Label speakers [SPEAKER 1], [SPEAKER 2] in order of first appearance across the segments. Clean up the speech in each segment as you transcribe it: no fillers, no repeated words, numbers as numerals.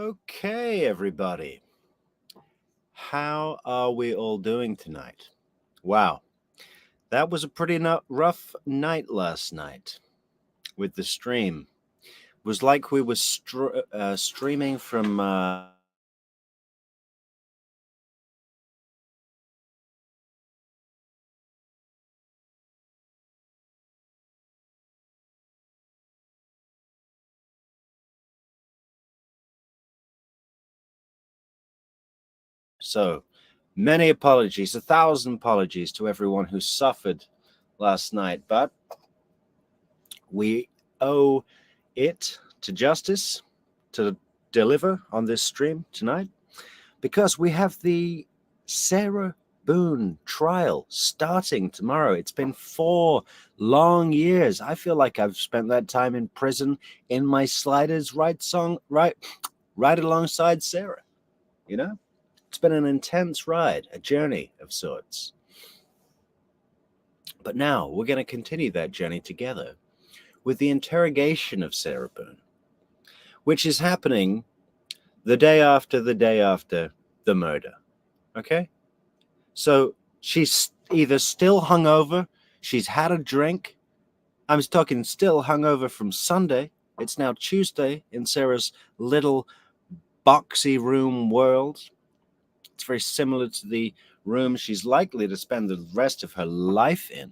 [SPEAKER 1] Okay, everybody. How are we all doing tonight? Wow, that was a pretty rough night last night with the stream. It was like we were streaming from so many apologies, 1,000 apologies to everyone who suffered last night, but we owe it to justice to deliver on this stream tonight because we have the Sarah Boone trial starting tomorrow. It's been 4 long years. I feel like I've spent that time in prison in my sliders right alongside Sarah. You know, it's been an intense ride, a journey of sorts. But now we're going to continue that journey together with the interrogation of Sarah Boone, which is happening the day after the murder. Okay? So she's either still hungover, she's had a drink. I'm talking still hungover from Sunday. It's now Tuesday in Sarah's little boxy room world. It's very similar to the room she's likely to spend the rest of her life in.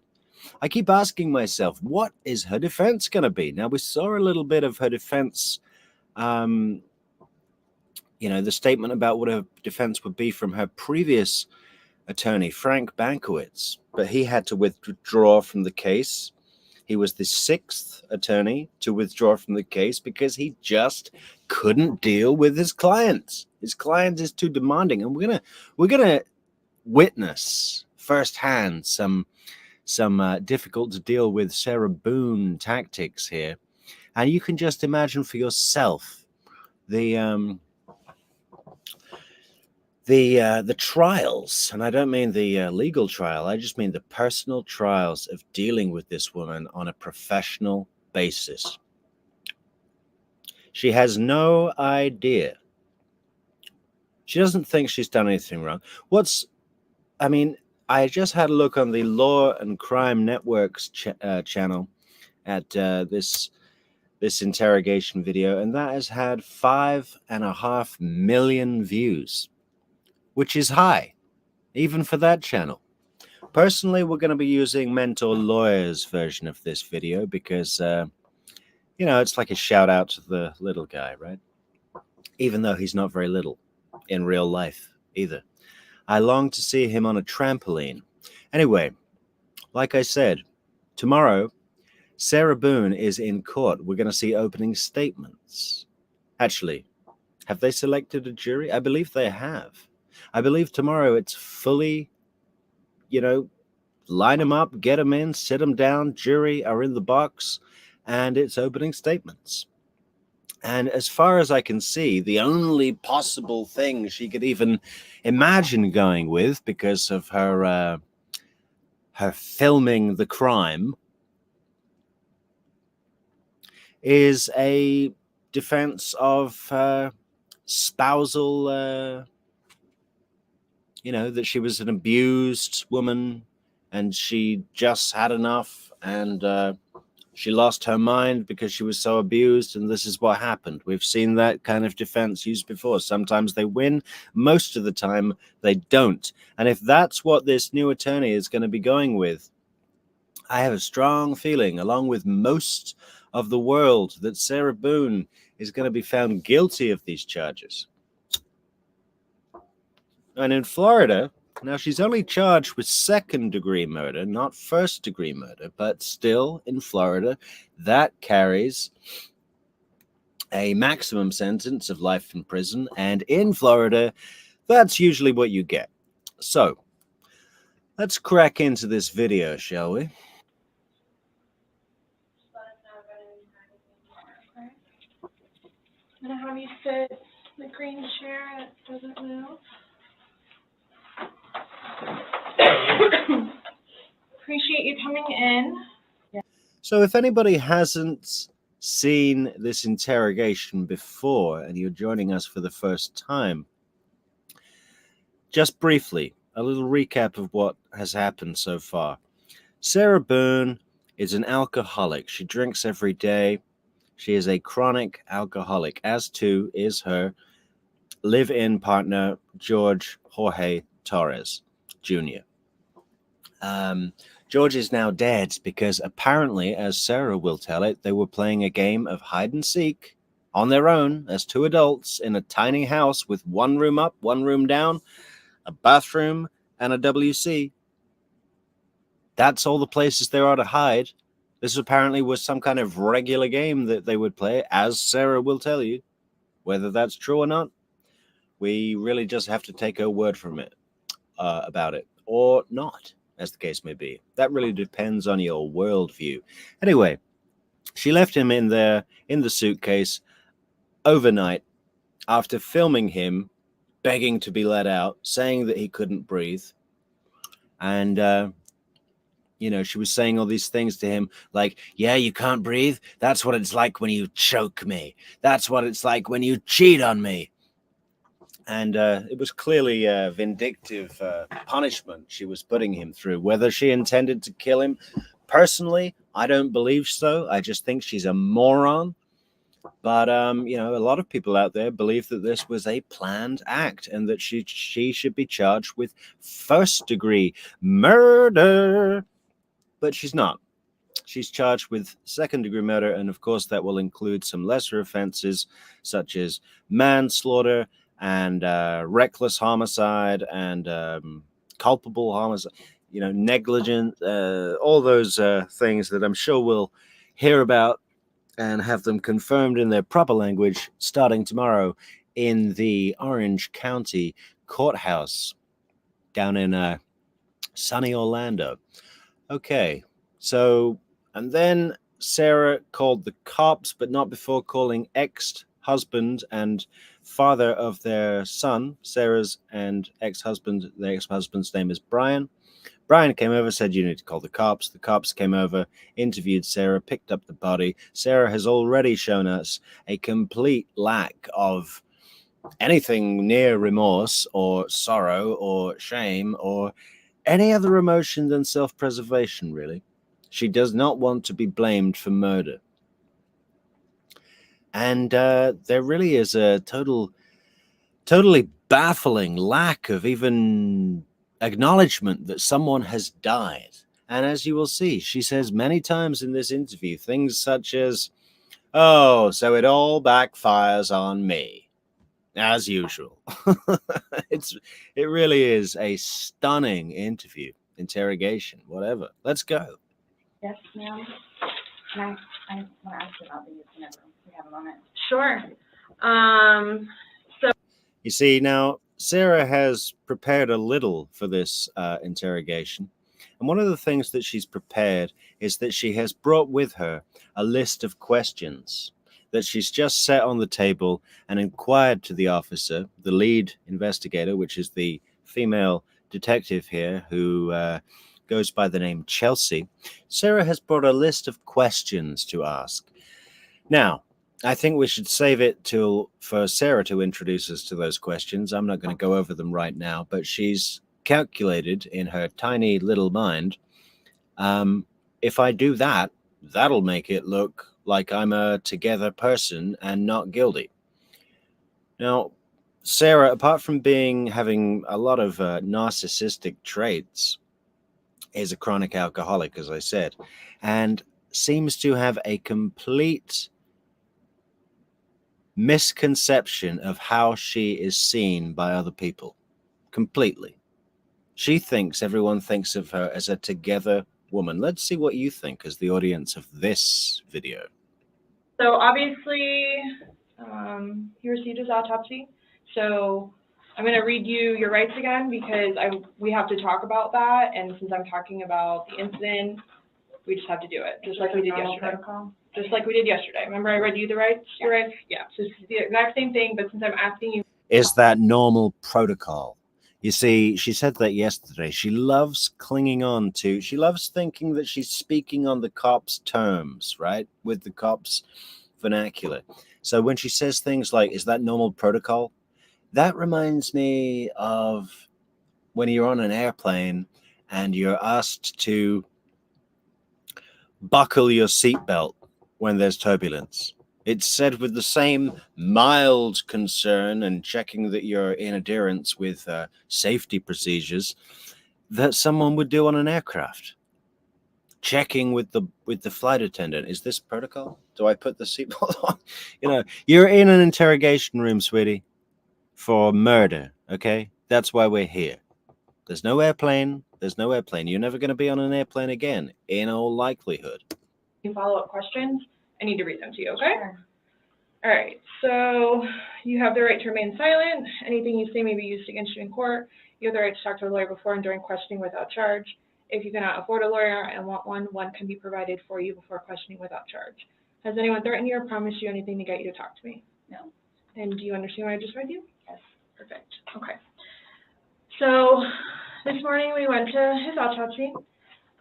[SPEAKER 1] I keep asking myself, what is her defense going to be? Now, we saw a little bit of her defense, the statement about what her defense would be from her previous attorney, Frank Bankowitz, but he had to withdraw from the case. He was the 6th attorney to withdraw from the case because he just couldn't deal with his clients. His client is too demanding, and we're gonna witness firsthand some difficult to deal with Sarah Boone tactics here, and you can just imagine for yourself the trials, and I don't mean the legal trial, I just mean the personal trials of dealing with this woman on a professional basis. She has no idea. She doesn't think she's done anything wrong. I just had a look on the Law and Crime Network's channel at this interrogation video, and that has had 5.5 million views, which is high, even for that channel. Personally, we're going to be using Mentor Lawyer's version of this video because, it's like a shout out to the little guy, right? Even though he's not very little in real life either. I long to see him on a trampoline. Anyway, like I said, tomorrow, Sarah Boone is in court. We're going to see opening statements. Actually, have they selected a jury? I believe they have. I believe tomorrow it's fully, line them up, get them in, sit them down, jury are in the box, and it's opening statements. And as far as I can see, the only possible thing she could even imagine going with, because of her filming the crime, is a defense of spousal, that she was an abused woman and she just had enough, and she lost her mind because she was so abused, and this is what happened. We've seen that kind of defense used before. Sometimes they win, most of the time they don't. And if that's what this new attorney is going to be going with, I have a strong feeling, along with most of the world, that Sarah Boone is going to be found guilty of these charges. And in Florida, now she's only charged with second-degree murder, not first-degree murder, but still in Florida, that carries a maximum sentence of life in prison. And in Florida, that's usually what you get. So let's crack into this video, shall we?
[SPEAKER 2] I'm going to have you sit in the green chair that doesn't move. Appreciate you coming in.
[SPEAKER 1] So if anybody hasn't seen this interrogation before and you're joining us for the first time, just briefly, a little recap of what has happened so far. Sarah Boone is an alcoholic. She drinks every day. She is a chronic alcoholic, as too is her live-in partner, Jorge Torres Jr. George is now dead because apparently, as Sarah will tell it, they were playing a game of hide and seek on their own as two adults in a tiny house with one room up, one room down, a bathroom, and a WC. That's all the places there are to hide. This apparently was some kind of regular game that they would play, as Sarah will tell you. Whether that's true or not, we really just have to take her word from it about it, or not, as the case may be. That really depends on your worldview. Anyway, she left him in there in the suitcase overnight after filming him begging to be let out, saying that he couldn't breathe. And, she was saying all these things to him like, yeah, you can't breathe. That's what it's like when you choke me. That's what it's like when you cheat on me. And it was clearly a vindictive punishment she was putting him through. Whether she intended to kill him, personally, I don't believe so. I just think she's a moron. But, a lot of people out there believe that this was a planned act and that she should be charged with first-degree murder. But she's not. She's charged with second-degree murder, and of course that will include some lesser offenses such as manslaughter and reckless homicide and culpable homicide, negligent, all those things that I'm sure we'll hear about and have them confirmed in their proper language starting tomorrow in the Orange County Courthouse down in sunny Orlando. Okay, so, and then Sarah called the cops, but not before calling ex-husband and father of their son, Sarah's and ex-husband. The ex-husband's name is Brian. Brian came over, said, you need to call the cops. The cops came over, interviewed Sarah, picked up the body. Sarah has already shown us a complete lack of anything near remorse or sorrow or shame or any other emotion than self-preservation, really. She does not want to be blamed for murder. And there really is a totally baffling lack of even acknowledgement that someone has died. And as you will see, she says many times in this interview things such as, oh, so it all backfires on me. As usual. It really is a stunning interrogation, whatever. Let's go.
[SPEAKER 3] Yes, ma'am. I want to ask you about these whenever we have a moment.
[SPEAKER 2] Sure.
[SPEAKER 1] You see, now, Sarah has prepared a little for this interrogation. And one of the things that she's prepared is that she has brought with her a list of questions that she's just set on the table and inquired to the officer, the lead investigator, which is the female detective here who goes by the name Chelsea. Sarah has brought a list of questions to ask. Now, I think we should save it for Sarah to introduce us to those questions. I'm not going to go over them right now, but she's calculated in her tiny little mind, if I do that, that'll make it look like I'm a together person and not guilty. Now, Sarah, apart from having a lot of narcissistic traits, is a chronic alcoholic, as I said, and seems to have a complete misconception of how she is seen by other people. Completely. She thinks everyone thinks of her as a together woman. Let's see what you think as the audience of this video.
[SPEAKER 2] So obviously, he received his autopsy. So I'm going to read you your rights again because we have to talk about that. And since I'm talking about the incident, we just have to do it, just like we did yesterday. Just like we did yesterday. Remember I read you the rights? Your rights? Yeah. So it's the exact same thing, but since I'm asking you.
[SPEAKER 1] Is that normal protocol? You see, she said that yesterday. She loves clinging on to, she loves thinking that she's speaking on the cops' terms, right? With the cops' vernacular. So when she says things like, is that normal protocol? That reminds me of when you're on an airplane and you're asked to buckle your seatbelt when there's turbulence. It's said with the same mild concern and checking that you're in adherence with safety procedures that someone would do on an aircraft. Checking with the flight attendant, is this protocol? Do I put the seatbelt on? You know, you're in an interrogation room, sweetie, for murder, okay? That's why we're here. There's no airplane. There's no airplane. You're never going to be on an airplane again, in all likelihood.
[SPEAKER 2] Follow-up questions, I need to read them to you, okay?
[SPEAKER 3] Sure.
[SPEAKER 2] All right, so you have the right to remain silent. Anything you say may be used against you in court. You have the right to talk to a lawyer before and during questioning without charge. If you cannot afford a lawyer and want one, one can be provided for you before questioning without charge. Has anyone threatened you or promised you anything to get you to talk to me?
[SPEAKER 3] No.
[SPEAKER 2] And do you understand what I just read you?
[SPEAKER 3] Yes.
[SPEAKER 2] Perfect. Okay. So this morning we went to his autopsy,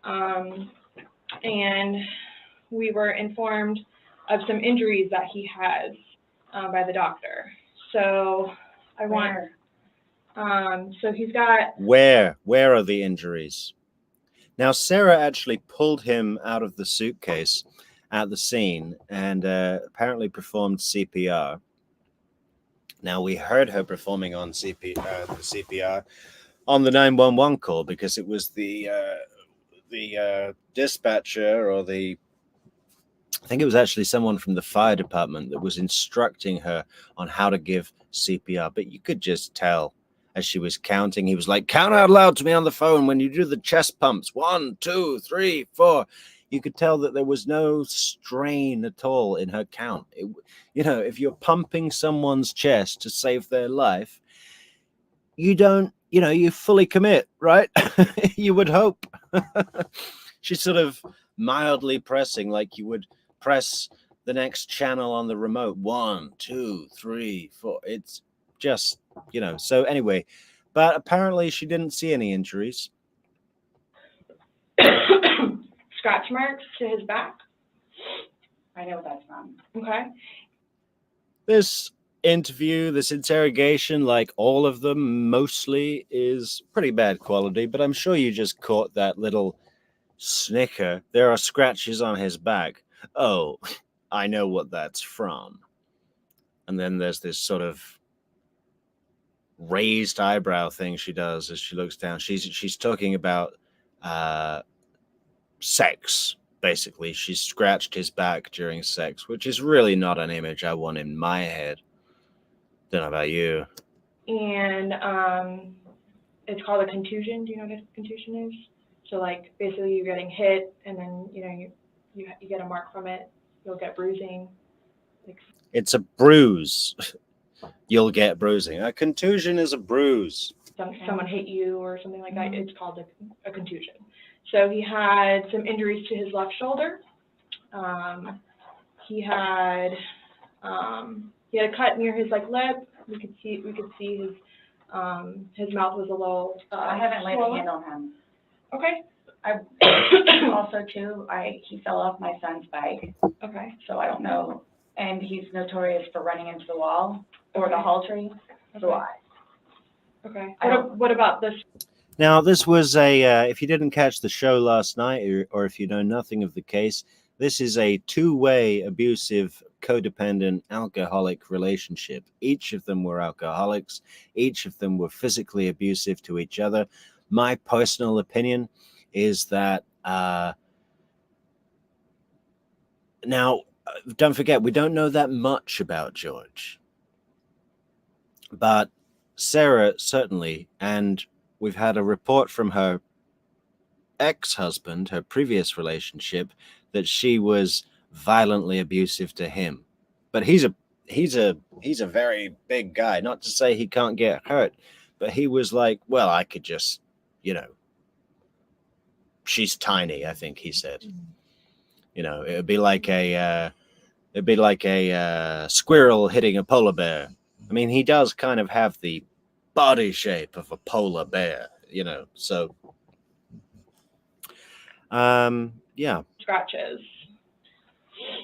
[SPEAKER 2] and we were informed of some injuries that he has by the doctor. So I want, so he's got.
[SPEAKER 1] Where are the injuries? Now, Sarah actually pulled him out of the suitcase at the scene and apparently performed CPR. Now, we heard her performing on the CPR on the 911 call because it was the dispatcher or I think it was actually someone from the fire department that was instructing her on how to give CPR. But you could just tell as she was counting, he was like, count out loud to me on the phone when you do the chest pumps. 1, 2, 3, 4. You could tell that there was no strain at all in her count. You know, if you're pumping someone's chest to save their life, you don't, you know, you fully commit, right? You would hope. She's sort of mildly pressing like you would press the next channel on the remote. 1, 2, 3, 4. It's just, you know. So anyway, but apparently she didn't see any injuries.
[SPEAKER 2] Scratch marks to his back.
[SPEAKER 3] I know what that's from.
[SPEAKER 2] Okay.
[SPEAKER 1] This interview, this interrogation, like all of them, mostly is pretty bad quality, but I'm sure you just caught that little snicker. There are scratches on his back. Oh, I know what that's from. And then there's this sort of raised eyebrow thing she does as she looks down. She's talking about sex, basically. She scratched his back during sex, which is really not an image I want in my head. Don't know about you.
[SPEAKER 2] And it's called a contusion. Do you know what a contusion is? So like basically you're getting hit and then, you know, you get a mark from it. You'll get bruising.
[SPEAKER 1] It's a bruise. You'll get bruising. A contusion is a bruise.
[SPEAKER 2] Someone hit you or something like that. It's called a contusion. So he had some injuries to his left shoulder. He had a cut near his like lip. We could see his mouth was a little.
[SPEAKER 3] I haven't laid a
[SPEAKER 2] swollen.
[SPEAKER 3] hand on him.
[SPEAKER 2] Okay.
[SPEAKER 3] Also too, he fell off my son's bike.
[SPEAKER 2] Okay.
[SPEAKER 3] So I don't know, and he's notorious for running into the wall or the hall tree. So
[SPEAKER 2] Okay. What about this?
[SPEAKER 1] Now, this was if you didn't catch the show last night, or if you know nothing of the case, this is a two-way abusive, codependent, alcoholic relationship. Each of them were alcoholics. Each of them were physically abusive to each other. My personal opinion is that, now, don't forget, we don't know that much about George. But Sarah certainly, and we've had a report from her ex-husband, her previous relationship, that she was violently abusive to him. But he's a very big guy. Not to say he can't get hurt, but he was like, well, I could just, you know, she's tiny, I think he said. You know, it'd be like a squirrel hitting a polar bear. I mean, he does kind of have the body shape of a polar bear, you know. So, yeah.
[SPEAKER 2] Scratches.
[SPEAKER 3] Sex.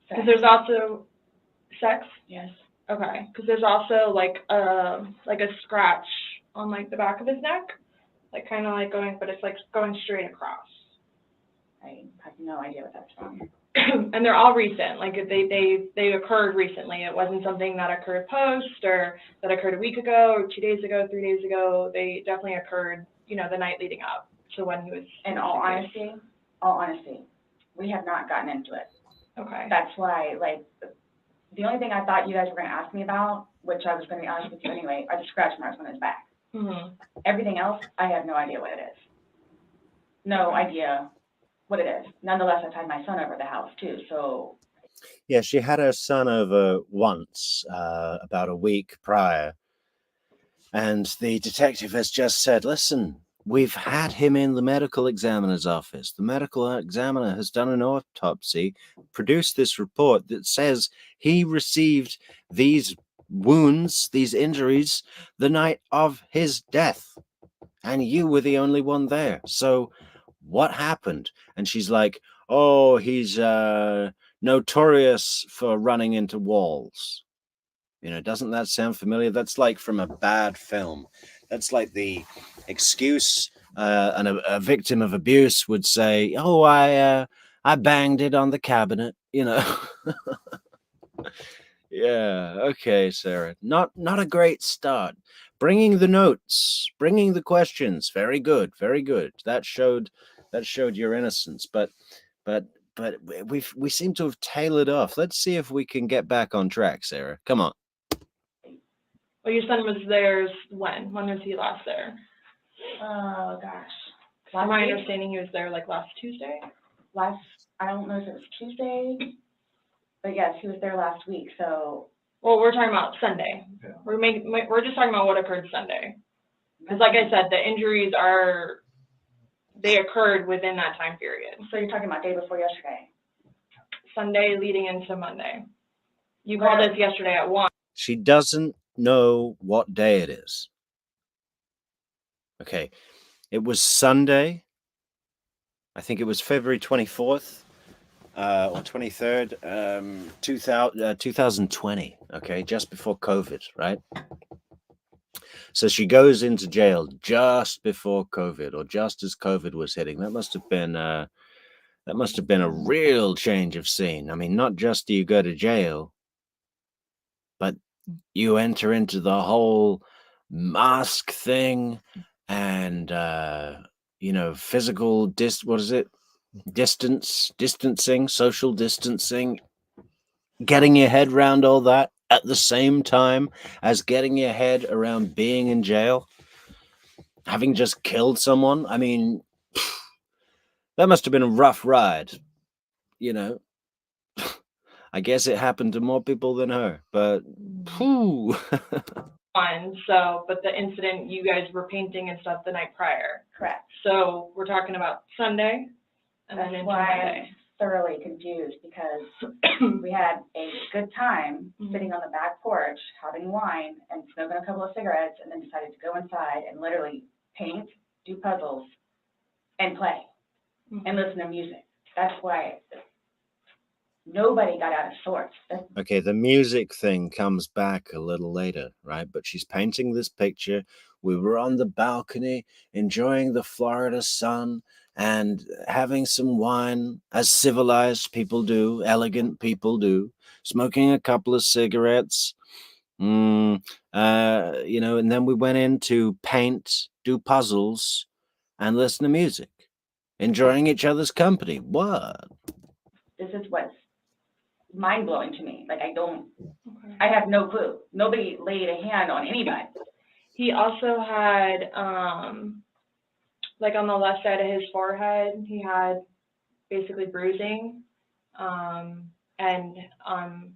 [SPEAKER 2] Because there's also sex.
[SPEAKER 3] Yes.
[SPEAKER 2] Okay. Because there's also like a scratch on like the back of his neck, like kind of like going, but it's like going straight across.
[SPEAKER 3] I have no idea what that's from.
[SPEAKER 2] And they're all recent. Like they occurred recently. It wasn't something that occurred post or that occurred a week ago or 2 days ago, 3 days ago. They definitely occurred, you know, the night leading up to when he was.
[SPEAKER 3] In all honesty, we have not gotten into it.
[SPEAKER 2] Okay.
[SPEAKER 3] That's why, like, the only thing I thought you guys were going to ask me about, which I was going to be honest with you anyway, are the scratch marks on his back.
[SPEAKER 2] Mm-hmm.
[SPEAKER 3] Everything else, I have no idea what it is. No idea what it is. Nonetheless, I've had my son over the house too, so.
[SPEAKER 1] Yeah, she had her son over once, about a week prior. And the detective has just said, listen, we've had him in the medical examiner's office. The medical examiner has done an autopsy, produced this report that says he received these wounds, these injuries, the night of his death. And you were the only one there. So what happened? And she's like, oh, he's notorious for running into walls. You know, doesn't that sound familiar? That's like from a bad film. That's like the excuse a victim of abuse would say, oh, I banged it on the cabinet, you know. Yeah, okay, Sarah. Not a great start. Bringing the notes, bringing the questions. Very good, very good. That showed your innocence, but we seem to have tailored off. Let's see if we can get back on track, Sarah. Come on.
[SPEAKER 2] Well, your son was there when? When was he last there?
[SPEAKER 3] Oh, gosh.
[SPEAKER 2] From my understanding, he was there like last Tuesday?
[SPEAKER 3] I don't know if it was Tuesday, but yes, he was there last week, so.
[SPEAKER 2] Well, we're talking about Sunday. Yeah. We're just talking about what occurred Sunday. Because like I said, the injuries they occurred within that time period.
[SPEAKER 3] So you're talking about day before yesterday?
[SPEAKER 2] Sunday leading into Monday. You called us yesterday at 1.
[SPEAKER 1] She doesn't know what day it is. Okay. It was Sunday. I think it was February 24th or 23rd, 2020. Okay. Just before COVID, right? So she goes into jail just before COVID or just as COVID was hitting. That must have been a real change of scene. I mean, not just do you go to jail, but you enter into the whole mask thing and you know, physical distancing, social distancing, getting your head around all that at the same time as getting your head around being in jail, having just killed someone. I mean, that must have been a rough ride, you know. I guess it happened to more people than her, but whew.
[SPEAKER 2] But the incident, you guys were painting and stuff the night prior.
[SPEAKER 3] Correct.
[SPEAKER 2] So we're talking about Sunday and then into Monday.
[SPEAKER 3] I'm thoroughly confused because we had a good time sitting on the back porch, having wine and smoking a couple of cigarettes, and then decided to go inside and literally paint, do puzzles, and play, and listen to music. That's why nobody got out of sorts.
[SPEAKER 1] Okay, the music thing comes back a little later, right? But she's painting this picture. We were on the balcony enjoying the Florida sun and having some wine, as civilized people do, elegant people do, smoking a couple of cigarettes, you know, and then we went in to paint, do puzzles, and listen to music, enjoying each other's company. What?
[SPEAKER 3] This is what's mind-blowing to me. Like, I have no clue. Nobody laid a hand on anybody.
[SPEAKER 2] He also had, like on the left side of his forehead, he had basically bruising, and on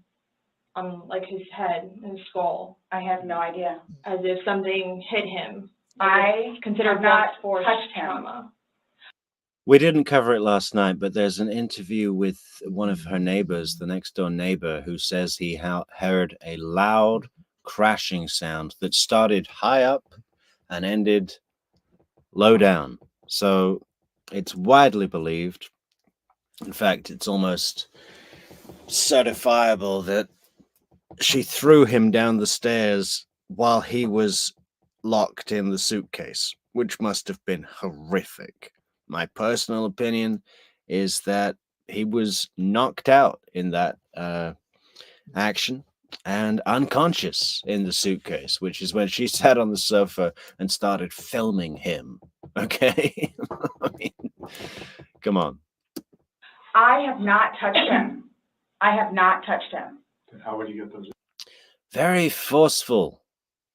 [SPEAKER 2] like his head and his skull.
[SPEAKER 3] I have no idea.
[SPEAKER 2] As if something hit him.
[SPEAKER 3] I
[SPEAKER 2] considered
[SPEAKER 3] not
[SPEAKER 2] force
[SPEAKER 3] touched him.
[SPEAKER 2] trauma.
[SPEAKER 1] We didn't cover it last night, but there's an interview with one of her neighbors, the next door neighbor, who says he heard a loud crashing sound that started high up and ended low down. So it's widely believed, in fact, it's almost certifiable, that she threw him down the stairs while he was locked in the suitcase, which must have been horrific. My personal opinion is that he was knocked out in that action and unconscious in the suitcase, which is when she sat on the sofa and started filming him. Okay? I mean, come on.
[SPEAKER 3] I have not touched him. I have not touched him.
[SPEAKER 4] How would you get those?
[SPEAKER 1] Very forceful.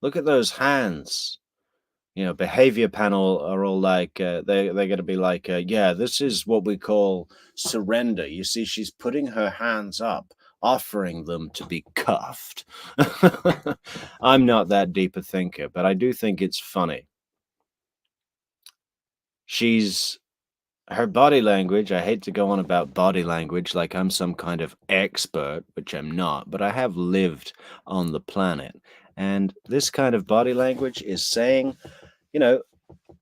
[SPEAKER 1] Look at those hands. You know, behavior panel are all like, they're going to be like, yeah, this is what we call surrender. You see, she's putting her hands up, offering them to be cuffed. I'm not that deep a thinker, but I do think it's funny. Her body language, I hate to go on about body language like I'm some kind of expert, which I'm not, but I have lived on the planet. And this kind of body language is saying, you know,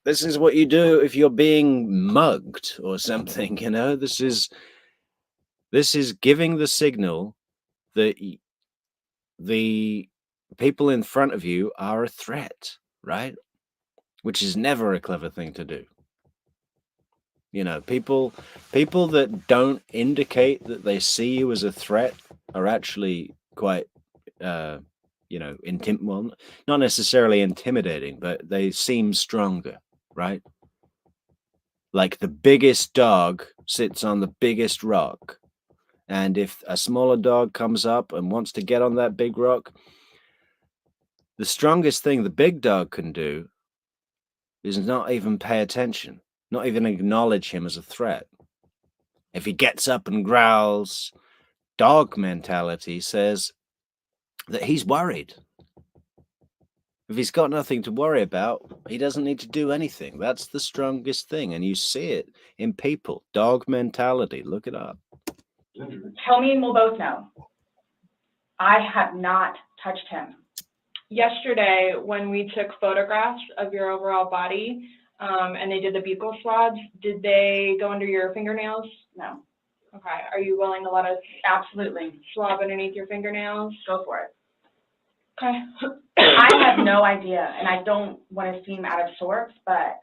[SPEAKER 1] this is what you do if you're being mugged or something, you know, this is giving the signal that the people in front of you are a threat, right? Which is never a clever thing to do. You know, people that don't indicate that they see you as a threat are actually quite, you know, well, not necessarily intimidating, but they seem stronger, right? Like the biggest dog sits on the biggest rock. And if a smaller dog comes up and wants to get on that big rock, the strongest thing the big dog can do is not even pay attention, not even acknowledge him as a threat. If he gets up and growls, dog mentality says that he's worried. If he's got nothing to worry about, he doesn't need to do anything. That's the strongest thing. And you see it in people. Dog mentality. Look it up.
[SPEAKER 3] Tell me and we'll both know. I have not touched him.
[SPEAKER 2] Yesterday, when we took photographs of your overall body, and they did the buccal swabs, did they go under your fingernails?
[SPEAKER 3] No.
[SPEAKER 2] Okay. Are you willing to let us
[SPEAKER 3] Absolutely.
[SPEAKER 2] swab underneath your fingernails?
[SPEAKER 3] Go for it.
[SPEAKER 2] Okay.
[SPEAKER 3] I have no idea, and I don't want to seem out of sorts, but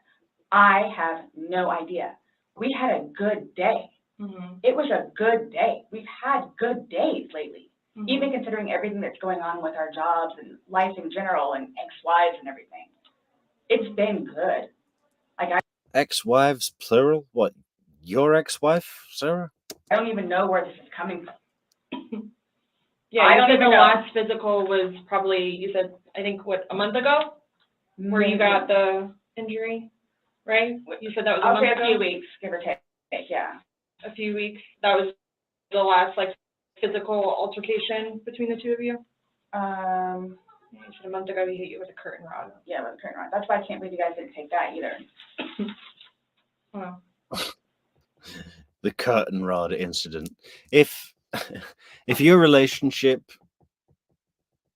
[SPEAKER 3] I have no idea. We had a good day.
[SPEAKER 2] Mm-hmm.
[SPEAKER 3] It was a good day. We've had good days lately,
[SPEAKER 2] Mm-hmm.
[SPEAKER 3] even considering everything that's going on with our jobs and life in general and ex-wives and everything. It's been good.
[SPEAKER 1] Ex-wives, plural? What, your ex-wife, Sarah?
[SPEAKER 3] I don't even know where this is coming from.
[SPEAKER 2] Yeah,
[SPEAKER 3] I
[SPEAKER 2] you
[SPEAKER 3] don't
[SPEAKER 2] said
[SPEAKER 3] even
[SPEAKER 2] the
[SPEAKER 3] know.
[SPEAKER 2] last physical was probably, you said, I think, what, a month ago? Where you got the injury, right? You said that was a
[SPEAKER 3] I'll
[SPEAKER 2] month
[SPEAKER 3] say
[SPEAKER 2] ago?
[SPEAKER 3] a few weeks, give or take, yeah.
[SPEAKER 2] A few weeks. That was the last, like, physical altercation between the two of you? You said a month ago he hit you with a curtain rod.
[SPEAKER 3] Yeah, with a curtain rod. That's why I can't believe you guys didn't take that either.
[SPEAKER 2] Wow.
[SPEAKER 1] The curtain rod incident. If your relationship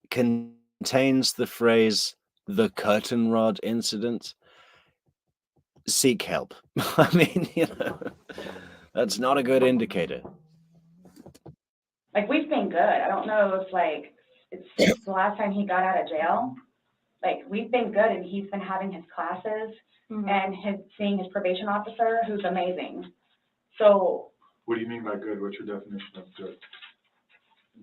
[SPEAKER 1] contains the phrase "the curtain rod incident," seek help. I mean, you know, that's not a good indicator.
[SPEAKER 3] Like, we've been good. I don't know if, like, it's the last time he got out of jail. Like, we've been good, and he's been having his classes
[SPEAKER 2] Mm-hmm.
[SPEAKER 3] and seeing his probation officer, who's amazing. So.
[SPEAKER 4] What do you mean by good? What's your definition of good?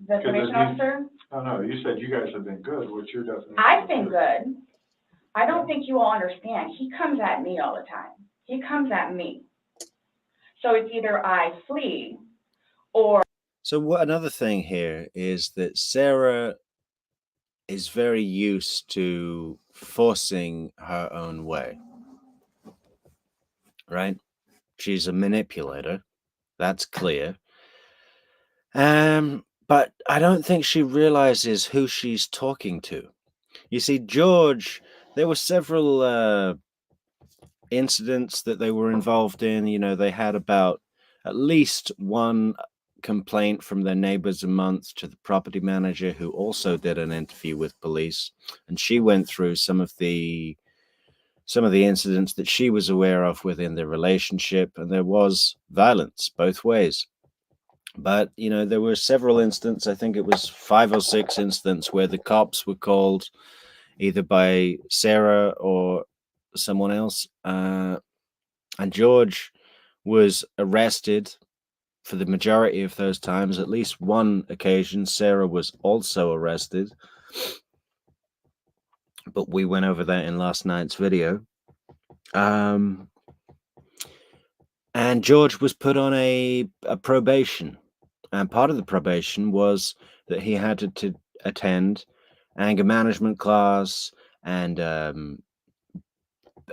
[SPEAKER 3] The probation officer?
[SPEAKER 4] Oh, no, you said you guys have been good. What's your definition?
[SPEAKER 3] I've been good. I don't think you all understand. He comes at me all the time. He comes at me. So it's either I flee or.
[SPEAKER 1] So another thing here is that Sarah is very used to forcing her own way, right? She's a manipulator. That's clear. But I don't think she realizes who she's talking to. You see, George, there were several incidents that they were involved in. You know, they had about at least one complaint from their neighbors a month to the property manager, who also did an interview with police, and she went through some of the incidents that she was aware of within the relationship, and there was violence both ways. But there were several incidents, I think it was 5 or 6 incidents, where the cops were called either by Sarah or someone else, and George was arrested for the majority of those times. At least one occasion, Sarah was also arrested, but we went over that in last night's video. And George was put on a probation, and part of the probation was that he had to attend anger management class, and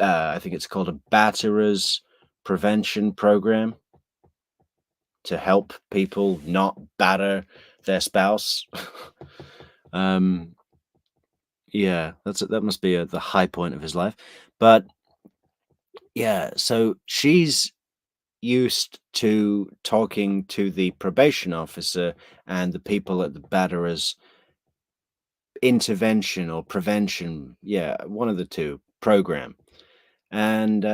[SPEAKER 1] I think it's called a batterers prevention program, to help people not batter their spouse. Yeah, that must be the high point of his life. But yeah, so she's used to talking to the probation officer and the people at the batterers intervention or prevention, one of the two, program. And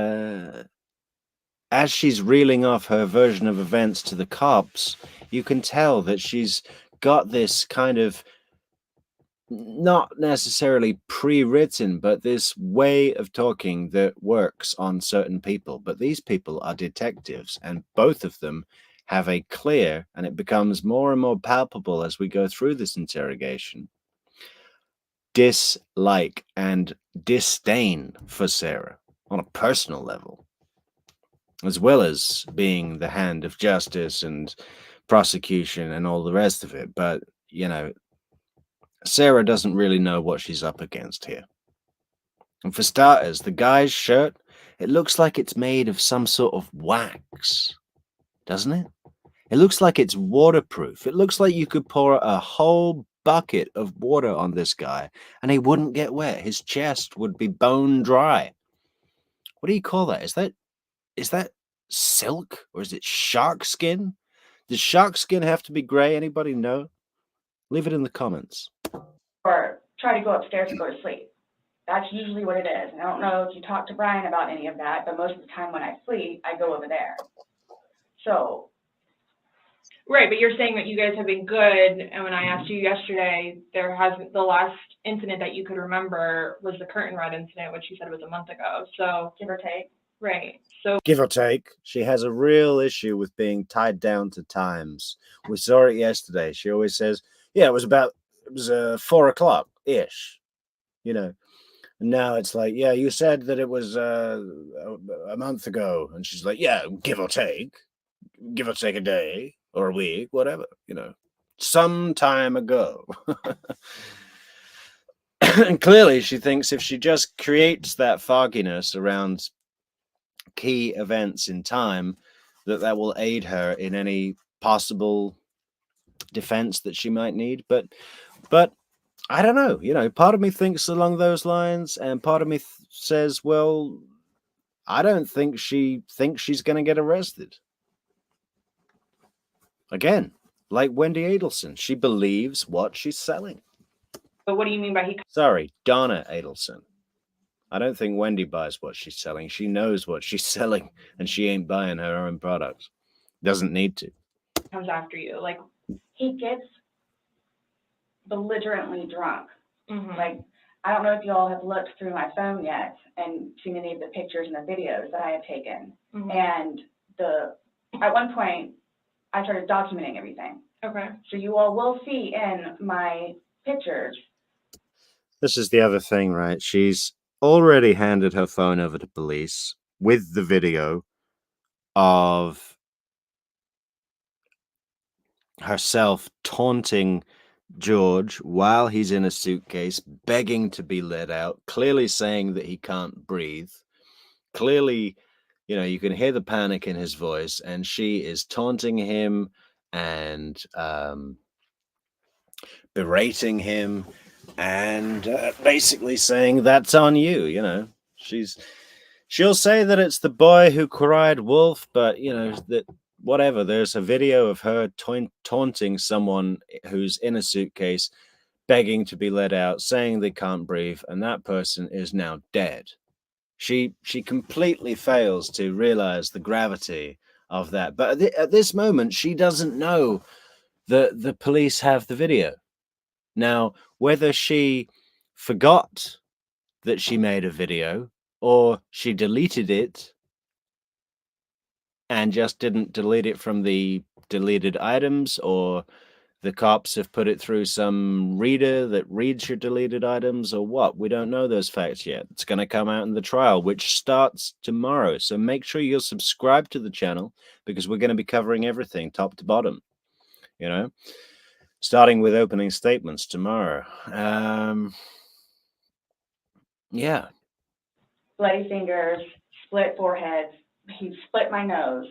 [SPEAKER 1] as she's reeling off her version of events to the cops, you can tell that she's got this kind of, not necessarily pre-written, but this way of talking that works on certain people. But these people are detectives, and both of them have a clear, and it becomes more and more palpable as we go through this interrogation, dislike and disdain for Sarah on a personal level, as well as being the hand of justice and prosecution and all the rest of it. But, Sarah doesn't really know what she's up against here. And for starters, the guy's shirt, it looks like it's made of some sort of wax, doesn't it? It looks like it's waterproof. It looks like you could pour a whole bucket of water on this guy and he wouldn't get wet. His chest would be bone dry. What do you call that? Is that silk, or is it shark skin? Does shark skin have to be gray? Anybody know? Leave it in the comments.
[SPEAKER 3] Or try to go upstairs and go to sleep. That's usually what it is. And I don't know if you talked to Brian about any of that, but most of the time when I sleep, I go over there. So.
[SPEAKER 2] Right, but you're saying that you guys have been good, and when I asked you yesterday, the last incident that you could remember was the curtain rod incident, which you said was a month ago. So
[SPEAKER 3] give or take.
[SPEAKER 2] Right. So
[SPEAKER 1] give or take, she has a real issue with being tied down to times. We saw it yesterday. She always says, yeah, it was 4 o'clock ish, And now it's like, yeah, you said that it was a month ago. And she's like, yeah, give or take a day or a week, whatever, some time ago. And clearly she thinks if she just creates that fogginess around key events in time, that will aid her in any possible defense that she might need. But I don't know, part of me thinks along those lines, and part of me says, well, I don't think she thinks she's going to get arrested. Again, like Wendy Adelson, she believes what she's selling.
[SPEAKER 2] But what do you mean by
[SPEAKER 1] Sorry, Donna Adelson. I don't think Wendy buys what she's selling. She knows what she's selling, and she ain't buying her own products. Doesn't need to.
[SPEAKER 2] Comes after you, like
[SPEAKER 3] he gets belligerently drunk.
[SPEAKER 2] Mm-hmm.
[SPEAKER 3] Like, I don't know if you all have looked through my phone yet and seen any of the pictures and the videos that I have taken.
[SPEAKER 2] Mm-hmm.
[SPEAKER 3] And at one point, I started documenting everything.
[SPEAKER 2] Okay.
[SPEAKER 3] So you all will see in my pictures.
[SPEAKER 1] This is the other thing, right? She's already handed her phone over to police with the video of herself taunting George while he's in a suitcase, begging to be let out, clearly saying that he can't breathe. Clearly, you can hear the panic in his voice, and she is taunting him and berating him and basically saying that's on you. She'll say that it's the boy who cried wolf, but that whatever. There's a video of her taunting someone who's in a suitcase, begging to be let out, saying they can't breathe, and that person is now dead. She completely fails to realize the gravity of that. But at this moment, she doesn't know that the police have the video. Now, whether she forgot that she made a video or she deleted it and just didn't delete it from the deleted items, or the cops have put it through some reader that reads your deleted items, or what, we don't know those facts yet. It's going to come out in the trial, which starts tomorrow. So make sure you're subscribed to the channel, because we're going to be covering everything top to bottom, you know, starting with opening statements tomorrow. Yeah.
[SPEAKER 3] Bloody fingers, split foreheads, he split my nose.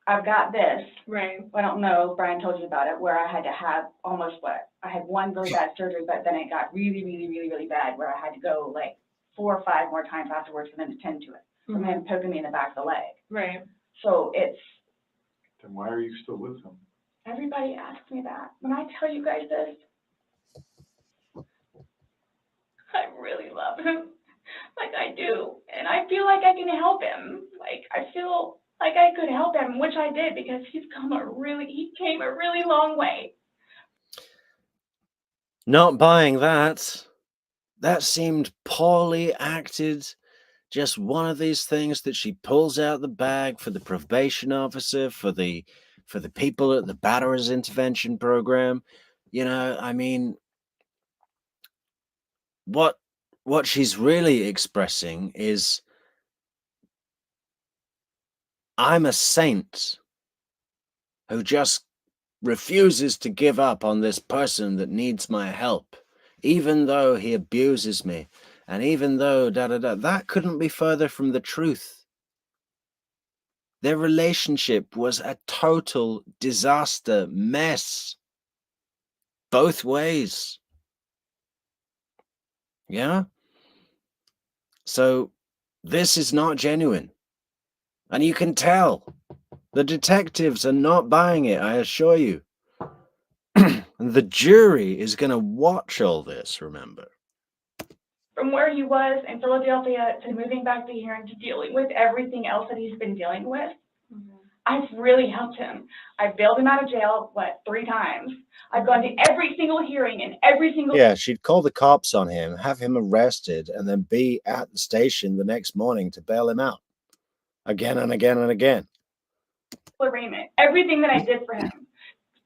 [SPEAKER 3] I've got this.
[SPEAKER 2] Right.
[SPEAKER 3] I don't know, Brian told you about it, where I had to have almost I had one really bad surgery, but then it got really, really, really, really bad, where I had to go like 4 or 5 more times afterwards for them to tend to it, from him poking me in the back of the leg.
[SPEAKER 2] Right.
[SPEAKER 3] So it's...
[SPEAKER 4] Then why are you still with him?
[SPEAKER 3] Everybody asks me that. When I tell you guys this, I really love him. Like I do. And I feel like I can help him. Like I feel like I could help him, which I did, because he came a really long way.
[SPEAKER 1] Not buying that. That seemed poorly acted. Just one of these things that she pulls out the bag for the probation officer, for the people at the batterers intervention program. You know, I mean, what she's really expressing is, I'm a saint who just refuses to give up on this person that needs my help, even though he abuses me, and even though that couldn't be further from the truth. Their relationship was a total disaster, mess, both ways. Yeah? So this is not genuine. And you can tell. The detectives are not buying it, I assure you. And the jury is going to watch all this, remember.
[SPEAKER 3] From where he was in Philadelphia to moving back to here and to dealing with everything else that he's been dealing with, I've really helped him. I've bailed him out of jail, 3 times. I've gone to every single hearing and every single...
[SPEAKER 1] Yeah, she'd call the cops on him, have him arrested, and then be at the station the next morning to bail him out. Again and again and again.
[SPEAKER 3] Arraignment. Everything that I did for him.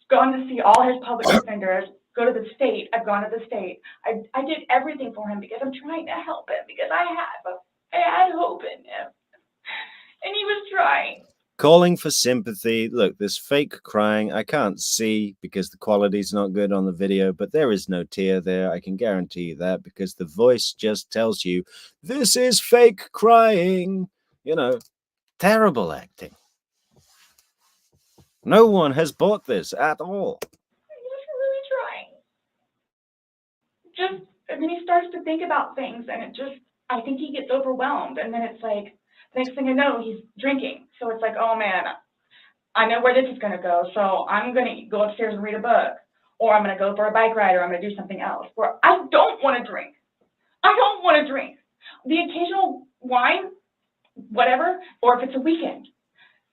[SPEAKER 3] Gone to see all his public defenders, go to the state. I've gone to the state. I did everything for him because I'm trying to help him, because I had hope in him. And he was trying.
[SPEAKER 1] Calling for sympathy. Look, there's fake crying. I can't see because the quality's not good on the video, but there is no tear there. I can guarantee you that, because the voice just tells you, this is fake crying. You know, terrible acting. No one has bought this at all.
[SPEAKER 3] He was really trying. And then he starts to think about things, and I think he gets overwhelmed, and then it's like, the next thing I know, he's drinking. So it's like, oh man, I know where this is going to go. So I'm going to go upstairs and read a book, or I'm going to go for a bike ride, or I'm going to do something else. Where I don't want to drink. I don't want to drink. The occasional wine, whatever, or if it's a weekend,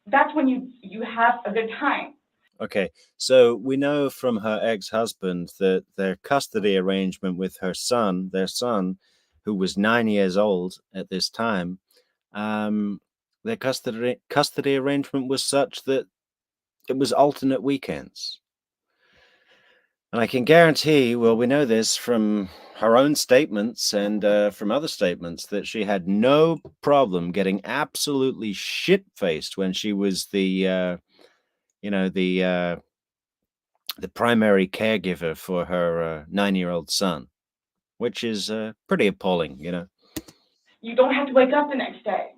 [SPEAKER 3] that's when you have a good time.
[SPEAKER 1] Okay, so we know from her ex-husband that their custody arrangement with their son, who was 9 years old at this time, their custody arrangement was such that it was alternate weekends. And I can guarantee, well, we know this from her own statements and from other statements, that she had no problem getting absolutely shit-faced when she was the primary caregiver for her 9-year-old son, which is pretty appalling, you know.
[SPEAKER 3] You don't have to wake up the next day.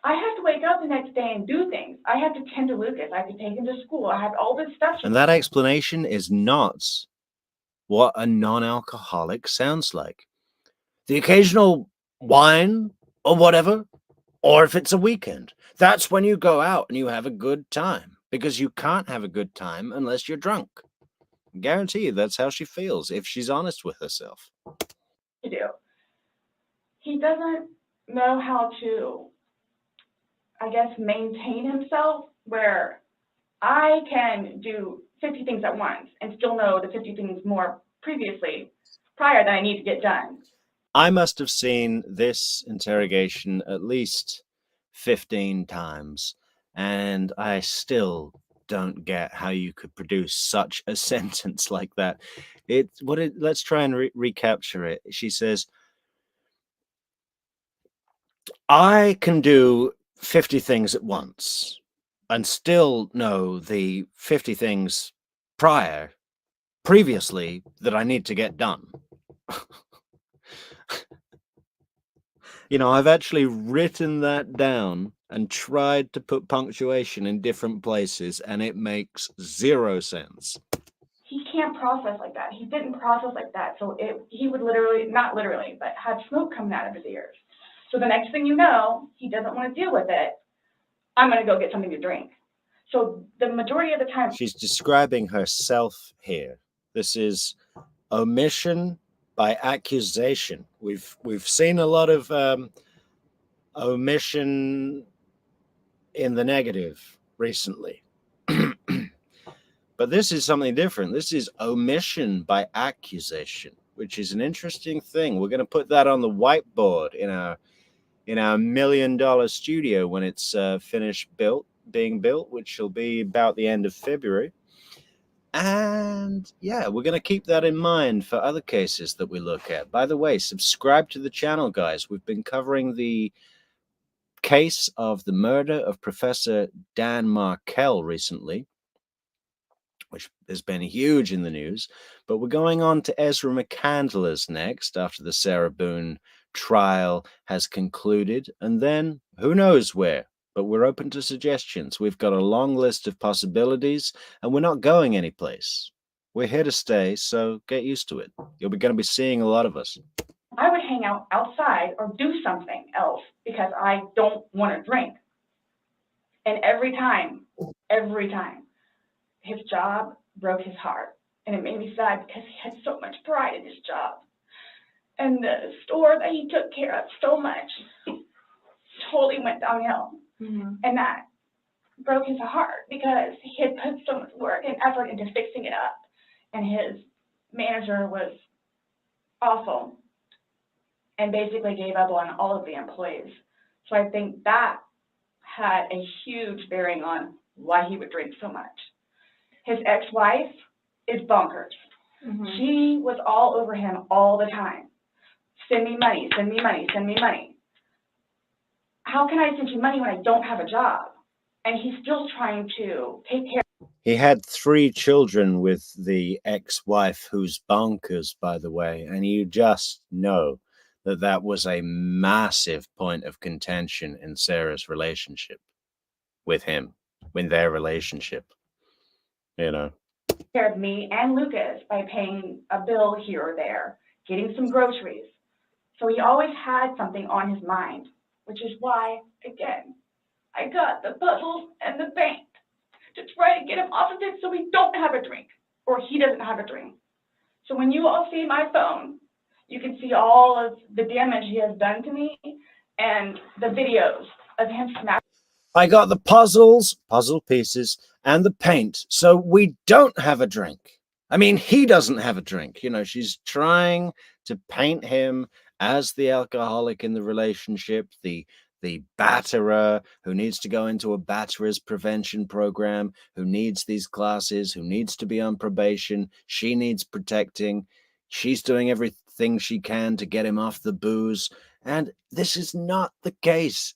[SPEAKER 3] I have to wake up the next day and do things. I have to tend to Lucas. I have to take him to school. I have all this stuff.
[SPEAKER 1] And that explanation is not what a non-alcoholic sounds like. The occasional wine or whatever, or if it's a weekend, that's when you go out and you have a good time, because you can't have a good time unless you're drunk. I guarantee you that's how she feels if she's honest with herself.
[SPEAKER 3] To do. He doesn't know how to, I guess, maintain himself, where I can do 50 things at once and still know the 50 things more prior that I need to get done.
[SPEAKER 1] I must have seen this interrogation at least 15 times, and I still don't get how you could produce such a sentence like that. Let's try and recapture it. She says, I can do 50 things at once and still know the 50 things previously that I need to get done. You know, I've actually written that down and tried to put punctuation in different places, and it makes zero sense.
[SPEAKER 3] He can't process like that. He didn't process like that. So he would literally, not literally, but have smoke coming out of his ears. So the next thing you know, he doesn't want to deal with it. I'm going to go get something to drink. So the majority of the time.
[SPEAKER 1] She's describing herself here. This is omission by accusation. We've seen a lot of omission in the negative recently. But this is something different. This is omission by accusation, which is an interesting thing. We're going to put that on the whiteboard in our $1 million studio when it's finished being built, which will be about the end of February. And yeah, we're going to keep that in mind for other cases that we look at. By the way, subscribe to the channel, guys. We've been covering the case of the murder of Professor Dan Markell recently, which has been huge in the news. But we're going on to Ezra McCandless next, after the Sarah Boone trial has concluded. And then who knows where? But we're open to suggestions. We've got a long list of possibilities, and we're not going anyplace. We're here to stay, so get used to it. You're going to be seeing a lot of us.
[SPEAKER 3] I would hang out outside or do something else because I don't want to drink. And every time, his job broke his heart. And it made me sad because he had so much pride in his job. And the store that he took care of so much totally went downhill. Mm-hmm. And that broke his heart because he had put so much work and effort into fixing it up. And his manager was awful and basically gave up on all of the employees. So I think that had a huge bearing on why he would drink so much. His ex-wife is bonkers. Mm-hmm. She was all over him all the time. Send me money, send me money, send me money. How can I send you money when I don't have a job? And he's still trying to take care.
[SPEAKER 1] He had 3 children with the ex-wife, who's bonkers, by the way, and you just know that that was a massive point of contention in Sarah's relationship with him, in their relationship, you know.
[SPEAKER 3] Care of me and Lucas by paying a bill here or there, getting some groceries. So he always had something on his mind, which is why, again, I got the puzzles and the paint to try to get him off of it so we don't have a drink, or he doesn't have a drink. So when you all see my phone, you can see all of the damage he has done to me and the videos of him smashing.
[SPEAKER 1] I got the puzzle pieces, and the paint, so we don't have a drink. I mean, he doesn't have a drink. You know, she's trying to paint him as the alcoholic in the relationship, the batterer who needs to go into a batterer's prevention program, who needs these classes, who needs to be on probation. She needs protecting. She's doing everything she can to get him off the booze. And this is not the case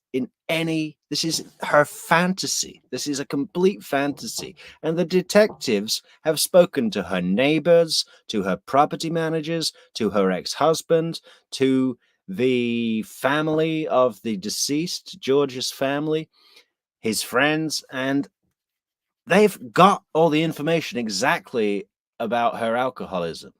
[SPEAKER 1] this is her fantasy. This is a complete fantasy. And the detectives have spoken to her neighbors, to her property managers, to her ex-husband, to the family of the deceased, George's family, his friends, and they've got all the information exactly about her alcoholism.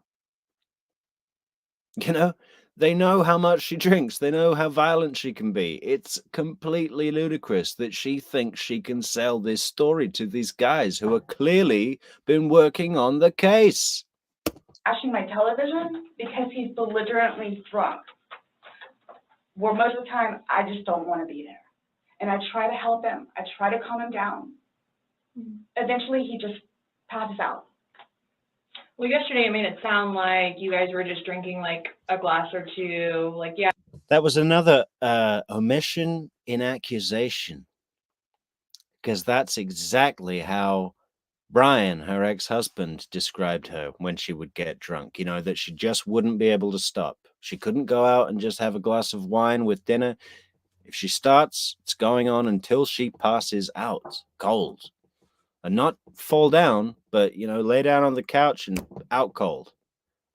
[SPEAKER 1] You know, They know how much she drinks. They know how violent she can be. It's completely ludicrous that she thinks she can sell this story to these guys who are clearly been working on the case.
[SPEAKER 3] Watching my television because he's belligerently drunk. Where most of the time, I just don't want to be there. And I try to help him. I try to calm him down. Eventually, he just passes out.
[SPEAKER 2] Well, yesterday it made it sound like you guys were just drinking like a glass or two. Like, yeah.
[SPEAKER 1] That was another omission in accusation, because that's exactly how Brian, her ex-husband, described her when she would get drunk. You know, that she just wouldn't be able to stop. She couldn't go out and just have a glass of wine with dinner. If she starts, it's going on until she passes out cold. And not fall down, but, you know, lay down on the couch and out cold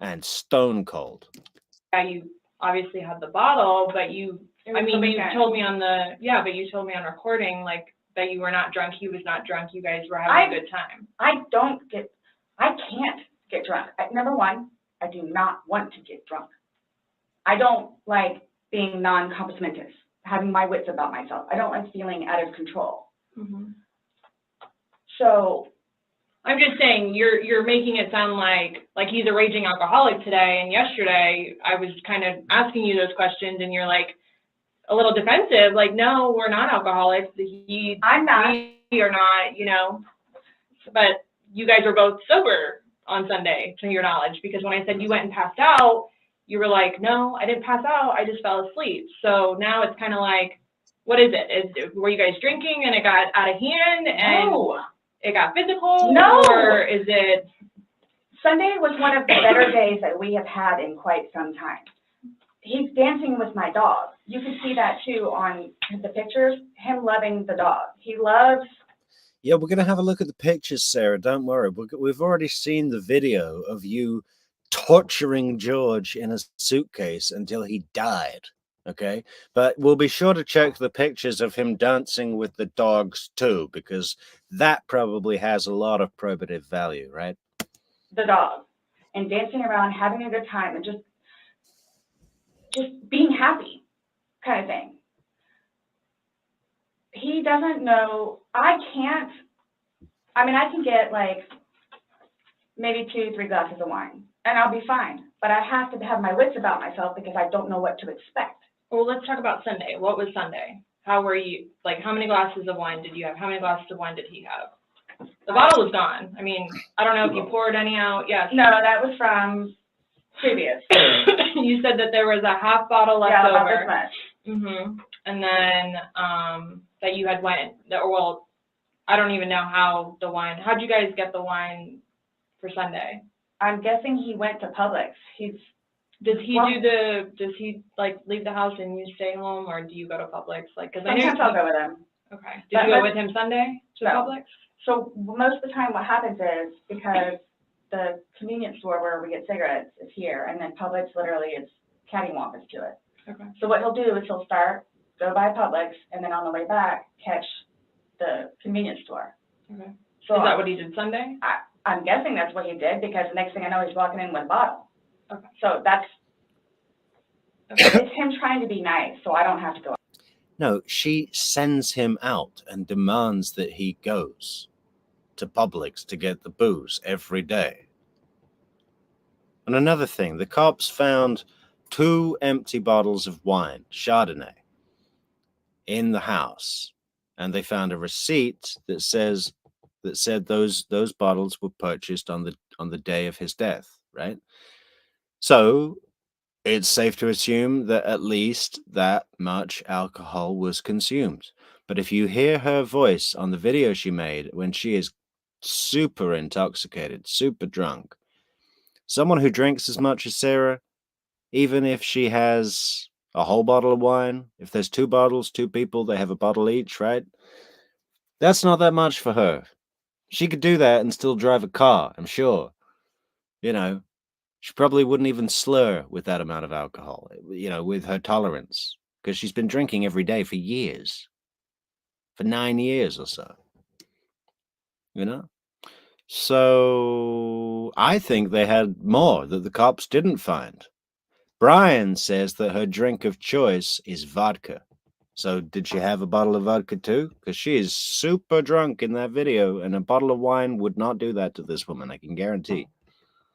[SPEAKER 1] and stone cold.
[SPEAKER 2] Yeah, you obviously had the bottle, but you told me on you told me on recording, like, that you were not drunk, he was not drunk, you guys were having a good time.
[SPEAKER 3] I can't get drunk. Number one, I do not want to get drunk. I don't like being non-complimentous, having my wits about myself. I don't like feeling out of control.
[SPEAKER 2] Mm-hmm.
[SPEAKER 3] So
[SPEAKER 2] I'm just saying, you're making it sound like he's a raging alcoholic today, and yesterday I was kind of asking you those questions, and you're like a little defensive, like, no, we're not alcoholics.
[SPEAKER 3] I'm not.
[SPEAKER 2] We are not, you know. But you guys were both sober on Sunday, to your knowledge, because when I said you went and passed out, you were like, no, I didn't pass out, I just fell asleep. So now it's kind of like, what is it? Were you guys drinking and it got out of hand and it got physical?
[SPEAKER 3] No.
[SPEAKER 2] Or is it?
[SPEAKER 3] Sunday was one of the better days that we have had in quite some time. He's dancing with my dog. You can see that too on the pictures, him loving the dog. He loves.
[SPEAKER 1] Yeah, we're going to have a look at the pictures, Sarah. Don't worry. We've already seen the video of you torturing George in a suitcase until he died. Okay, but we'll be sure to check the pictures of him dancing with the dogs too, because that probably has a lot of probative value, right?
[SPEAKER 3] The dog and dancing around, having a good time, and just being happy, kind of thing. He doesn't know. I can get like maybe 2-3 glasses of wine, and I'll be fine. But I have to have my wits about myself because I don't know what to expect.
[SPEAKER 2] Well, let's talk about Sunday. What was Sunday? How were you? Like, how many glasses of wine did you have? How many glasses of wine did he have? The bottle was gone. I mean, I don't know if you poured any out. Yes.
[SPEAKER 3] No, that was from previous.
[SPEAKER 2] You said that there was a half bottle left over.
[SPEAKER 3] Yeah, about this much.
[SPEAKER 2] Mm-hmm. And then that you had went, well, I don't even know how the wine, how'd you guys get the wine for Sunday?
[SPEAKER 3] I'm guessing he went to Publix.
[SPEAKER 2] Does he like leave the house and you stay home, or do you go to Publix? Like, cause
[SPEAKER 3] sometimes I'll go with him.
[SPEAKER 2] Okay. Did you go with him Sunday to Publix?
[SPEAKER 3] So most of the time what happens is, because the convenience store where we get cigarettes is here, and then Publix literally is cattywampus to it.
[SPEAKER 2] Okay.
[SPEAKER 3] So what he'll do is he'll go by Publix, and then on the way back, catch the convenience store.
[SPEAKER 2] Okay.
[SPEAKER 3] So
[SPEAKER 2] is that what he did Sunday?
[SPEAKER 3] I'm guessing that's what he did, because the next thing I know, he's walking in with a bottle.
[SPEAKER 2] Okay.
[SPEAKER 3] So that's, it's him trying to be nice, so I don't have to go.
[SPEAKER 1] No, she sends him out and demands that he goes to Publix to get the booze every day. And another thing, the cops found 2 empty bottles of wine, Chardonnay, in the house, and they found a receipt that said those bottles were purchased on the day of his death, right? So it's safe to assume that at least that much alcohol was consumed. But if you hear her voice on the video she made when she is super intoxicated, super drunk, someone who drinks as much as Sarah, even if she has a whole bottle of wine, if there's 2 bottles, 2 people, they have a bottle each, right? That's not that much for her. She could do that and still drive a car, I'm sure. You know, she probably wouldn't even slur with that amount of alcohol, you know, with her tolerance, because she's been drinking every day for years, for 9 years or so, you know? So I think they had more that the cops didn't find. Brian says that her drink of choice is vodka. So did she have a bottle of vodka too? Because she is super drunk in that video, and a bottle of wine would not do that to this woman, I can guarantee.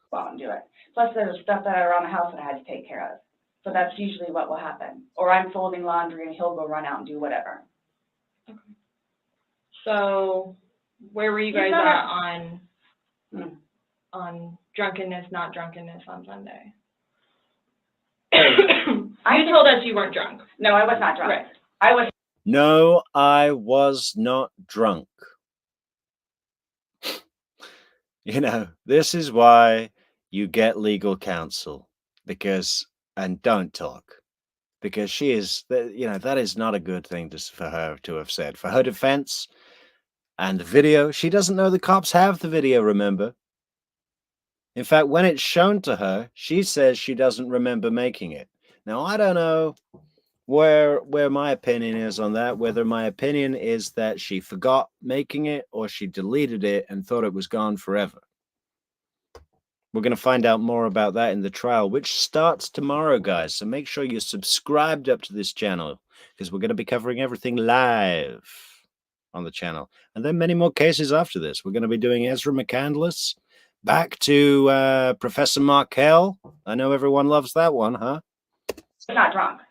[SPEAKER 3] Go out and do it. Plus, there's stuff that are around the house that I had to take care of. So that's usually what will happen. Or I'm folding laundry and he'll go run out and do whatever.
[SPEAKER 2] So where were you guys at on drunkenness, not drunkenness on Sunday? You told us you weren't drunk.
[SPEAKER 3] No, I was not drunk.
[SPEAKER 2] Right.
[SPEAKER 3] I was.
[SPEAKER 1] No, I was not drunk. You know, this is why you get legal counsel, and don't talk, because she is, that is not a good thing for her to have said. For her defense and the video, she doesn't know the cops have the video, remember? In fact, when it's shown to her, she says she doesn't remember making it. Now, I don't know where my opinion is on that, whether my opinion is that she forgot making it or she deleted it and thought it was gone forever. We're going to find out more about that in the trial, which starts tomorrow, guys. So make sure you're subscribed up to this channel, because we're going to be covering everything live on the channel. And then many more cases after this. We're going to be doing Ezra McCandless, back to Professor Markel. I know everyone loves that one, huh?
[SPEAKER 3] Not drunk.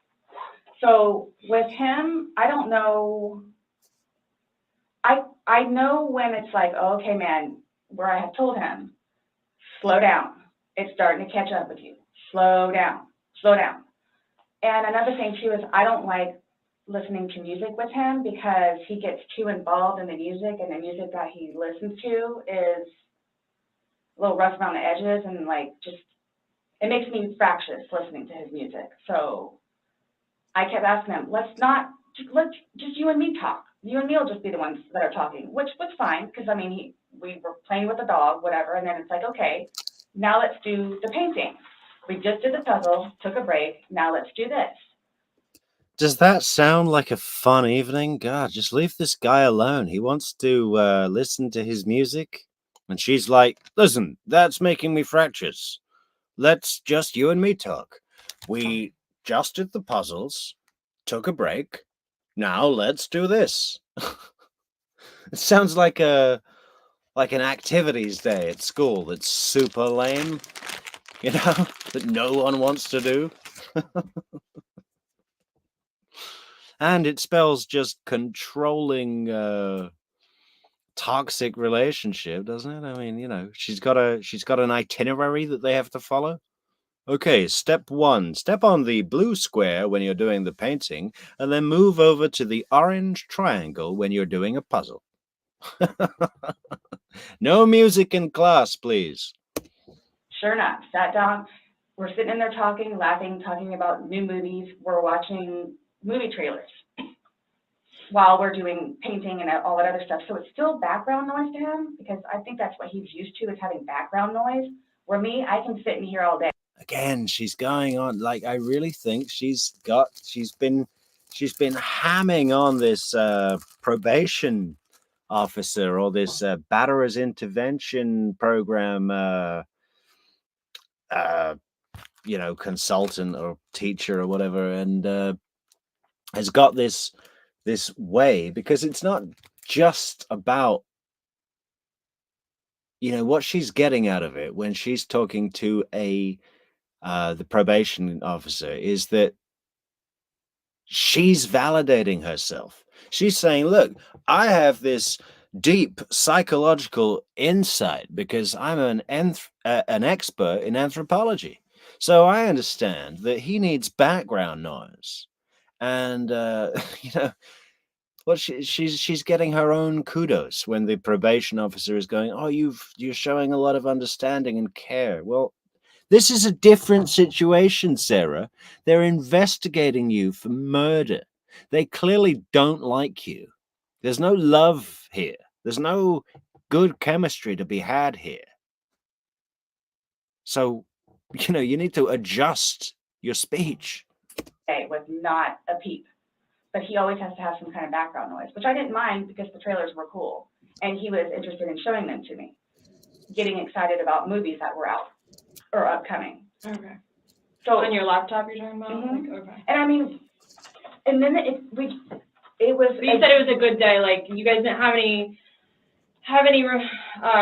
[SPEAKER 3] So with him, I don't know. I know when it's like, oh, okay, man, where I have told him, slow down. It's starting to catch up with you. Slow down. Slow down. And another thing, too, is I don't like listening to music with him because he gets too involved in the music, and the music that he listens to is a little rough around the edges, and, like, just, it makes me fractious listening to his music. So I kept asking him, let's just you and me talk. You and me will just be the ones that are talking, which was fine, because, I mean, we were playing with the dog, whatever, and then it's like, okay, now let's do the painting. We just did the puzzle, took a break, now let's do this.
[SPEAKER 1] Does that sound like a fun evening? God, just leave this guy alone. He wants to listen to his music. And she's like, listen, that's making me fractious. Let's just you and me talk. We just did the puzzles, took a break. Now let's do this. It sounds like an activities day at school that's super lame, that no one wants to do. And it spells just controlling toxic relationship, doesn't it? I mean, she's got an itinerary that they have to follow. Okay, step 1, step on the blue square when you're doing the painting, and then move over to the orange triangle when you're doing a puzzle. No music in class, please.
[SPEAKER 3] Sure enough, sat down. We're sitting in there talking, laughing, talking about new movies. We're watching movie trailers while we're doing painting and all that other stuff. So it's still background noise to him, because I think that's what he's used to, is having background noise. Where me, I can sit in here all day.
[SPEAKER 1] Again, she's going on, like, I really think she's been hamming on this probation officer, or this batterer's intervention program consultant or teacher or whatever, and has got this way, because it's not just about what she's getting out of it when she's talking to the probation officer, is that she's validating herself. She's saying, look, I have this deep psychological insight because I'm an expert in anthropology. So I understand that he needs background noise. And, well, she's getting her own kudos when the probation officer is going, oh, you're showing a lot of understanding and care. Well, this is a different situation, Sarah. They're investigating you for murder. They clearly don't like you. There's no love here. There's no good chemistry to be had here. So, you need to adjust your speech.
[SPEAKER 3] With not a peep. But he always has to have some kind of background noise, which I didn't mind because the trailers were cool. And he was interested in showing them to me, getting excited about movies that were out or upcoming.
[SPEAKER 2] Okay.
[SPEAKER 3] So,
[SPEAKER 2] On your laptop you're talking about?
[SPEAKER 3] Mhm.
[SPEAKER 2] Like, okay.
[SPEAKER 3] and I mean, and then it was.
[SPEAKER 2] But you said it was a good day, like, you guys didn't have any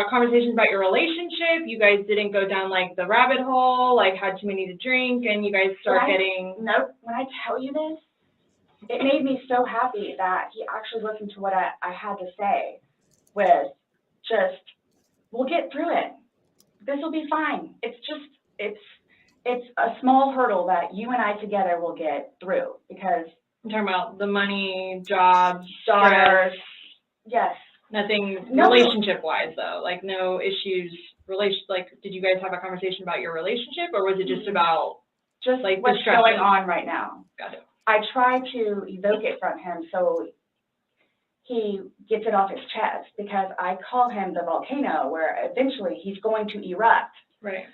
[SPEAKER 2] conversations about your relationship, you guys didn't go down, like, the rabbit hole, like, had too many to drink, and you guys start getting...
[SPEAKER 3] No, when I tell you this, it made me so happy that he actually listened to what I had to say with just, we'll get through it. This will be fine. It's just, it's a small hurdle that you and I together will get through because...
[SPEAKER 2] I'm talking about the money, jobs,
[SPEAKER 3] daughters,
[SPEAKER 2] stress,
[SPEAKER 3] yes.
[SPEAKER 2] nothing
[SPEAKER 3] No.
[SPEAKER 2] relationship-wise, though, like, no issues, like, did you guys have a conversation about your relationship, or was it just about...
[SPEAKER 3] Just
[SPEAKER 2] like,
[SPEAKER 3] what's
[SPEAKER 2] the stress
[SPEAKER 3] going
[SPEAKER 2] of-
[SPEAKER 3] on right now.
[SPEAKER 2] Got it.
[SPEAKER 3] I try to evoke it from him so he gets it off his chest because I call him the volcano where eventually he's going to erupt.
[SPEAKER 2] Right.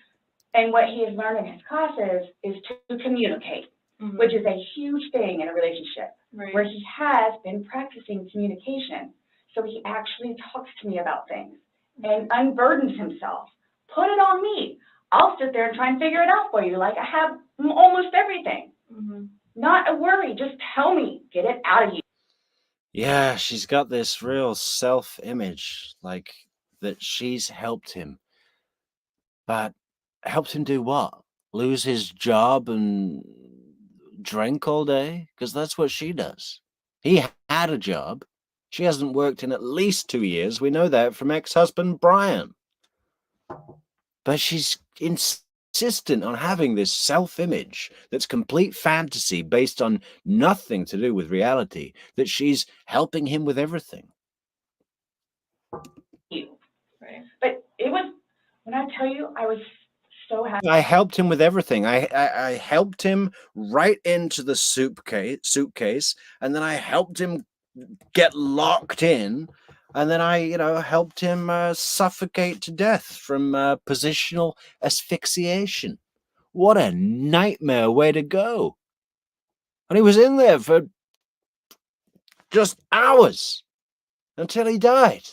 [SPEAKER 3] And what he has learned in his classes is to communicate,
[SPEAKER 2] Mhm.
[SPEAKER 3] which is a huge thing in a relationship,
[SPEAKER 2] Right.
[SPEAKER 3] where he has been practicing communication. So he actually talks to me about things and unburdens himself. Put it on me. I'll sit there and try and figure it out for you. Like I have almost everything.
[SPEAKER 2] Mhm.
[SPEAKER 3] Not a worry. Just tell me. Get it out of you.
[SPEAKER 1] Yeah, she's got this real self-image, like that she's helped him. But helped him do what? Lose his job and drink all day? Because that's what she does. He had a job. She hasn't worked in at least 2 years. We know that from ex-husband Brian. But she's insistent on having this self-image that's complete fantasy based on nothing to do with reality, that she's helping him with everything.
[SPEAKER 2] Right.
[SPEAKER 3] But it was, when I tell you, I was so happy.
[SPEAKER 1] I helped him with everything. I helped him right into the suitcase, and then I helped him get locked in, and then I, helped him suffocate to death from positional asphyxiation. What a nightmare way to go! And he was in there for just hours until he died.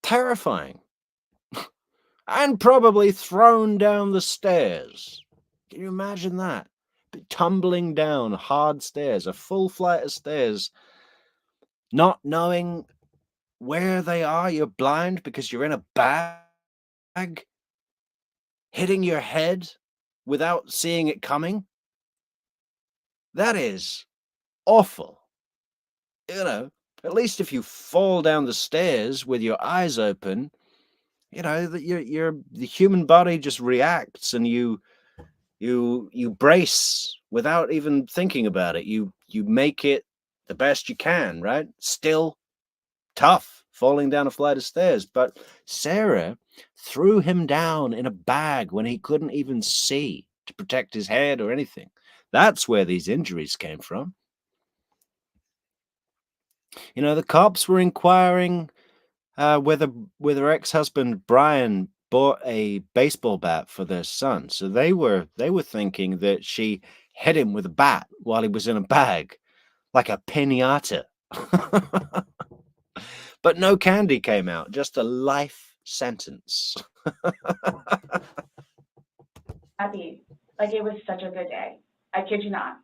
[SPEAKER 1] Terrifying. And probably thrown down the stairs. Can you imagine that? Tumbling down hard stairs, a full flight of stairs, not knowing where they are. You're blind because you're in a bag, hitting your head without seeing it coming. That is awful. At least if you fall down the stairs with your eyes open, that the human body just reacts and you brace without even thinking about it. You make it the best you can, right? Still tough falling down a flight of stairs. But Sarah threw him down in a bag when he couldn't even see to protect his head or anything. That's where these injuries came from. The cops were inquiring whether her ex-husband Brian bought a baseball bat for their son. So they were thinking that she hit him with a bat while he was in a bag, like a piñata. But no candy came out, just a life sentence.
[SPEAKER 3] Happy. Like it was such a good day. I kid you not.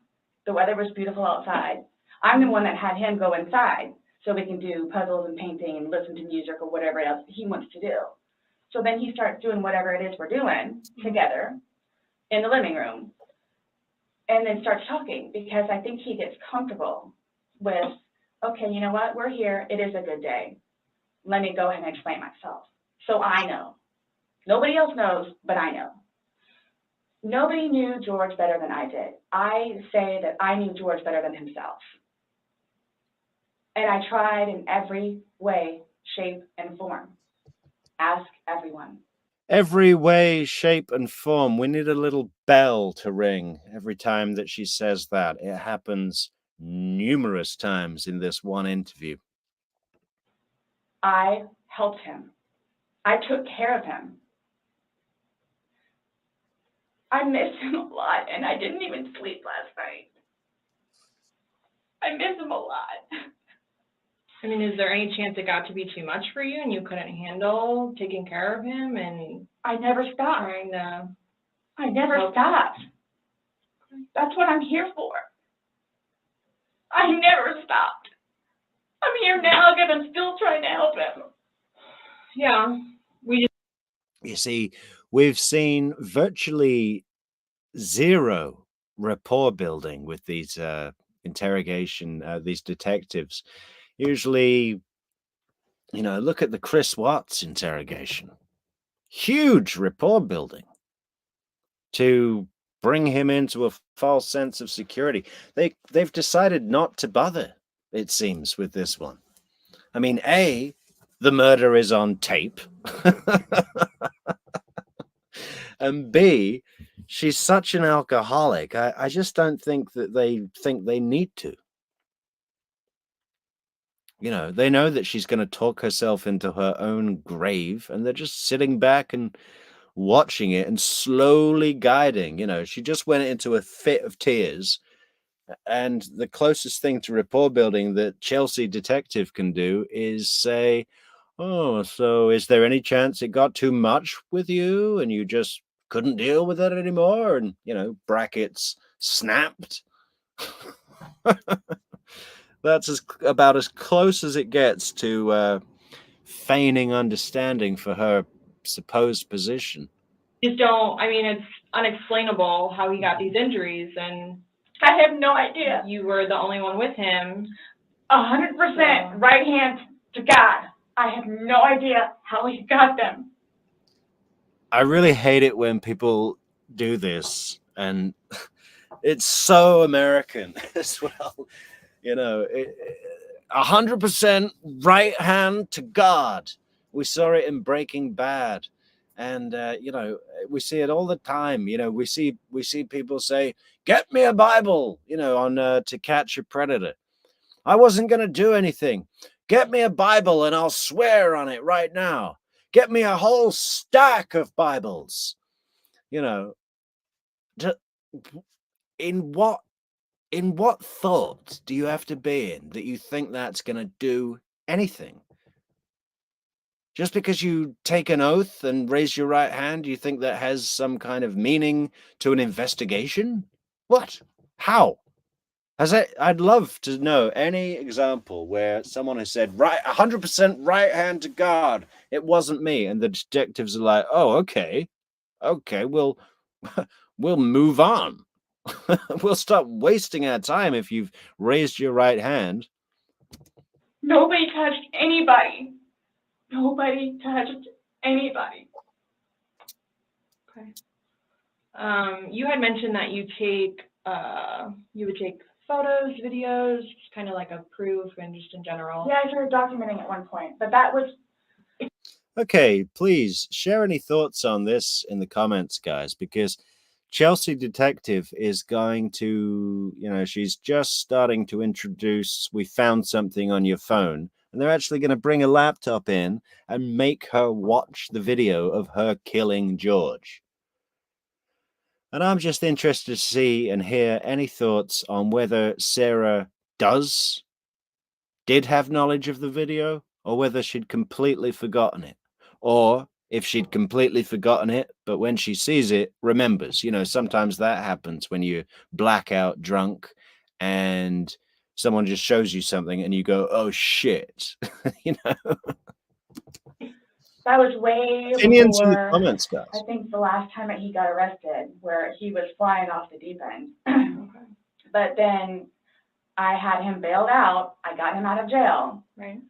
[SPEAKER 3] The weather was beautiful outside. I'm the one that had him go inside so we can do puzzles and painting and listen to music or whatever else he wants to do. So then he starts doing whatever it is we're doing together in the living room and then starts talking because I think he gets comfortable with, okay, you know what? We're here. It is a good day. Let me go ahead and explain myself. So I know. Nobody else knows, but I know. Nobody knew George better than I did. I say that I knew George better than himself. And I tried in every way, shape, and form. Ask everyone.
[SPEAKER 1] Every way, shape, and form. We need a little bell to ring every time that she says that. It happens numerous times in this one interview.
[SPEAKER 3] I helped him. I took care of him. I miss him a lot, and I didn't even sleep last night. I miss him a lot.
[SPEAKER 2] I mean, is there any chance it got to be too much for you and you couldn't handle taking care of him and
[SPEAKER 3] I never stopped.
[SPEAKER 2] trying to...
[SPEAKER 3] I never stopped. That's what I'm here for. I never stopped. I'm here now because I'm still trying to help him.
[SPEAKER 2] Yeah,
[SPEAKER 1] You see, we've seen virtually zero rapport building with these these detectives. Usually, look at the Chris Watts interrogation. Huge rapport building to bring him into a false sense of security. They've decided not to bother, it seems, with this one. I mean, A, the murder is on tape. And B, she's such an alcoholic. I just don't think that they need to. They know that she's going to talk herself into her own grave, and they're just sitting back and watching it and slowly guiding. She just went into a fit of tears. And the closest thing to rapport building that Chelsea detective can do is say, "Oh, so is there any chance it got too much with you and you just couldn't deal with it anymore?" And, brackets, snapped. That's about as close as it gets to feigning understanding for her supposed position.
[SPEAKER 2] just don't, I mean, it's unexplainable how he got these injuries, and
[SPEAKER 3] I have no idea.
[SPEAKER 2] you were the only one with him.
[SPEAKER 3] 100% right hand to God. I have no idea how he got them.
[SPEAKER 1] I really hate it when people do this, and it's so American as well. 100% right hand to God. We saw it in Breaking Bad, and we see it all the time. We see people say, "Get me a Bible," on To Catch a Predator. I wasn't going to do anything. Get me a Bible and I'll swear on it right now. Get me a whole stack of Bibles. In what thought do you have to be in that you think that's going to do anything? Just because you take an oath and raise your right hand, you think that has some kind of meaning to an investigation? What? How? I'd love to know any example where someone has said, right, 100% right hand to God, it wasn't me. And the detectives are like, "Oh, okay, we'll move on. We'll stop wasting our time if you've raised your right hand."
[SPEAKER 3] Nobody touched anybody. Nobody touched anybody.
[SPEAKER 2] Okay. You had mentioned that you would take photos, videos, kind of like a proof and just in general.
[SPEAKER 3] Yeah, I started documenting at one point, but that was...
[SPEAKER 1] Okay, please share any thoughts on this in the comments, guys, because Chelsea Detective is going to, she's just starting to introduce, we found something on your phone, and they're actually going to bring a laptop in and make her watch the video of her killing George. And I'm just interested to see and hear any thoughts on whether Sarah did have knowledge of the video, or whether she'd completely forgotten it. Or if she'd completely forgotten it, but when she sees it, remembers. Sometimes that happens when you black out drunk and someone just shows you something and you go, "Oh shit."
[SPEAKER 3] That was way
[SPEAKER 1] Opinions in the
[SPEAKER 3] before,
[SPEAKER 1] comments, guys.
[SPEAKER 3] I think, the last time that he got arrested, where he was flying off the deep end. But then I had him bailed out. I got him out of jail.
[SPEAKER 2] Right.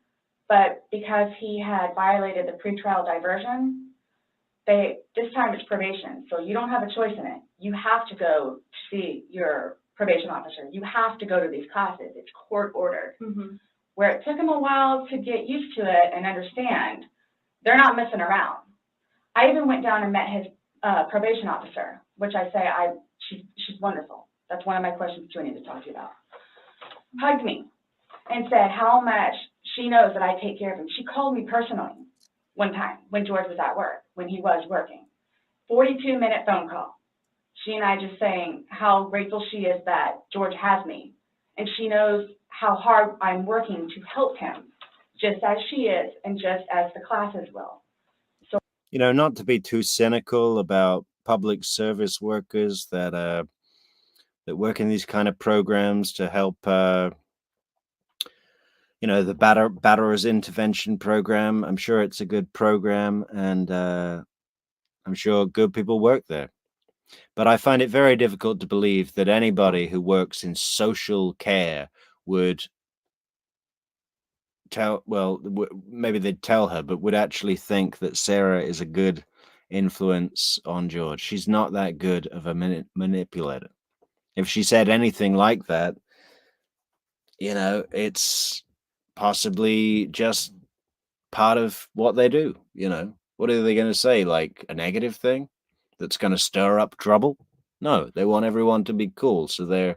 [SPEAKER 3] But because he had violated the pretrial diversion, this time it's probation, so you don't have a choice in it. You have to go to see your probation officer. You have to go to these classes. It's court ordered.
[SPEAKER 2] Mm-hmm.
[SPEAKER 3] Where it took him a while to get used to it and understand, they're not messing around. I even went down and met his probation officer, which I say she's wonderful. That's one of my questions too I need to talk to you about. Hugged me and said how much she knows that I take care of him. She called me personally one time when George was at work, when he was working. 42-minute phone call. She and I just saying how grateful she is that George has me. And she knows how hard I'm working to help him, just as she is and just as the classes will. So,
[SPEAKER 1] not to be too cynical about public service workers that work in these kind of programs to help, the batterers intervention program. I'm sure it's a good program, and I'm sure good people work there. But I find it very difficult to believe that anybody who works in social care would maybe they'd tell her, but would actually think that Sarah is a good influence on George. She's not that good of a manipulator. If she said anything like that, it's possibly just part of what they do. What are they going to say? Like a negative thing that's going to stir up trouble? No, they want everyone to be cool, so they're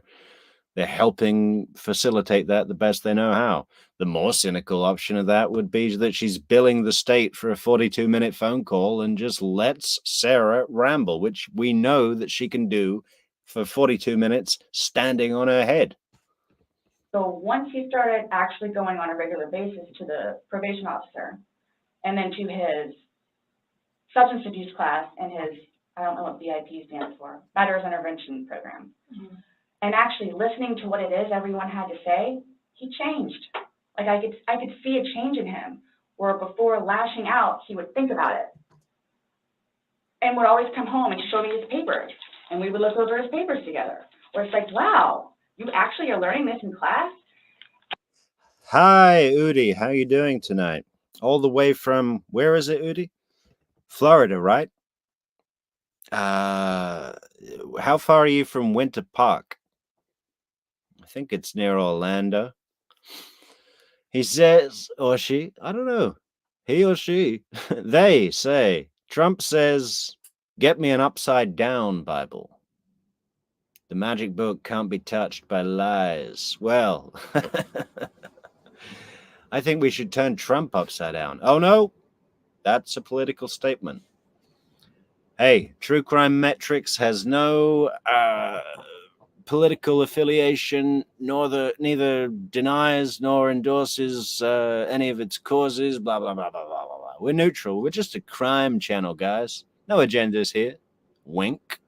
[SPEAKER 1] helping facilitate that the best they know how. The more cynical option of that would be that she's billing the state for a 42-minute phone call and just lets Sarah ramble, which we know that she can do for 42 minutes standing on her head.
[SPEAKER 3] So once he started actually going on a regular basis to the probation officer and then to his substance abuse class and his, I don't know what BIP stands for, Batterers Intervention Program, and actually listening to what it is everyone had to say, he changed. Like I could see a change in him, where before lashing out, he would think about it and would always come home and show me his papers, and we would look over his papers together, where it's like, wow, you actually are learning this in class?
[SPEAKER 1] Hi, Udi. How you doing tonight? All the way from, where is it, Udi? Florida, right? How far are you from Winter Park? I think it's near Orlando. He says, or she, I don't know, he or she, they say, Trump says, get me an upside down Bible. The magic book can't be touched by lies. Well, I think we should turn Trump upside down. Oh no, that's a political statement. Hey, True Crime Metrix has no political affiliation, neither denies nor endorses any of its causes, blah, blah, blah, blah, blah, blah, blah. We're neutral. We're just a crime channel, guys. No agendas here. Wink.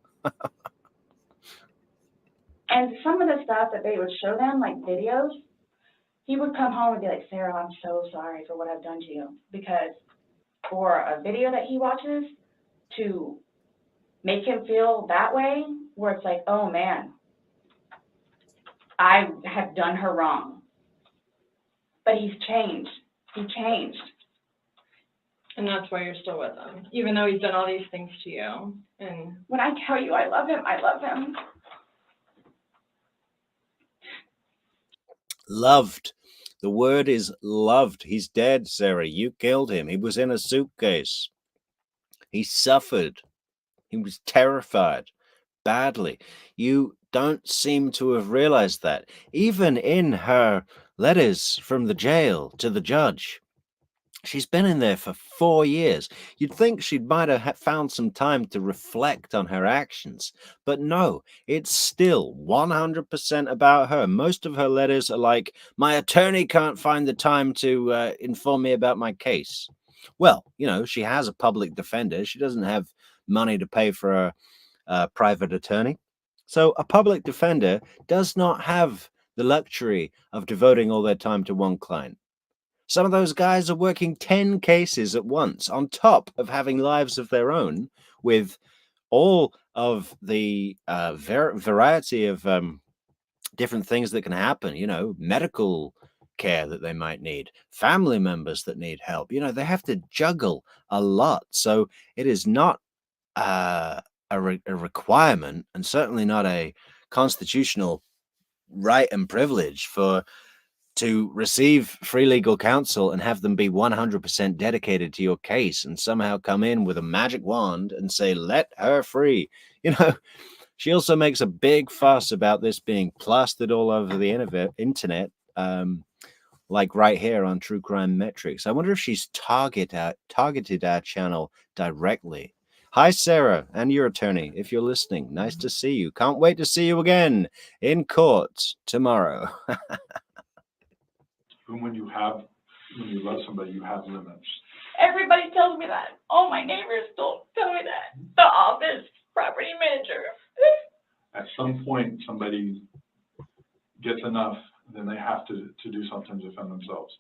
[SPEAKER 3] And some of the stuff that they would show them, like videos, he would come home and be like, Sarah, I'm so sorry for what I've done to you. Because for a video that he watches to make him feel that way, where it's like, oh man, I have done her wrong. But he's changed. He changed.
[SPEAKER 2] And that's why you're still with him, even though he's done all these things to you. And
[SPEAKER 3] when I tell you I love him, I love him.
[SPEAKER 1] Loved. The word is loved. He's dead, Sarah. You killed him. He was in a suitcase. He suffered. He was terrified badly. You don't seem to have realized that. Even in her letters from the jail to the judge, she's been in there for 4 years. You'd think she might have found some time to reflect on her actions, but no, it's still 100% about her. Most of her letters are like, my attorney can't find the time to inform me about my case. Well, she has a public defender. She doesn't have money to pay for a private attorney. So a public defender does not have the luxury of devoting all their time to one client. Some of those guys are working 10 cases at once, on top of having lives of their own, with all of the variety of different things that can happen, medical care that they might need, family members that need help. They have to juggle a lot. So it is not a requirement, and certainly not a constitutional right and privilege to receive free legal counsel and have them be 100% dedicated to your case and somehow come in with a magic wand and say, let her free. She also makes a big fuss about this being plastered all over the internet, like right here on True Crime Metrix. I wonder if she's targeted our channel directly. Hi, Sarah, and your attorney, if you're listening. Nice to see you. Can't wait to see you again in court tomorrow.
[SPEAKER 4] When you love somebody, you have limits.
[SPEAKER 3] Everybody tells me that. All my neighbors don't tell me that. The office,
[SPEAKER 2] property manager.
[SPEAKER 4] At some point, somebody gets enough, then they have to do something to defend themselves.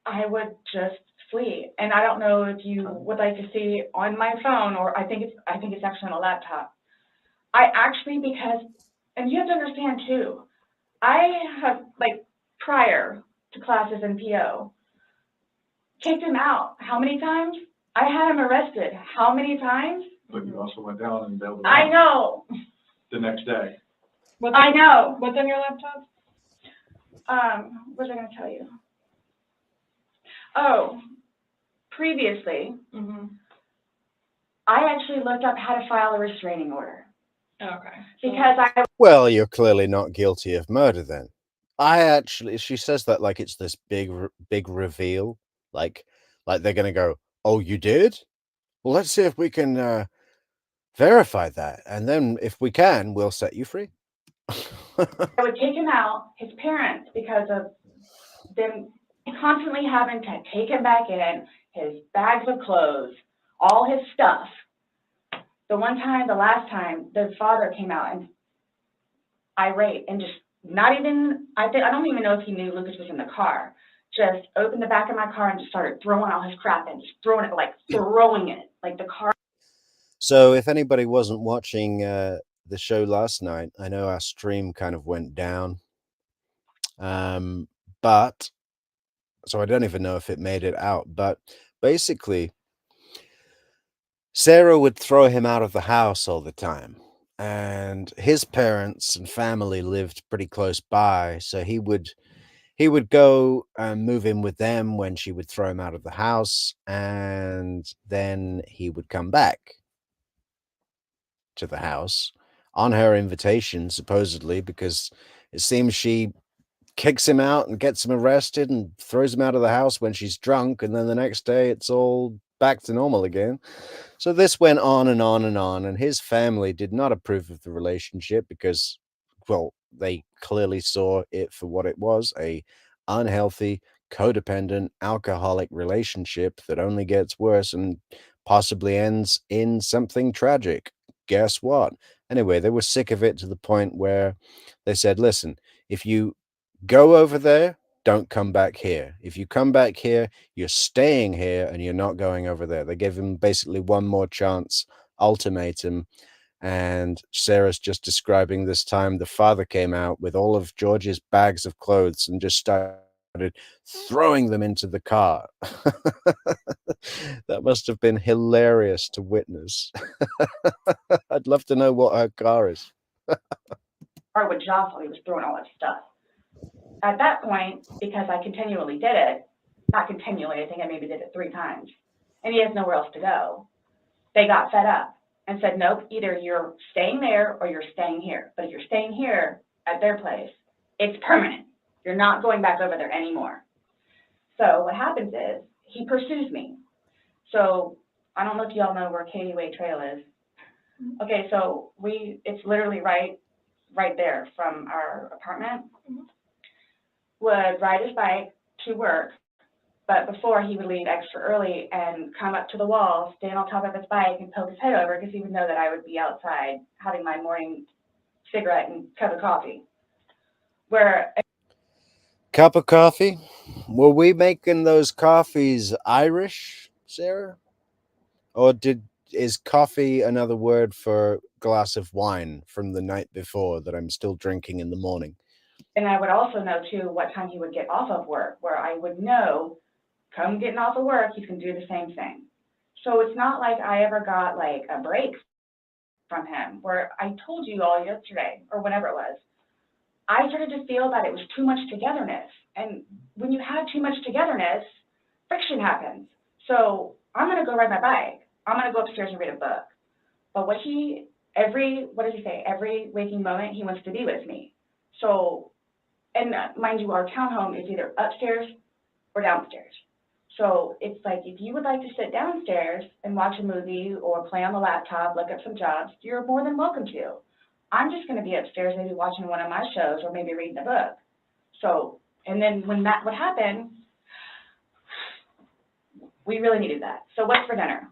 [SPEAKER 3] I would just flee. And I don't know if you would like to see on my phone, or I think it's actually on a laptop. I actually, because, and you have to understand too, I have, like, prior to classes in PO, kicked him out. How many times? I had him arrested. How many times?
[SPEAKER 4] But you also went down and bailed him
[SPEAKER 3] I
[SPEAKER 4] out
[SPEAKER 3] know.
[SPEAKER 4] the next day.
[SPEAKER 3] I know.
[SPEAKER 2] What's on your laptop?
[SPEAKER 3] What was I going to tell you? Oh, previously, I actually looked up how to file a restraining order.
[SPEAKER 2] Okay.
[SPEAKER 3] Because
[SPEAKER 5] Well, you're clearly not guilty of murder then. She says that like it's this big reveal, like they're gonna go, oh, you did? Well, let's see if we can verify that, and then if we can, we'll set you free.
[SPEAKER 3] I would take him out, his parents, because of them constantly having to take him back in, his bags of clothes, all his stuff. The last time, the father came out and irate and just not even, I don't even know if he knew Lucas was in the car, just opened the back of my car and just started throwing all his crap in, just throwing it, like the car.
[SPEAKER 5] So if anybody wasn't watching the show last night, I know our stream kind of went down. But so I don't even know if it made it out, but basically Sarah would throw him out of the house all the time, and his parents and family lived pretty close by, so he would go and move in with them when she would throw him out of the house, and then he would come back to the house on her invitation, supposedly, because it seems she kicks him out and gets him arrested and throws him out of the house when she's drunk, and then the next day it's all back to normal again. So this went on and on and on, and his family did not approve of the relationship because, well, they clearly saw it for what it was, a unhealthy, codependent, alcoholic relationship that only gets worse and possibly ends in something tragic. Guess what? Anyway, they were sick of it to the point where they said, listen, if you go over there, don't come back here. If you come back here, you're staying here and you're not going over there. They gave him basically one more chance ultimatum. And Sarah's just describing this time the father came out with all of George's bags of clothes and just started throwing them into the car. That must have been hilarious to witness. I'd love to know what her car is.
[SPEAKER 3] Or with Jocelyn, he was throwing all that stuff. At that point, because I continually did it, not continually, I think I maybe did it 3 times, and he has nowhere else to go, they got fed up and said, nope, either you're staying there or you're staying here. But if you're staying here at their place, it's permanent. You're not going back over there anymore. So what happens is he pursues me. So I don't know if y'all know where Katie Way Trail is. Okay, so it's literally right there from our apartment. Would ride his bike to work, but before he would leave extra early and come up to the wall, stand on top of his bike and poke his head over because he would know that I would be outside having my morning cigarette and cup of coffee.
[SPEAKER 5] Cup of coffee? Were we making those coffees Irish, Sarah? Or is coffee another word for glass of wine from the night before that I'm still drinking in the morning?
[SPEAKER 3] And I would also know, too, what time he would get off of work, where I would know, come getting off of work, he's going to do the same thing. So it's not like I ever got, like, a break from him, where I told you all yesterday, or whenever it was, I started to feel that it was too much togetherness. And when you have too much togetherness, friction happens. So I'm going to go ride my bike. I'm going to go upstairs and read a book. But every waking moment, he wants to be with me. So, and mind you, our townhome is either upstairs or downstairs. So it's like, if you would like to sit downstairs and watch a movie or play on the laptop, look up some jobs, you're more than welcome to. I'm just going to be upstairs, maybe watching one of my shows or maybe reading a book. So, and then when that would happen, we really needed that. So what's for dinner?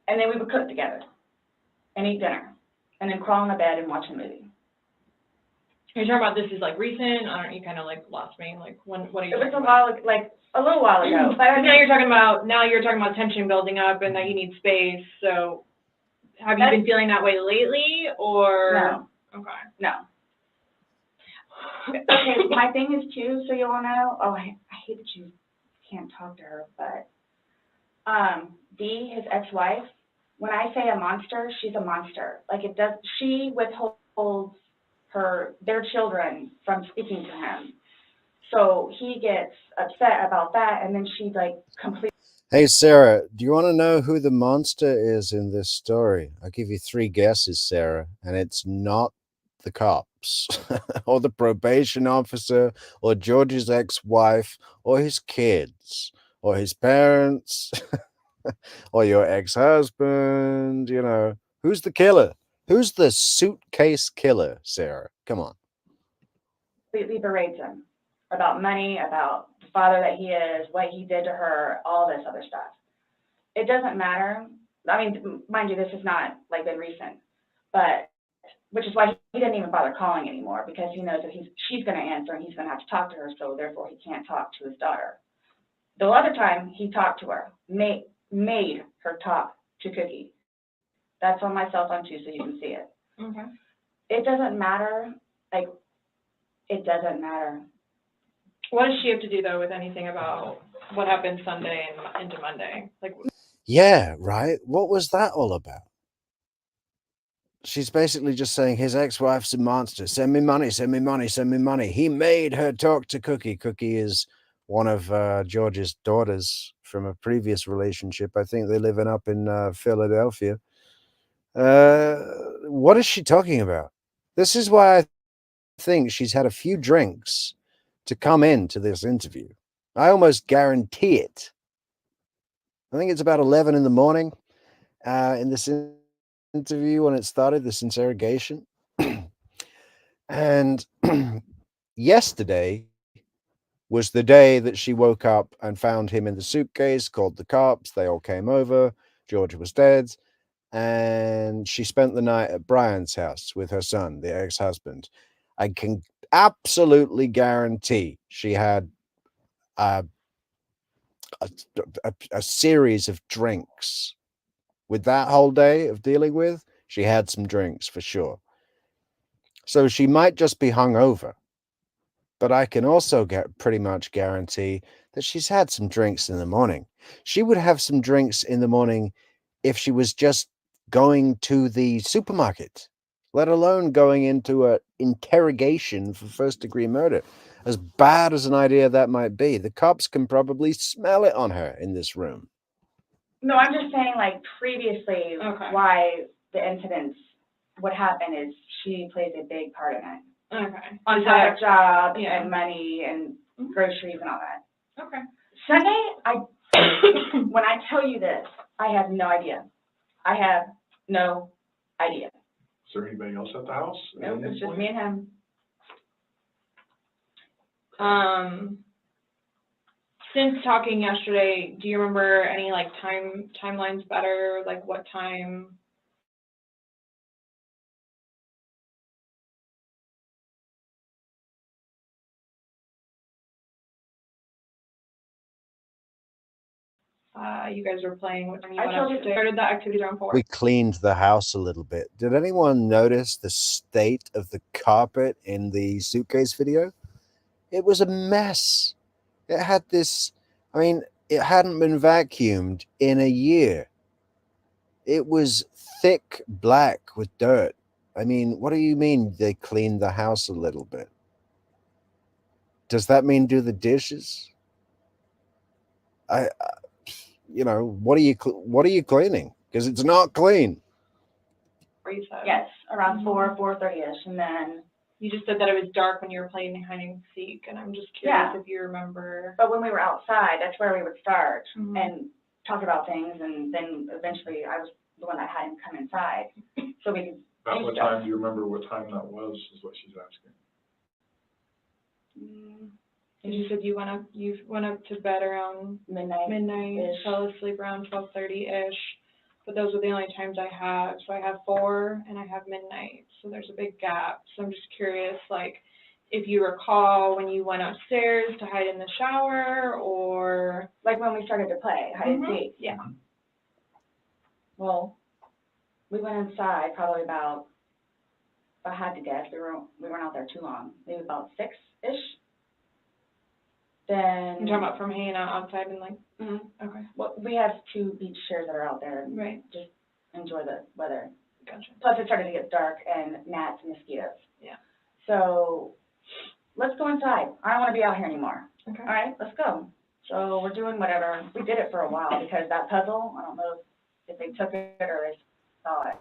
[SPEAKER 3] And then we would cook together. and eat dinner, and then crawl in the bed and watch a movie.
[SPEAKER 2] Are you talking about this is like recent? Aren't you kind of like lost me? Like what are you?
[SPEAKER 3] It was
[SPEAKER 2] talking
[SPEAKER 3] a
[SPEAKER 2] about?
[SPEAKER 3] while, like a little while ago. But
[SPEAKER 2] Now you're talking about tension building up and that you need space. So have you been feeling that way lately, or
[SPEAKER 3] no,
[SPEAKER 2] Okay.
[SPEAKER 3] no. Okay, my thing is too, so you all know. Oh, I hate that you can't talk to her, but Dee, his ex-wife. When I say a monster, she's a monster. Like she withholds their children from speaking to him. So he gets upset about that, and then she like completely.
[SPEAKER 5] Hey, Sarah, do you want to know who the monster is in this story? I'll give you 3 guesses, Sarah, and it's not the cops or the probation officer or George's ex-wife or his kids or his parents or your ex-husband. You know, who's the killer? Who's the suitcase killer, Sarah? Come on.
[SPEAKER 3] Completely berates him about money, about the father that he is, what he did to her, all this other stuff. It doesn't matter. I mean, mind you, this has not like been recent, but which is why he didn't even bother calling anymore, because he knows that she's going to answer and he's going to have to talk to her, so therefore he can't talk to his daughter. The other time he talked to her, made her talk to Cookie. That's on my cell phone too, so you can see it.
[SPEAKER 2] Okay.
[SPEAKER 3] It doesn't matter. Like, it doesn't matter.
[SPEAKER 2] What does she have to do though with anything about what happened Sunday and into Monday? Like,
[SPEAKER 5] yeah, right. What was that all about? She's basically just saying his ex-wife's a monster. Send me money, send me money, send me money. He made her talk to Cookie. Cookie is one of George's daughters from a previous relationship. I think they live up in Philadelphia. What is she talking about? This is why I think she's had a few drinks to come into this interview. I almost guarantee it. I think it's about 11 in the morning in this interview when it started, this interrogation. And yesterday was the day that she woke up and found him in the suitcase, called the cops. They all came over. George was dead. And she spent the night at Brian's house with her son, the ex-husband. I can absolutely guarantee she had a series of drinks. With that whole day of dealing with, she had some drinks for sure. So she might just be hungover. But I can also pretty much guarantee that she's had some drinks in the morning. She would have some drinks in the morning if she was just going to the supermarket, let alone going into an interrogation for first-degree murder. As bad as an idea that might be, the cops can probably smell it on her in this room.
[SPEAKER 3] No, I'm just saying, like, previously,
[SPEAKER 2] Okay.
[SPEAKER 3] why the incidents would happen is she plays a big part in it.
[SPEAKER 2] okay.
[SPEAKER 3] On top of job
[SPEAKER 2] Yeah.
[SPEAKER 3] and money and groceries and all that.
[SPEAKER 2] Okay.
[SPEAKER 3] Sunday, when I tell you this, I have no idea. I have no idea.
[SPEAKER 4] Is there anybody else at the house?
[SPEAKER 3] No,
[SPEAKER 4] At any
[SPEAKER 3] it's just
[SPEAKER 4] point?
[SPEAKER 3] me and him.
[SPEAKER 2] Since talking yesterday, do you remember any like timelines better? Like what time? You guys were playing. What time you
[SPEAKER 3] I
[SPEAKER 2] went
[SPEAKER 3] told you-
[SPEAKER 2] upstairs? Started the activity around 4.
[SPEAKER 5] We cleaned the house a little bit. Did anyone notice the state of the carpet in the suitcase video? It was a mess. It had this, I mean, it hadn't been vacuumed in a year. It was thick black with dirt. I mean, what do you mean they cleaned the house a little bit? Does that mean do the dishes? You know, what are you cleaning? Because it's not clean.
[SPEAKER 3] Yes, around 4:30ish, and then.
[SPEAKER 2] You just said that it was dark when you were playing hide and seek, and I'm just curious if you remember.
[SPEAKER 3] But when we were outside, that's where we would start
[SPEAKER 2] Mhm.
[SPEAKER 3] and talk about things, and then eventually I was the one that had him come inside, so we could.
[SPEAKER 4] About
[SPEAKER 3] do
[SPEAKER 4] what
[SPEAKER 3] stuff.
[SPEAKER 4] time, do you remember what time that was, is what she's asking.
[SPEAKER 2] And you said you went up to bed around
[SPEAKER 3] Midnight.
[SPEAKER 2] midnight,
[SPEAKER 3] Ish.
[SPEAKER 2] fell asleep around 12:30ish. but those are the only times I have. So I have 4 and I have midnight. So there's a big gap. So I'm just curious, like, if you recall when you went upstairs to hide in the shower, or
[SPEAKER 3] Like when we started to play hide and seek.
[SPEAKER 2] Yeah.
[SPEAKER 3] Well, we went inside probably about, if I had to guess, we weren't out there too long, maybe about 6-ish. Then.
[SPEAKER 2] You're talking about from hanging out outside and like,
[SPEAKER 3] Mhm.
[SPEAKER 2] okay,
[SPEAKER 3] Well, we have 2 beach chairs that are out there and
[SPEAKER 2] right,
[SPEAKER 3] just enjoy the weather.
[SPEAKER 2] gotcha.
[SPEAKER 3] Plus, it started to get dark and gnats and mosquitoes.
[SPEAKER 2] Yeah.
[SPEAKER 3] So let's go inside. I don't want to be out here anymore.
[SPEAKER 2] Okay.
[SPEAKER 3] All right, let's go. So we're doing whatever. We did it for a while because that puzzle, I don't know if they took it or they saw it.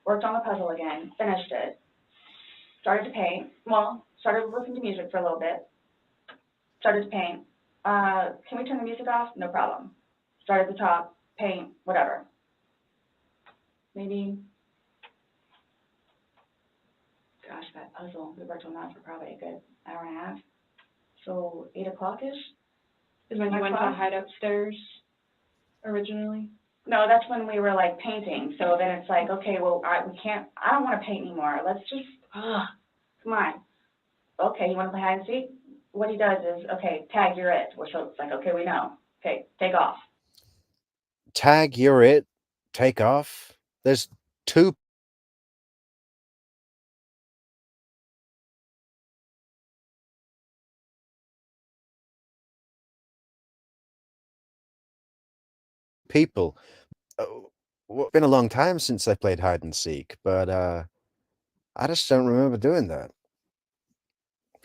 [SPEAKER 3] Worked on the puzzle again, finished it, started to paint. Well, started listening to music for a little bit, started to paint. Can we turn the music off? No problem. Start at the top, paint, whatever. Maybe, gosh, that puzzle, we worked on that for probably a good hour and a half. So 8 o'clock-ish?
[SPEAKER 2] Is when you went to hide upstairs originally?
[SPEAKER 3] No, that's when we were like painting. So then it's like, okay, well, I don't want to paint anymore. Let's just, come on. Okay, you want to play hide and seek? What he does is, okay, tag, you're it. So it's like, okay, we know. Okay, take off.
[SPEAKER 5] Tag, you're it. Take off. There's 2 people. It's been a long time since I played hide and seek, but I just don't remember doing that.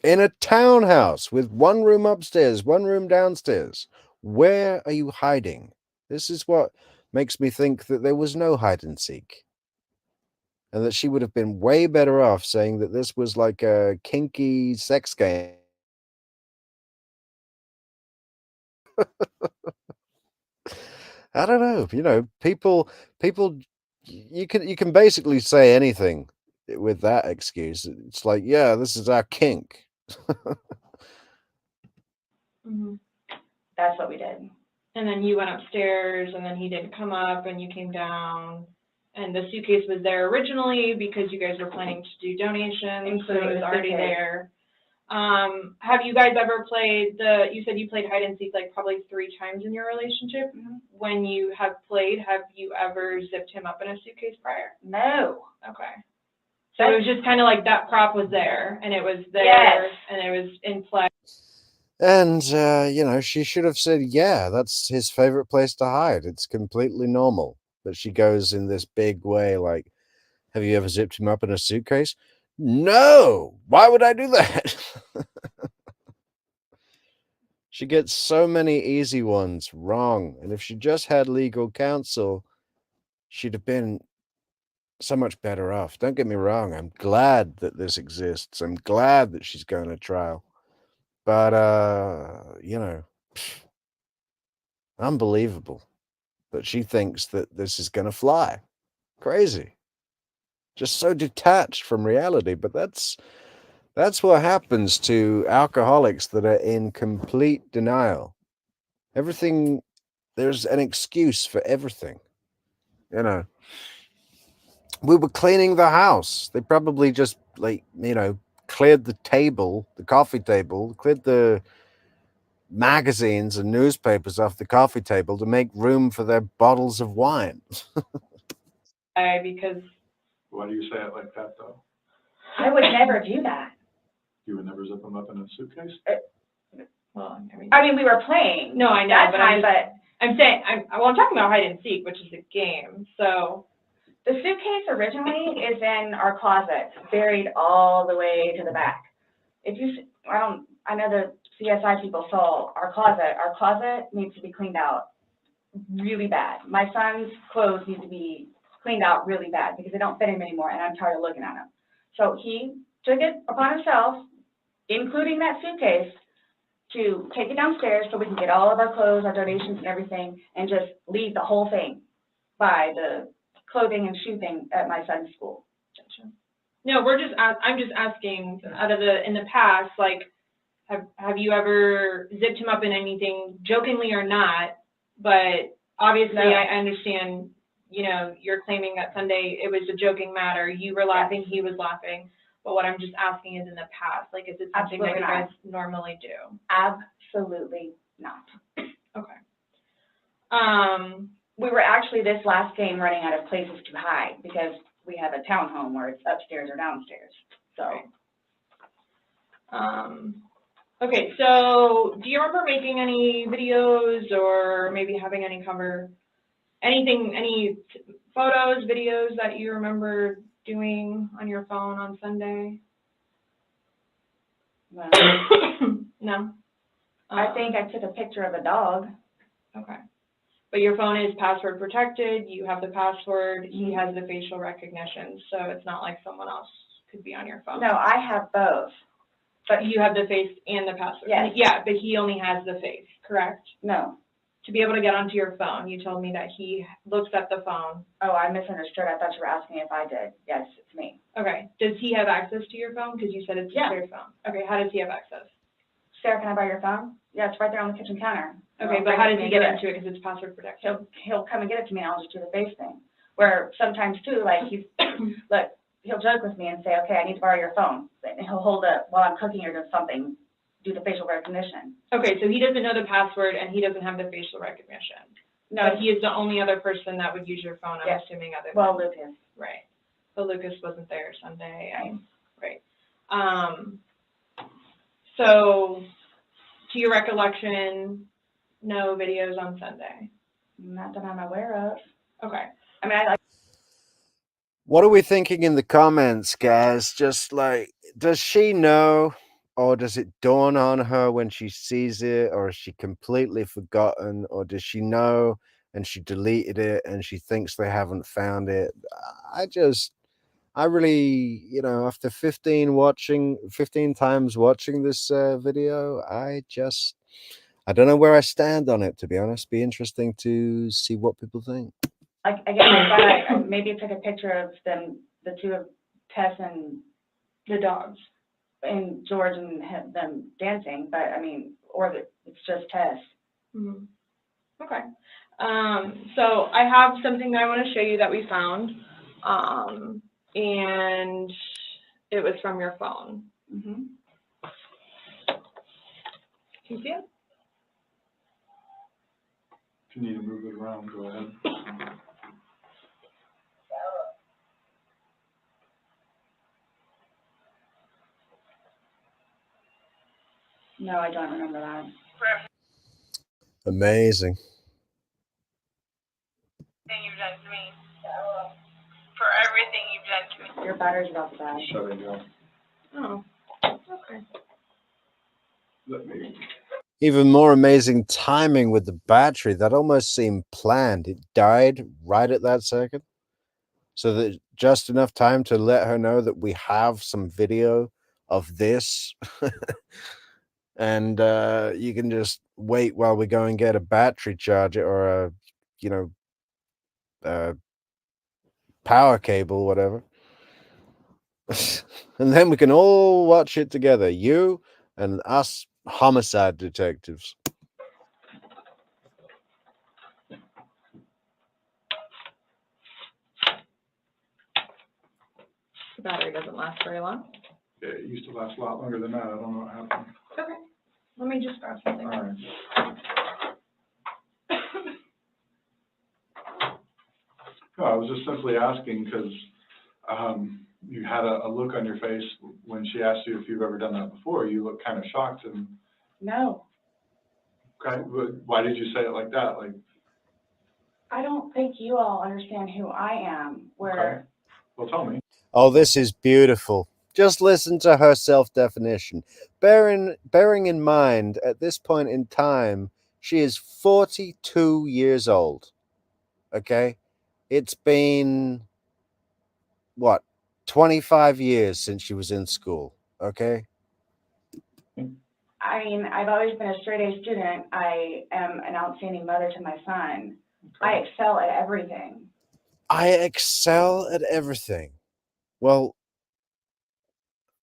[SPEAKER 5] In a townhouse with 1 room upstairs, 1 room downstairs. Where are you hiding? This is what makes me think that there was no hide and seek. And that she would have been way better off saying that this was like a kinky sex game. I don't know, people, you can basically say anything with that excuse. It's like, yeah, this is our kink.
[SPEAKER 2] Mm-hmm.
[SPEAKER 3] That's what we did.
[SPEAKER 2] And then you went upstairs, and then he didn't come up, and you came down, and the suitcase was there originally because you guys were planning to do donations, so it was already there. Have you guys ever played you said you played hide and seek like probably 3 times in your relationship?
[SPEAKER 3] Mm-hmm.
[SPEAKER 2] When you have you ever zipped him up in a suitcase prior?
[SPEAKER 3] No.
[SPEAKER 2] Okay. So it was just kind of like that prop was there, and it was there,
[SPEAKER 3] Yes.
[SPEAKER 2] and it was in play.
[SPEAKER 5] And, she should have said, yeah, that's his favorite place to hide. It's completely normal. But she goes in this big way like, have you ever zipped him up in a suitcase? No! Why would I do that? She gets so many easy ones wrong. And if she just had legal counsel, she'd have been so much better off. Don't get me wrong. I'm glad that this exists. I'm glad that she's going to trial. But, unbelievable that she thinks that this is going to fly. Crazy. Just so detached from reality. But that's what happens to alcoholics that are in complete denial. Everything, there's an excuse for everything. We were cleaning the house. They probably just, cleared the table, the coffee table, cleared the magazines and newspapers off the coffee table to make room for their bottles of wine.
[SPEAKER 2] Because
[SPEAKER 4] Why do you say it like that, though?
[SPEAKER 3] I would never do that.
[SPEAKER 4] You would never zip them up in a suitcase?
[SPEAKER 2] well,
[SPEAKER 3] I mean, we were playing.
[SPEAKER 2] no, I know,
[SPEAKER 3] That
[SPEAKER 2] but
[SPEAKER 3] time,
[SPEAKER 2] I'm saying I'm talking about hide and seek, which is a game. So
[SPEAKER 3] the suitcase originally is in our closet, buried all the way to the back. If you, I know the CSI people saw our closet. Our closet needs to be cleaned out really bad. My son's clothes need to be cleaned out really bad because they don't fit him anymore, and I'm tired of looking at them. So he took it upon himself, including that suitcase, to take it downstairs so we can get all of our clothes, our donations and everything, and just leave the whole thing by the clothing and shoe thing at my son's school.
[SPEAKER 2] gotcha. No, I'm just asking in the past, like, have you ever zipped him up in anything, jokingly or not, but obviously,
[SPEAKER 3] No.
[SPEAKER 2] I understand, you know, you're claiming that Sunday, it was a joking matter, you were laughing, he was laughing, but what I'm just asking is in the past, like, is it something that you
[SPEAKER 3] Absolutely
[SPEAKER 2] guys normally do?
[SPEAKER 3] Absolutely not.
[SPEAKER 2] Okay.
[SPEAKER 3] We were actually this last game running out of places to hide because we have a townhome where it's upstairs or downstairs, so.
[SPEAKER 2] Right. Okay, so do you remember making any videos or maybe having any any photos, videos that you remember doing on your phone on Sunday?
[SPEAKER 3] Well,
[SPEAKER 2] No?
[SPEAKER 3] I think I took a picture of a dog.
[SPEAKER 2] Okay. But your phone is password protected, you have the password, he has the facial recognition, so it's not like someone else could be on your phone.
[SPEAKER 3] No, I have both.
[SPEAKER 2] But you have the face and the password?
[SPEAKER 3] Yes.
[SPEAKER 2] Yeah, but he only has the face, correct?
[SPEAKER 3] No.
[SPEAKER 2] To be able to get onto your phone, you told me that he looks at the phone.
[SPEAKER 3] Oh, I misunderstood. I thought you were asking if I did. Yes, it's me.
[SPEAKER 2] Okay, does he have access to your phone? Because you said it's
[SPEAKER 3] Yeah.
[SPEAKER 2] your phone. Okay, how does he have access?
[SPEAKER 3] Sarah, can I borrow your phone? Yeah, it's right there on the kitchen counter.
[SPEAKER 2] Okay, but how does he get into it? Because it's password protected.
[SPEAKER 3] He'll come and get it to me, and I'll just do the face thing. Where sometimes too, like he's, look, he'll joke with me and say, okay, I need to borrow your phone. And he'll hold it while I'm cooking or doing something, do the facial recognition.
[SPEAKER 2] Okay, so he doesn't know the password and he doesn't have the facial recognition.
[SPEAKER 3] No,
[SPEAKER 2] But he is the only other person that would use your phone, I'm
[SPEAKER 3] Yes.
[SPEAKER 2] assuming, other than.
[SPEAKER 3] well, Lucas.
[SPEAKER 2] Right. But Lucas wasn't there Sunday. Right. So, to your recollection, no videos on Sunday?
[SPEAKER 3] Not that I'm aware of.
[SPEAKER 2] Okay.
[SPEAKER 3] I mean, I like.
[SPEAKER 5] What are we thinking in the comments, guys? Just like, does she know, or does it dawn on her when she sees it, or is she completely forgotten, or does she know and she deleted it and she thinks they haven't found it? I really, you know, after 15 times watching this video, I don't know where I stand on it, to be honest. Be interesting to see what people think.
[SPEAKER 3] Like, again, I thought I maybe took a picture of them, the two of Tess and
[SPEAKER 2] The dogs.
[SPEAKER 3] and George and them dancing, but I mean, it's just Tess.
[SPEAKER 2] Mm-hmm. Okay. So I have something that I want to show you that we found, and it was from your phone.
[SPEAKER 3] Mm-hmm.
[SPEAKER 2] Can you see it?
[SPEAKER 4] If you need to move it around, go ahead.
[SPEAKER 3] No, I don't remember that.
[SPEAKER 5] Amazing.
[SPEAKER 2] You've done to me. For everything you've done to me.
[SPEAKER 3] Your battery's about to die.
[SPEAKER 4] Shut it down.
[SPEAKER 2] Oh, okay.
[SPEAKER 4] Let me.
[SPEAKER 5] Even more amazing timing with the battery. That almost seemed planned. It died right at that second. So that just enough time to let her know that we have some video of this. And you can just wait while we go and get a battery charger or a power cable, whatever. And then we can all watch it together. You and us homicide detectives.
[SPEAKER 2] The battery doesn't last very long.
[SPEAKER 4] Yeah, it used to last a lot longer than that. I don't know what happened.
[SPEAKER 2] Okay. Let me just grab something.
[SPEAKER 4] All right. No, I was just simply asking because you had a look on your face when she asked you if you've ever done that before. You looked kind of shocked and.
[SPEAKER 3] No.
[SPEAKER 4] Okay, but why did you say it like that? Like.
[SPEAKER 3] I don't think you all understand who I am, where.
[SPEAKER 4] Okay. Well, tell me.
[SPEAKER 5] Oh, this is beautiful. Just listen to her self-definition. Bearing in mind, at this point in time, she is 42 years old. Okay? It's been, what, 25 years since she was in school. Okay?
[SPEAKER 3] I mean, I've always been a straight-A student. I am an outstanding mother to my son.
[SPEAKER 4] Okay.
[SPEAKER 3] I excel at everything.
[SPEAKER 5] I excel at everything. Well,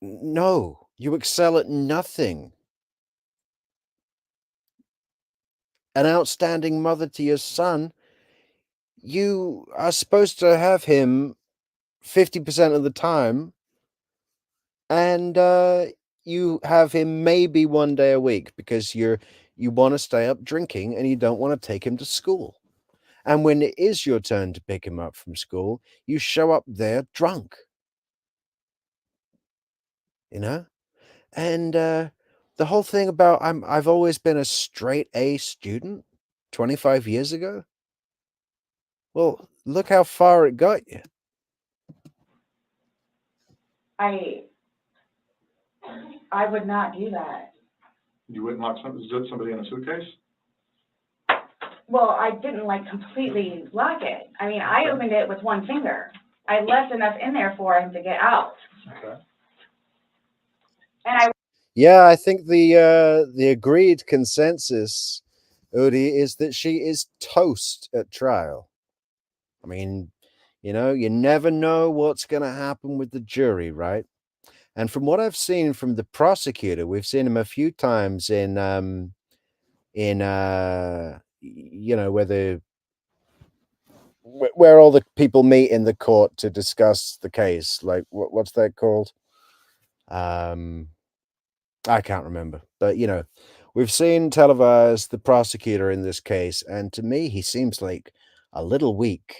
[SPEAKER 5] no, you excel at nothing. An outstanding mother to your son you are supposed to have him 50% of the time, and you have him maybe one day a week because you want to stay up drinking and you don't want to take him to school. And when it is your turn to pick him up from school, you show up there drunk. You know? And the whole thing about I've always been a straight A student 25 years ago. Well, look how far it got you.
[SPEAKER 3] I would not do that.
[SPEAKER 4] You wouldn't lock somebody in a suitcase?
[SPEAKER 3] Well, I didn't like completely lock it. I mean, I opened it with one finger. I left enough in there for him to get out.
[SPEAKER 4] Okay.
[SPEAKER 3] And
[SPEAKER 5] Yeah, I think the agreed consensus, Udi, is that she is toast at trial. I mean, you know, you never know what's going to happen with the jury, right? And from what I've seen from the prosecutor, we've seen him a few times in you know, where all the people meet in the court to discuss the case. Like what's that called? I can't remember, but you know, we've seen televised the prosecutor in this case, and to me, he seems like a little weak.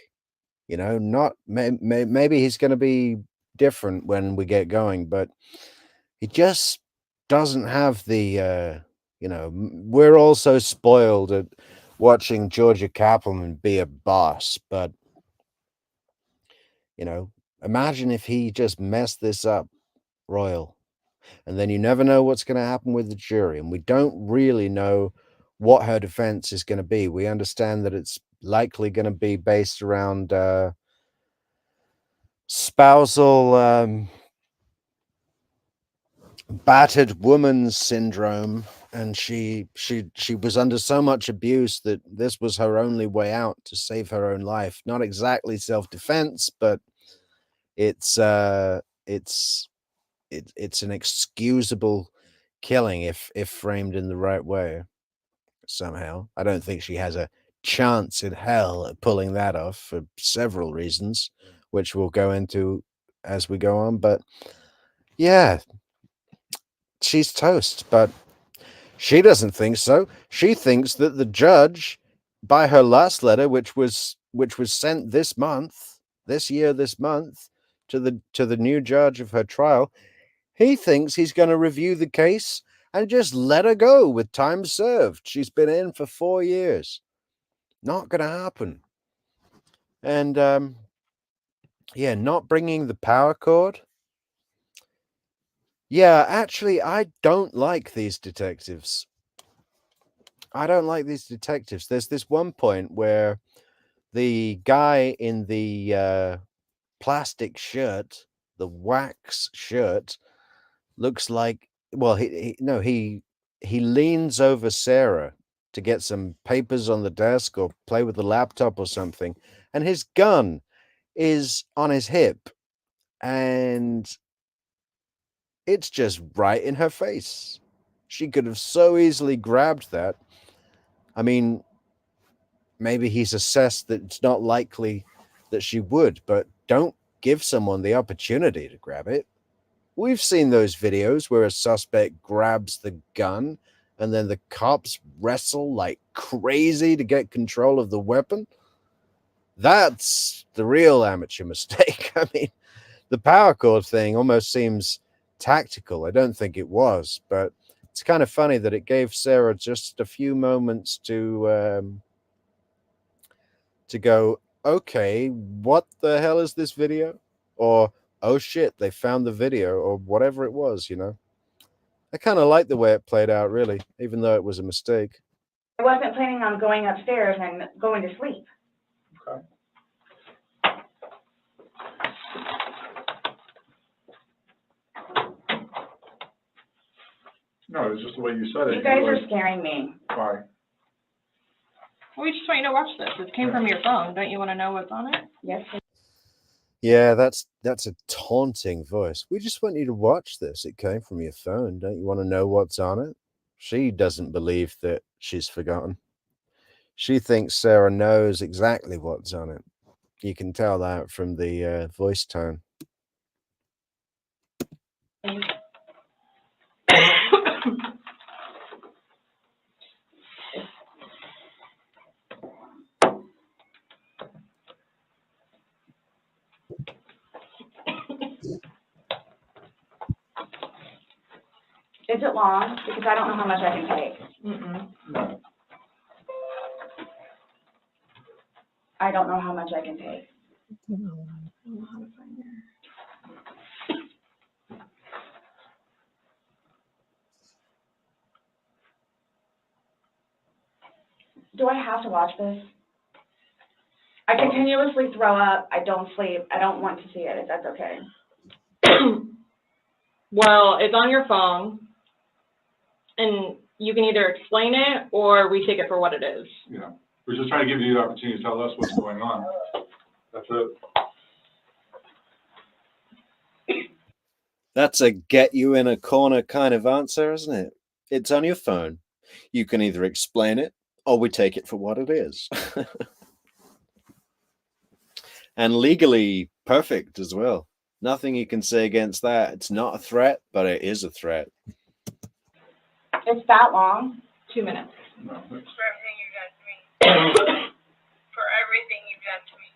[SPEAKER 5] You know, not maybe he's going to be different when we get going, but he just doesn't have the. You know, we're all so spoiled at watching Georgia Kaplan be a boss, but you know, imagine if he just messed this up, Royal. And then you never know what's going to happen with the jury. And we don't really know what her defense is going to be. We understand that it's likely going to be based around spousal battered woman syndrome. And she was under so much abuse that this was her only way out to save her own life. Not exactly self-defense, but it's an excusable killing if framed in the right way somehow. I don't think she has a chance in hell at pulling that off for several reasons, which we'll go into as we go on. But yeah, she's toast, but she doesn't think so. She thinks that the judge, by her last letter, which was sent this month, this month, to the new judge of her trial, he thinks he's going to review the case and just let her go with time served. She's been in for 4 years. Not going to happen. And yeah, not bringing the power cord. Yeah, actually, I don't like these detectives. There's this one point where the guy in the plastic shirt, the wax shirt, looks like, well, he leans over Sarah to get some papers on the desk or play with the laptop or something, and his gun is on his hip, and it's just right in her face. She could have so easily grabbed that. I mean, maybe he's assessed that it's not likely that she would, but don't give someone the opportunity to grab it. We've seen those videos where a suspect grabs the gun and then the cops wrestle like crazy to get control of the weapon. That's the real amateur mistake. I mean, the power cord thing almost seems tactical. I don't think it was, but it's kind of funny that it gave Sarah just a few moments to go, okay, what the hell is this video? Or, oh shit, they found the video, or whatever it was, you know. I kind of like the way it played out, really, even though it was a mistake.
[SPEAKER 3] I wasn't planning on going upstairs and going to sleep.
[SPEAKER 4] Okay. No, it's just the way you said it.
[SPEAKER 3] You guys are scaring me.
[SPEAKER 4] Why?
[SPEAKER 2] We just want you to watch this. It came from your phone. Don't you want to know what's on it?
[SPEAKER 3] Yes.
[SPEAKER 5] Yeah, that's a taunting voice. We just want you to watch this. It came from your phone. Don't you want to know what's on it? She doesn't believe that she's forgotten. She thinks Sarah knows exactly what's on it. You can tell that from the voice tone.
[SPEAKER 3] Is it long? Because I don't know how much I can take.
[SPEAKER 4] No.
[SPEAKER 3] I don't know how much I can take. Do I have to watch this? I continuously throw up. I don't sleep. I don't want to see it, if that's okay.
[SPEAKER 2] Well, it's on your phone, and you can either explain it or we take it for what it is.
[SPEAKER 4] Yeah, we're just trying to give you the opportunity to tell us what's going on. That's it.
[SPEAKER 1] That's a get you in a corner kind of answer, isn't it? It's on your phone. You can either explain it or we take it for what it is. And legally perfect as well. Nothing you can say against that. It's not a threat, but it is a threat.
[SPEAKER 3] It's that long?
[SPEAKER 2] 2 minutes.
[SPEAKER 4] No,
[SPEAKER 6] For everything you've done to me. For everything you've done to me.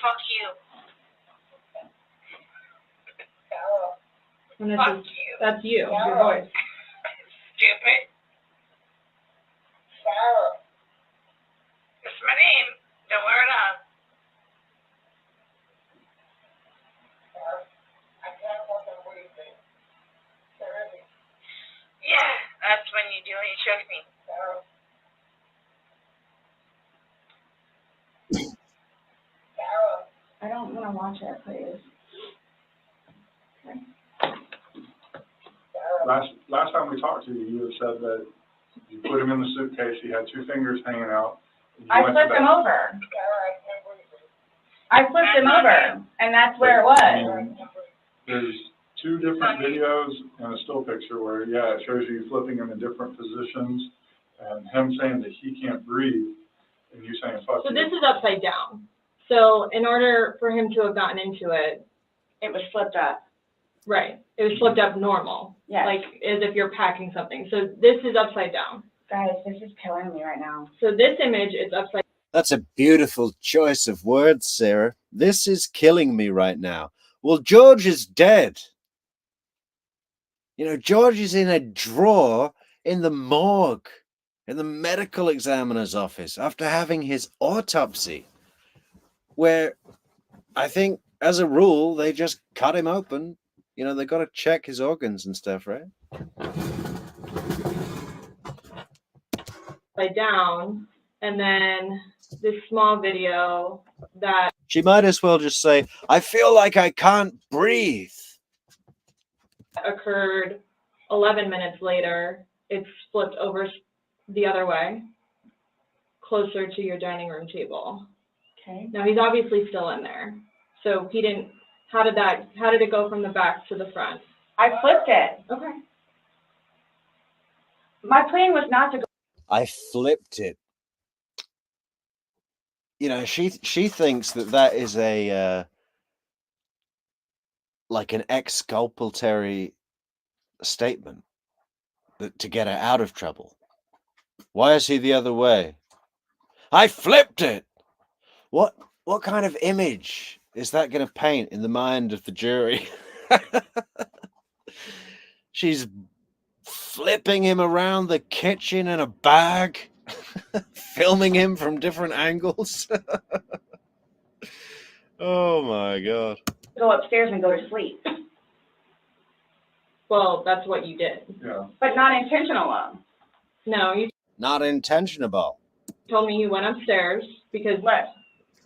[SPEAKER 6] Fuck you.
[SPEAKER 2] And this
[SPEAKER 6] Fuck
[SPEAKER 2] is,
[SPEAKER 6] you.
[SPEAKER 2] that's you, your voice.
[SPEAKER 6] Stupid. Sarah. That's my name. Don't wear it up. Yeah, that's when you do when you choke me.
[SPEAKER 3] I don't want to watch it, please.
[SPEAKER 4] Last time we talked to you, you had said that you put him in the suitcase, he had 2 fingers hanging out.
[SPEAKER 3] I flipped him over. I flipped him over, and that's where it was.
[SPEAKER 4] There's 2 different videos and a still picture where, yeah, it shows you flipping him in different positions and him saying that he can't breathe and you saying, fuck
[SPEAKER 2] So
[SPEAKER 4] you.
[SPEAKER 2] this is upside down. So in order for him to have gotten into it,
[SPEAKER 3] It was flipped up.
[SPEAKER 2] right, it was flipped up normal.
[SPEAKER 3] Yes.
[SPEAKER 2] Like as if you're packing something. So this is upside down.
[SPEAKER 3] Guys, this is killing me right now.
[SPEAKER 2] So this image is upside.
[SPEAKER 1] That's a beautiful choice of words, Sarah. This is killing me right now. Well, George is dead. You know, George is in a drawer in the morgue, in the medical examiner's office after having his autopsy, where I think, as a rule, they just cut him open. You know, they got to check his organs and stuff, right?
[SPEAKER 2] Upside down, and then this small video that
[SPEAKER 1] She might as well just say, I feel like I can't breathe.
[SPEAKER 2] occurred 11 minutes later. It's flipped over the other way, closer to your dining room table.
[SPEAKER 3] Okay.
[SPEAKER 2] Now he's obviously still in there. So he didn't, how did it go from the back to the front?
[SPEAKER 3] I flipped it.
[SPEAKER 2] Okay.
[SPEAKER 3] My plan was not to go.
[SPEAKER 1] I flipped it. You know, she thinks that is a like an exculpatory statement that to get her out of trouble. Why is he the other way? I flipped it. What kind of image is that going to paint in the mind of the jury? She's flipping him around the kitchen in a bag, filming him from different angles. Oh my God.
[SPEAKER 3] Go upstairs and go to sleep.
[SPEAKER 2] Well, that's what you did.
[SPEAKER 4] Yeah.
[SPEAKER 3] But not intentional.
[SPEAKER 2] No, you
[SPEAKER 1] Not intentionable.
[SPEAKER 2] told me you went upstairs because
[SPEAKER 3] Look,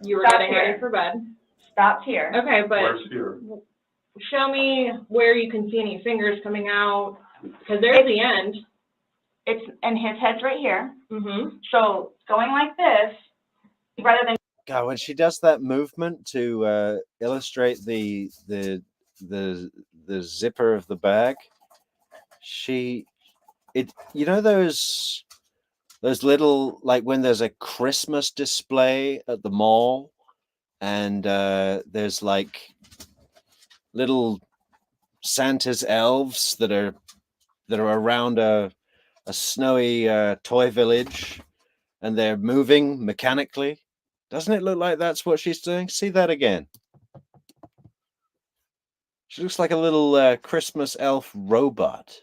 [SPEAKER 2] you were
[SPEAKER 3] Stop
[SPEAKER 2] getting
[SPEAKER 3] here.
[SPEAKER 2] ready for bed.
[SPEAKER 3] stopped here.
[SPEAKER 2] Okay, but
[SPEAKER 4] Where's here?
[SPEAKER 2] show me where you can see any fingers coming out, because there's the end.
[SPEAKER 3] It's, and his head's right here.
[SPEAKER 2] Mm-hmm.
[SPEAKER 3] So going like this, rather than
[SPEAKER 1] God, when she does that movement to illustrate the zipper of the bag, you know those
[SPEAKER 5] Those little, like when there's a Christmas display at the mall, and there's like little Santa's elves that are around a snowy toy village, and they're moving mechanically. Doesn't it look like that's what she's doing? See that again. She looks like a little Christmas elf robot.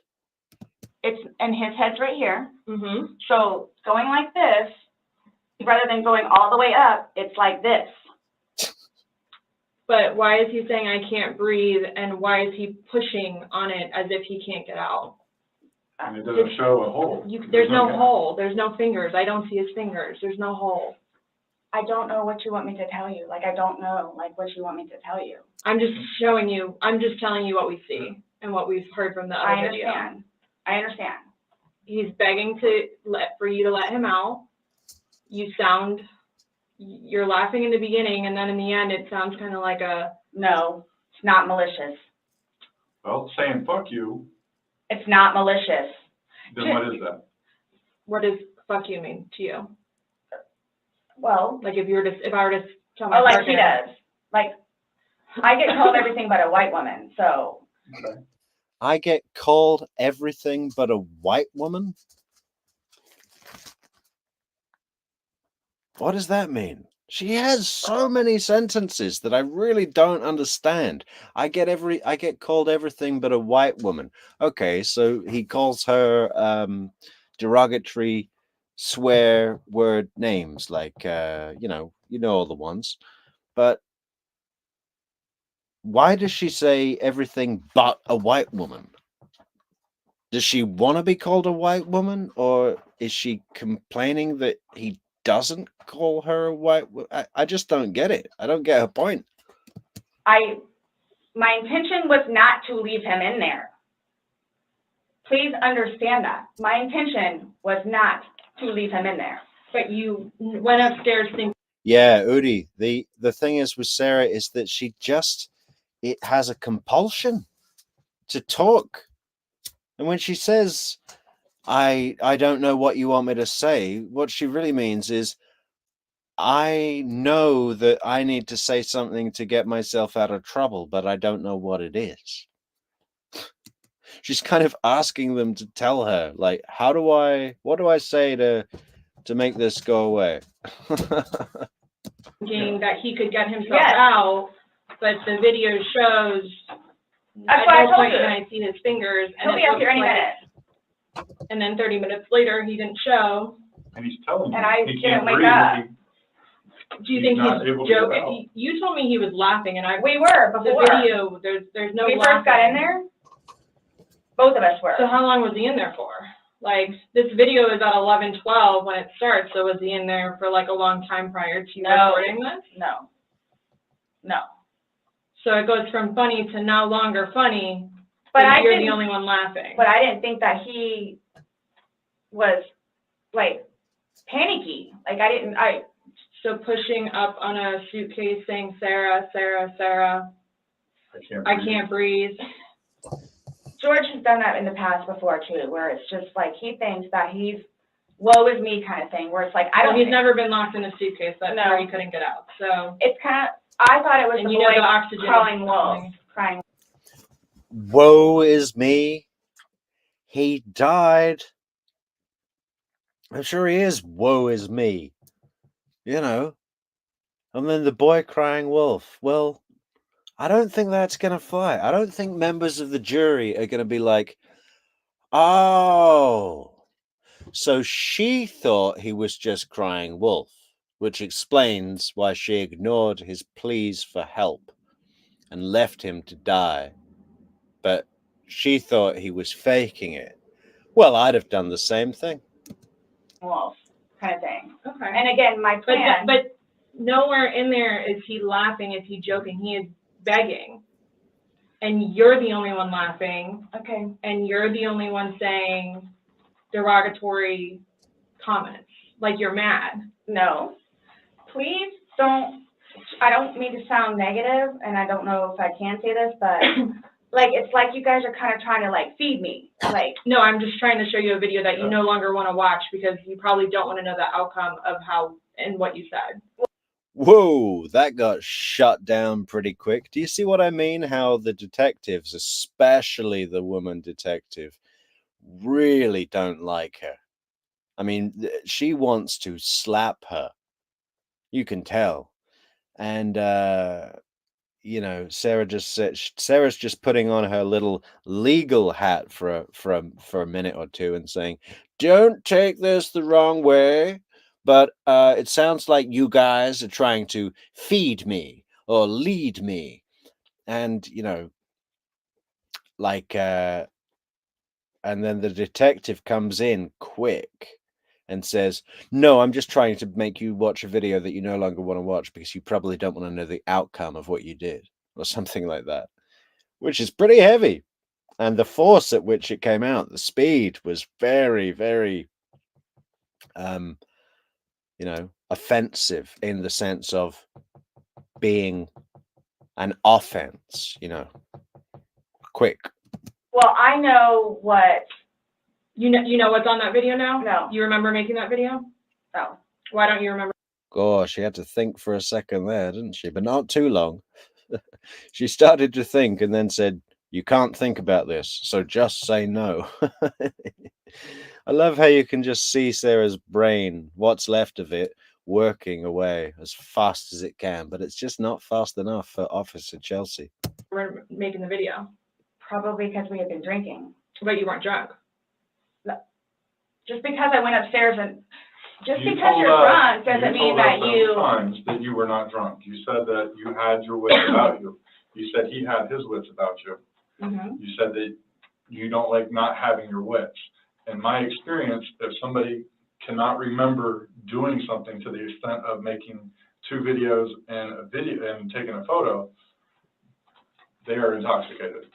[SPEAKER 3] And his head's right here.
[SPEAKER 2] Mm-hmm.
[SPEAKER 3] So going like this, rather than going all the way up, it's like this.
[SPEAKER 2] But why is he saying I can't breathe, and why is he pushing on it as if he can't get out?
[SPEAKER 4] And it doesn't show a hole.
[SPEAKER 2] There's no hole. There's no fingers. I don't see his fingers. There's no hole.
[SPEAKER 3] I don't know what you want me to tell you. Like, I don't know, like, what you want me to tell you.
[SPEAKER 2] I'm just showing you. I'm just telling you what we see and what we've heard from the other video.
[SPEAKER 3] I understand.
[SPEAKER 2] He's begging for you to let him out. You're laughing in the beginning, and then in the end, it sounds kind of like a...
[SPEAKER 3] No, it's not malicious.
[SPEAKER 4] Well, saying fuck you,
[SPEAKER 3] It's not malicious.
[SPEAKER 4] then what is that?
[SPEAKER 2] What does fuck you mean to you?
[SPEAKER 3] Well,
[SPEAKER 2] Like if I were to tell my
[SPEAKER 3] like
[SPEAKER 2] partner...
[SPEAKER 3] he does. Like, I get called everything but a white woman, so...
[SPEAKER 4] Okay.
[SPEAKER 5] I get called everything but a white woman? What does that mean? She has so many sentences that I really don't understand. I get called everything but a white woman. Okay, so he calls her derogatory swear word names, like you know all the ones. But why does she say everything but a white woman? Does she want to be called a white woman, or is she complaining that he doesn't call her a white woman? I just don't get it. I don't get her point.
[SPEAKER 3] My intention was not to leave him in there. Please understand that. My intention was not to leave him in there.
[SPEAKER 2] But you went upstairs thinking...
[SPEAKER 5] Yeah, Udi, the thing is with Sarah is that it has a compulsion to talk. And when she says, I don't know what you want me to say, what she really means is, I know that I need to say something to get myself out of trouble, but I don't know what it is. She's kind of asking them to tell her, like, what do I say to make this go away?
[SPEAKER 2] Thinking that he could get himself out, but the video shows...
[SPEAKER 3] That's
[SPEAKER 2] At
[SPEAKER 3] what I
[SPEAKER 2] no
[SPEAKER 3] told
[SPEAKER 2] point
[SPEAKER 3] you.
[SPEAKER 2] can I see his fingers.
[SPEAKER 3] He'll be out here any minute.
[SPEAKER 2] And then 30 minutes later, he didn't show.
[SPEAKER 4] And he's telling you
[SPEAKER 3] And I
[SPEAKER 4] he
[SPEAKER 3] didn't
[SPEAKER 4] can't
[SPEAKER 3] wake
[SPEAKER 4] breathe.
[SPEAKER 3] up.
[SPEAKER 2] Do you think
[SPEAKER 4] not
[SPEAKER 2] he's
[SPEAKER 4] able to get out.
[SPEAKER 2] joking? You told me he was laughing, and
[SPEAKER 3] We were
[SPEAKER 2] the
[SPEAKER 3] before.
[SPEAKER 2] video, there's no
[SPEAKER 3] We
[SPEAKER 2] laughing.
[SPEAKER 3] first got in there, both of us were.
[SPEAKER 2] So how long was he in there for? Like, this video is at 11:12 when it starts, so was he in there for like a long time prior to recording this?
[SPEAKER 3] No.
[SPEAKER 2] So it goes from funny to no longer funny,
[SPEAKER 3] But
[SPEAKER 2] you're the only one laughing.
[SPEAKER 3] But I didn't think that he was, like, panicky. Like,
[SPEAKER 2] So pushing up on a suitcase saying, Sarah, Sarah, Sarah, I can't breathe.
[SPEAKER 3] George has done that in the past before, too, where it's just like he thinks that he's woe is me kind of thing, where it's like,
[SPEAKER 2] He's never been locked in a suitcase. That's where he couldn't get out. So
[SPEAKER 3] it's kind of, I thought it was
[SPEAKER 2] and
[SPEAKER 3] the
[SPEAKER 2] you know
[SPEAKER 3] boy
[SPEAKER 2] the oxygen
[SPEAKER 3] crawling
[SPEAKER 2] is
[SPEAKER 3] wolf,
[SPEAKER 2] coming.
[SPEAKER 3] crying.
[SPEAKER 5] Woe is me. He died. I'm sure he is. Woe is me. You know. And then the boy crying wolf. Well, I don't think that's going to fly. I don't think members of the jury are going to be like, oh, so she thought he was just crying wolf, which explains why she ignored his pleas for help and left him to die. But she thought he was faking it. Well, I'd have done the same thing.
[SPEAKER 3] Wolf kind of thing.
[SPEAKER 2] Okay.
[SPEAKER 3] And again, my plan.
[SPEAKER 2] But nowhere in there is he laughing, is he joking. He is begging. And you're the only one laughing.
[SPEAKER 3] Okay.
[SPEAKER 2] And you're the only one saying derogatory comments. Like you're mad.
[SPEAKER 3] No. Please don't, I don't mean to sound negative, and I don't know if I can say this, but like, it's like you guys are kind of trying to like feed me, like.
[SPEAKER 2] No, I'm just trying to show you a video that you no longer want to watch because you probably don't want to know the outcome of how and what you said.
[SPEAKER 5] Whoa, that got shut down pretty quick. Do you see what I mean? How the detectives, especially the woman detective, really don't like her. I mean, she wants to slap her. You can tell. And you know, Sarah's just putting on her little legal hat for a minute or two and saying, "Don't take this the wrong way, but it sounds like you guys are trying to feed me or lead me." And you know, like and then the detective comes in quick and says, "No, I'm just trying to make you watch a video that you no longer want to watch because you probably don't want to know the outcome of what you did," or something like that, which is pretty heavy. And the force at which it came out, the speed was very, very, you know, offensive in the sense of being an offense, you know, quick.
[SPEAKER 3] Well, I know what.
[SPEAKER 2] You know what's on that video now?
[SPEAKER 3] No.
[SPEAKER 2] You remember making that video?
[SPEAKER 3] No.
[SPEAKER 2] Why don't you remember?
[SPEAKER 5] Gosh, she had to think for a second there, didn't she? But not too long. She started to think and then said, "You can't think about this, so just say no." I love how you can just see Sarah's brain, what's left of it, working away as fast as it can, but it's just not fast enough for Officer Chelsea.
[SPEAKER 2] Making the video?
[SPEAKER 3] Probably because we had been drinking.
[SPEAKER 2] But you weren't drunk.
[SPEAKER 3] Just because I went upstairs and, just
[SPEAKER 4] You
[SPEAKER 3] because
[SPEAKER 4] told
[SPEAKER 3] you're
[SPEAKER 4] us-
[SPEAKER 3] drunk doesn't mean that
[SPEAKER 4] You
[SPEAKER 3] you.
[SPEAKER 4] told us several times that you were not drunk. You said that you had your wits about you. You said he had his wits about you.
[SPEAKER 3] Mhm.
[SPEAKER 4] You said that you don't like not having your wits. In my experience, if somebody cannot remember doing something to the extent of making 2 videos and a video and taking a photo, they are intoxicated.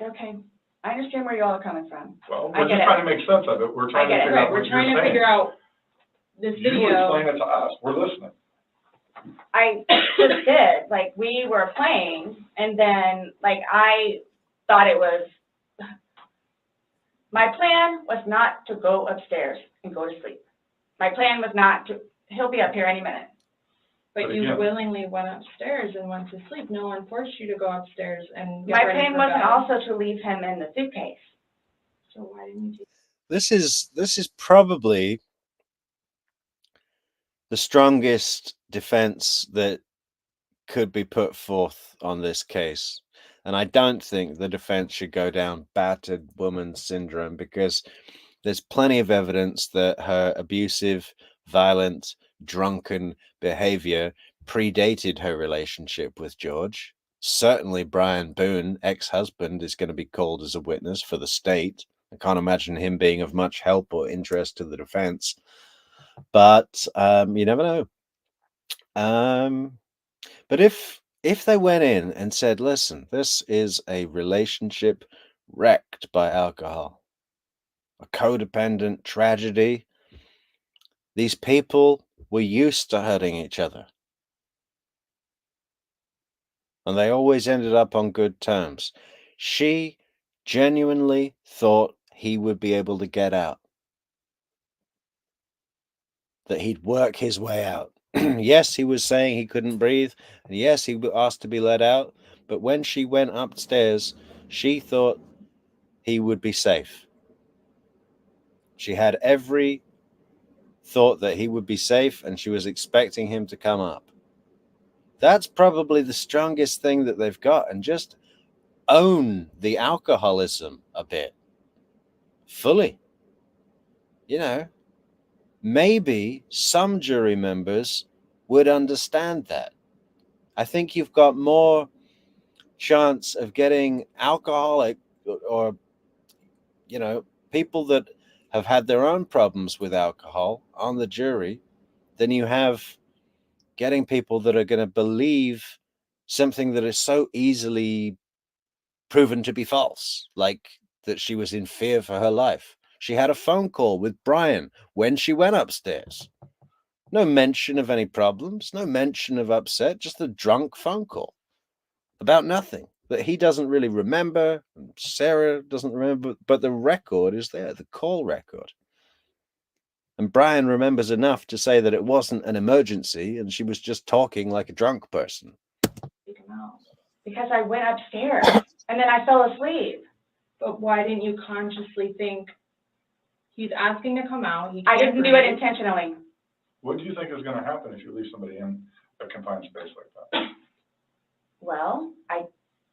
[SPEAKER 3] Okay, I understand where you all are coming from.
[SPEAKER 4] Well,
[SPEAKER 3] I
[SPEAKER 4] we're
[SPEAKER 3] get
[SPEAKER 4] just
[SPEAKER 3] it.
[SPEAKER 4] trying to make sense of it. We're trying to
[SPEAKER 3] I get it.
[SPEAKER 4] figure
[SPEAKER 2] Right,
[SPEAKER 4] out
[SPEAKER 2] we're
[SPEAKER 4] what
[SPEAKER 2] trying
[SPEAKER 4] you're
[SPEAKER 2] to
[SPEAKER 4] saying.
[SPEAKER 2] figure out this
[SPEAKER 4] You
[SPEAKER 2] video.
[SPEAKER 4] explain it to us. We're listening.
[SPEAKER 3] I just did, like, we were playing, and then, like, I thought it was, my plan was not to go upstairs and go to sleep. My plan was not to, he'll be up here any minute.
[SPEAKER 2] But
[SPEAKER 4] But
[SPEAKER 2] you
[SPEAKER 4] again-
[SPEAKER 2] willingly went upstairs and went to sleep. No one forced you to go upstairs and get
[SPEAKER 3] My
[SPEAKER 2] ready
[SPEAKER 3] plan
[SPEAKER 2] for
[SPEAKER 3] wasn't
[SPEAKER 2] bed.
[SPEAKER 3] also to leave him in the suitcase.
[SPEAKER 2] So why didn't you do
[SPEAKER 5] This is probably the strongest defense that could be put forth on this case. And I don't think the defense should go down battered woman syndrome, because there's plenty of evidence that her abusive, violent, drunken behavior predated her relationship with George. Certainly Brian Boone, ex-husband, is going to be called as a witness for the state. I can't imagine him being of much help or interest to the defense. But you never know. But if they went in and said, "Listen, this is a relationship wrecked by alcohol, a codependent tragedy. These people were used to hurting each other, and they always ended up on good terms." She genuinely thought he would be able to get out, that he'd work his way out. Yes, he was saying he couldn't breathe, and yes, he asked to be let out, but when she went upstairs, she thought he would be safe. She had every thought that he would be safe, and she was expecting him to come up. That's probably the strongest thing that they've got, and just own the alcoholism a bit fully. You know, maybe some jury members would understand that. I think you've got more chance of getting alcoholic or, you know, people that have had their own problems with alcohol on the jury than you have getting people that are going to believe something that is so easily proven to be false, like that she was in fear for her life. She had a phone call with Brian when she went upstairs. No mention of any problems, no mention of upset, just a drunk phone call about nothing. that he doesn't really remember, and Sarah doesn't remember, but the record is there, the call record. And Brian remembers enough to say that it wasn't an emergency and she was just talking like a drunk person.
[SPEAKER 3] Take him out. Because I went upstairs and then I fell asleep.
[SPEAKER 2] But why didn't you consciously think he's asking to come out?
[SPEAKER 3] I didn't do it intentionally.
[SPEAKER 4] What do you think is going to happen if you leave somebody in a confined space like that?
[SPEAKER 3] Well, I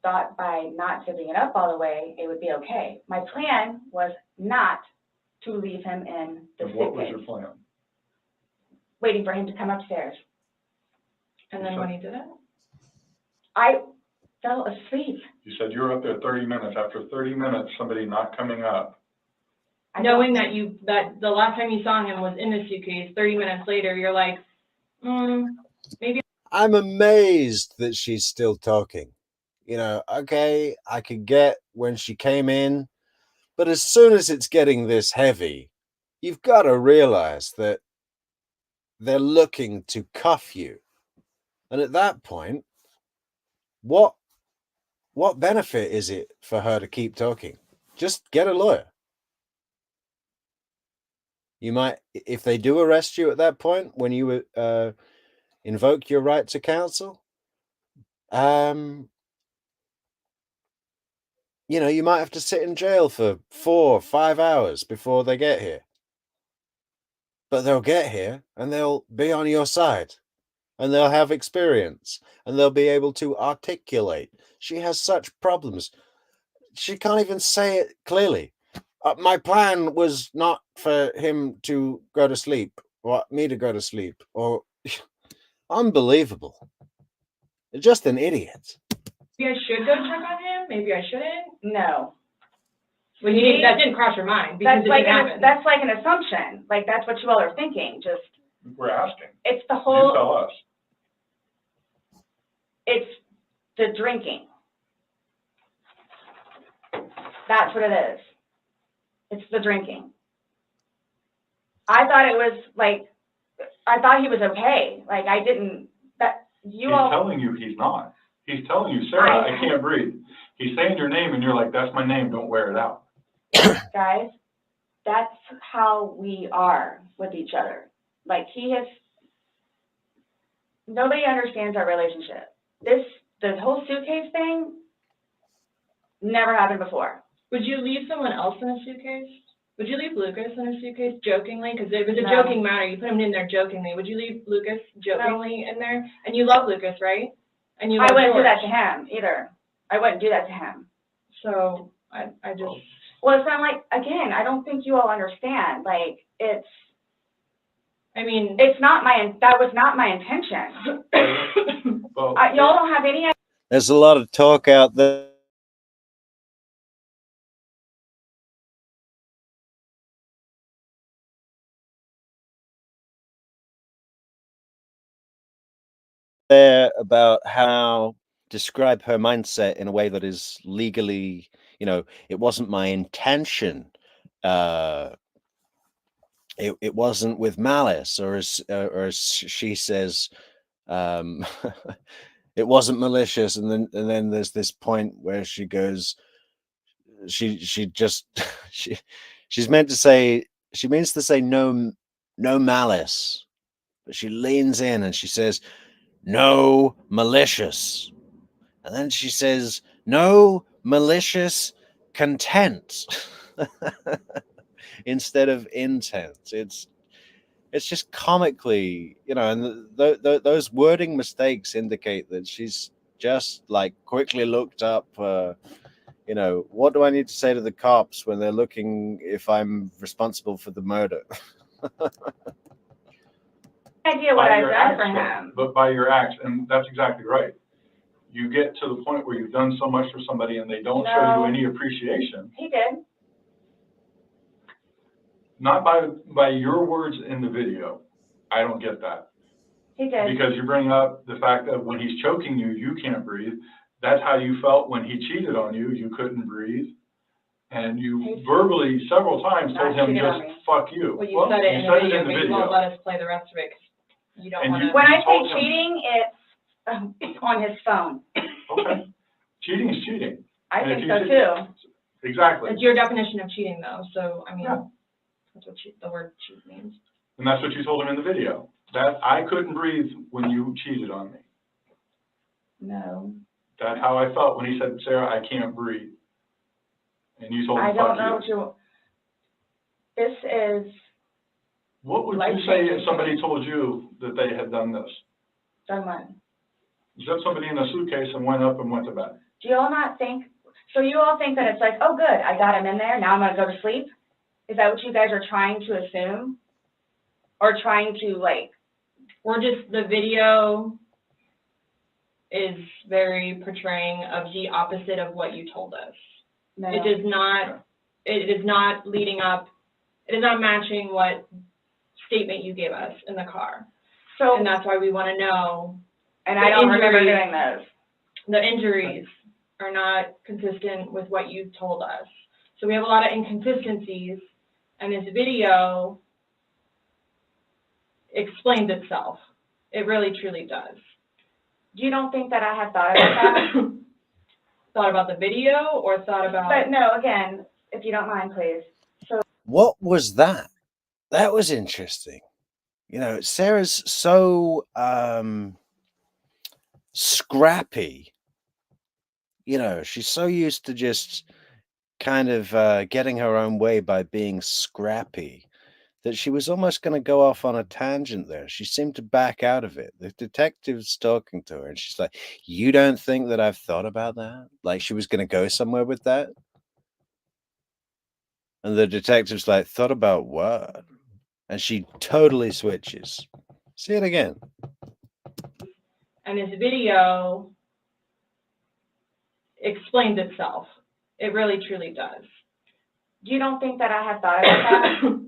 [SPEAKER 3] thought by not zipping it up all the way, it would be okay. My plan was not to leave him in the suitcase.
[SPEAKER 4] What was your plan?
[SPEAKER 3] Waiting for him to come upstairs.
[SPEAKER 2] And then when he did it?
[SPEAKER 3] I fell asleep.
[SPEAKER 4] You said you were up there 30 minutes. After 30 minutes, somebody not coming up.
[SPEAKER 2] Knowing that the last time you saw him was in the suitcase, 30 minutes later, you're like, maybe.
[SPEAKER 5] I'm amazed that she's still talking. You know, okay, I could get when she came in, but as soon as it's getting this heavy, you've got to realize that they're looking to cuff you. And at that point, what benefit is it for her to keep talking? Just get a lawyer. You might, if they do arrest you at that point, when you invoke your right to counsel, you know, you might have to sit in jail for 4 or 5 hours before they get here. But they'll get here and they'll be on your side and they'll have experience and they'll be able to articulate. She has such problems. She can't even say it clearly. My plan was not for him to go to sleep or me to go to sleep or unbelievable. Just an idiot.
[SPEAKER 2] Maybe I should go check on him. Maybe I shouldn't.
[SPEAKER 3] No.
[SPEAKER 2] Well, that didn't cross your mind because
[SPEAKER 3] that's like an assumption. Like that's what you all are thinking. Just
[SPEAKER 4] we're asking.
[SPEAKER 3] It's the whole.
[SPEAKER 4] You tell us.
[SPEAKER 3] It's the drinking. That's what it is. It's the drinking. I thought it was like, I thought he was okay. Like I didn't. He's
[SPEAKER 4] telling you he's not. He's telling you, Sarah, I can't breathe. He's saying your name and you're like, that's my name, don't wear it out.
[SPEAKER 3] Guys, that's how we are with each other. Like nobody understands our relationship. The whole suitcase thing never happened before.
[SPEAKER 2] Would you leave someone else in a suitcase? Would you leave Lucas in a suitcase jokingly? Because it was a joking matter. You put him in there jokingly. Would you leave Lucas jokingly in there? And you love Lucas, right? And
[SPEAKER 3] I wouldn't do that to him either. I wouldn't do that to him.
[SPEAKER 2] So I just.
[SPEAKER 3] Well, it's not like, again, I don't think you all understand. Like that was not my intention. Y'all don't have any idea.
[SPEAKER 5] There's a lot of talk out there about how describe her mindset in a way that is legally, you know, it wasn't my intention. It wasn't with malice, or as she says, it wasn't malicious. And then there's this point where she goes, she's meant to say, she means to say no malice, but she leans in and she says, no malicious. And then she says, no malicious content instead of intent. It's just comically, you know, and those wording mistakes indicate that she's just like quickly looked up, you know, what do I need to say to the cops when they're looking if I'm responsible for the murder?
[SPEAKER 3] Idea what I've done for him.
[SPEAKER 4] But by your acts, and that's exactly right. You get to the point where you've done so much for somebody and they don't show you any appreciation.
[SPEAKER 3] He did.
[SPEAKER 4] Not by your words in the video. I don't get that.
[SPEAKER 3] He did.
[SPEAKER 4] Because you bring up the fact that when he's choking you, you can't breathe. That's how you felt when he cheated on you. You couldn't breathe. And you verbally several times told him just fuck you.
[SPEAKER 2] Well, you said it in the video. You won't let us play the rest of it. You don't want to.
[SPEAKER 3] When I say cheating, it's on his phone.
[SPEAKER 4] Okay. Cheating is cheating.
[SPEAKER 3] I
[SPEAKER 4] And if
[SPEAKER 3] think
[SPEAKER 4] you
[SPEAKER 3] so
[SPEAKER 4] cheat-
[SPEAKER 3] too.
[SPEAKER 4] Exactly.
[SPEAKER 2] It's your definition of cheating though, so, I mean,
[SPEAKER 4] Yeah.
[SPEAKER 2] that's what the word cheat means.
[SPEAKER 4] And that's what you told him in the video, that I couldn't breathe when you cheated on me.
[SPEAKER 3] No.
[SPEAKER 4] That's how I felt when he said, Sarah, I can't breathe. And you told him,
[SPEAKER 3] I don't
[SPEAKER 4] fuck
[SPEAKER 3] know
[SPEAKER 4] you.
[SPEAKER 3] what this is
[SPEAKER 4] What would you
[SPEAKER 3] life-changing.
[SPEAKER 4] say if somebody told you that they had done this?
[SPEAKER 3] done what?
[SPEAKER 4] Zip somebody in a suitcase and went up and went to bed.
[SPEAKER 3] Do you all not think, so you all think that it's like, oh, good, I got him in there, now I'm gonna go to sleep? Is that what you guys are trying to assume? Or trying to, like,
[SPEAKER 2] We're just, the video is very portraying of the opposite of what you told us.
[SPEAKER 3] no?
[SPEAKER 2] It is not leading up, it is not matching what statement you gave us in the car.
[SPEAKER 3] So,
[SPEAKER 2] And that's why we want to know,
[SPEAKER 3] and
[SPEAKER 2] the
[SPEAKER 3] I don't remember
[SPEAKER 2] injuries-
[SPEAKER 3] doing those.
[SPEAKER 2] the injuries are not consistent with what you told us. So we have a lot of inconsistencies, and this video explains itself. It really, truly does.
[SPEAKER 3] You don't think that I had thought about that?
[SPEAKER 2] Thought about the video or thought about?
[SPEAKER 3] But no, again, if you don't mind, please.
[SPEAKER 5] What was that? That was interesting. You know, Sarah's so scrappy. You know, she's so used to just kind of getting her own way by being scrappy that she was almost going to go off on a tangent there. She seemed to back out of it. The detective's talking to her, and she's like, "You don't think that I've thought about that?" Like she was going to go somewhere with that. And the detective's like, "Thought about what?" And she totally switches. See it again.
[SPEAKER 2] And this video explains itself. It really, truly does.
[SPEAKER 3] You don't think that I had thought about that?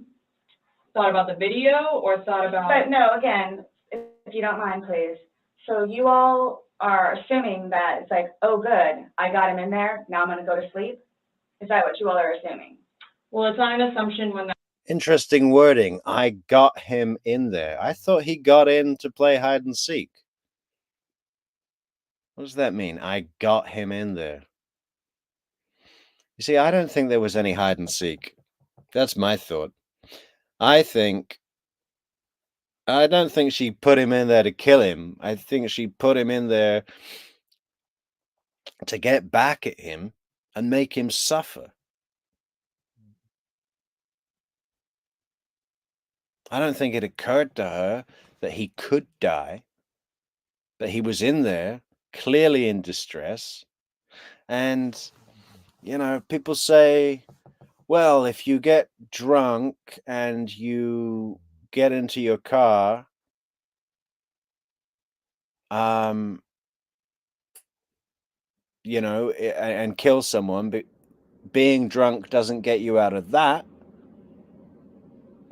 [SPEAKER 2] Thought about the video or thought about?
[SPEAKER 3] But no, again, if you don't mind, please. So you all are assuming that it's like, oh, good, I got him in there, now I'm gonna go to sleep? Is that what you all are assuming?
[SPEAKER 2] Well, it's not an assumption when that.
[SPEAKER 5] Interesting wording. I got him in there. I thought he got in to play hide and seek. What does that mean? I got him in there. You see, I don't think there was any hide and seek. That's my thought. I don't think she put him in there to kill him. I think she put him in there to get back at him and make him suffer. I don't think it occurred to her that he could die, but he was in there, clearly in distress. And, you know, people say, well, if you get drunk and you get into your car, you know, and kill someone, but being drunk doesn't get you out of that.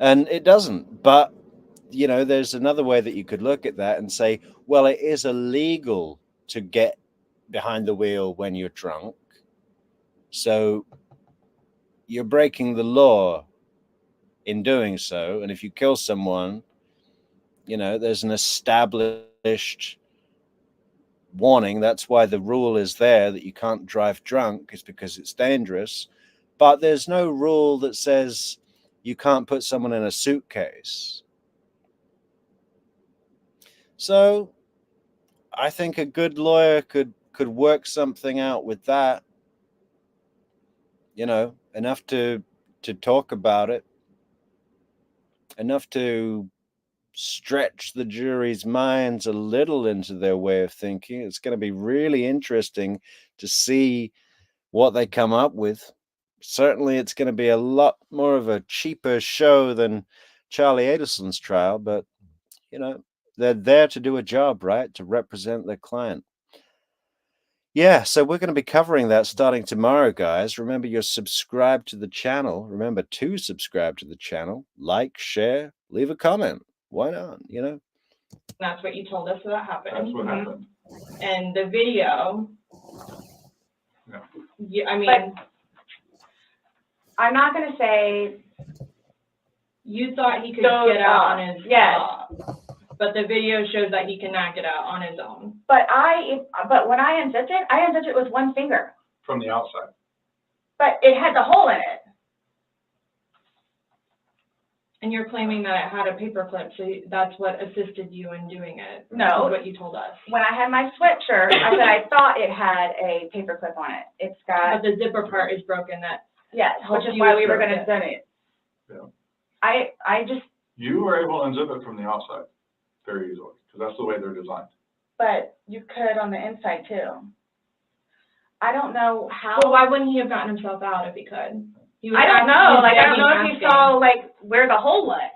[SPEAKER 5] And it doesn't. But, you know, there's another way that you could look at that and say, well, it is illegal to get behind the wheel when you're drunk. So you're breaking the law in doing so. And if you kill someone, you know, there's an established warning. That's why the rule is there that you can't drive drunk, is because it's dangerous. But there's no rule that says you can't put someone in a suitcase. So I think a good lawyer could work something out with that, you know, enough to talk about it, enough to stretch the jury's minds a little into their way of thinking. It's going to be really interesting to see what they come up with. Certainly it's going to be a lot more of a cheaper show than Charlie Adelson's trial, but, you know, they're there to do a job, right? To represent their client. Yeah, so we're going to be covering that starting tomorrow, guys. Remember, you're subscribed to the channel. Remember to subscribe to the channel. Like, share, leave a comment. Why not, you know?
[SPEAKER 2] That's what you told us that happened.
[SPEAKER 4] That's what happened.
[SPEAKER 2] And the video.
[SPEAKER 4] Yeah.
[SPEAKER 2] Yeah, I mean.
[SPEAKER 3] But I'm not gonna say,
[SPEAKER 2] You thought he could
[SPEAKER 3] So,
[SPEAKER 2] get out on his
[SPEAKER 3] yes.
[SPEAKER 2] job. but the video shows that he can knock it out on his own.
[SPEAKER 3] But when I unzipped it with one finger.
[SPEAKER 4] From the outside.
[SPEAKER 3] But it had the hole in it.
[SPEAKER 2] And you're claiming that it had a paper clip, so that's what assisted you in doing it.
[SPEAKER 3] No.
[SPEAKER 2] Is what you told us.
[SPEAKER 3] When I had my sweatshirt, I said I thought it had a paper clip on it. It's got.
[SPEAKER 2] But the zipper part is broken. That
[SPEAKER 3] Yes, which is
[SPEAKER 2] you
[SPEAKER 3] why we were
[SPEAKER 2] zip
[SPEAKER 3] going to
[SPEAKER 2] it.
[SPEAKER 3] zip it.
[SPEAKER 4] Yeah.
[SPEAKER 3] I just.
[SPEAKER 4] You were able to unzip it from the outside very easily, because that's the way they're designed.
[SPEAKER 3] But you could on the inside too. I don't know how.
[SPEAKER 2] Well, why wouldn't he have gotten himself out if he could?
[SPEAKER 3] I don't know. Like, I don't know if you saw, like, where the hole was.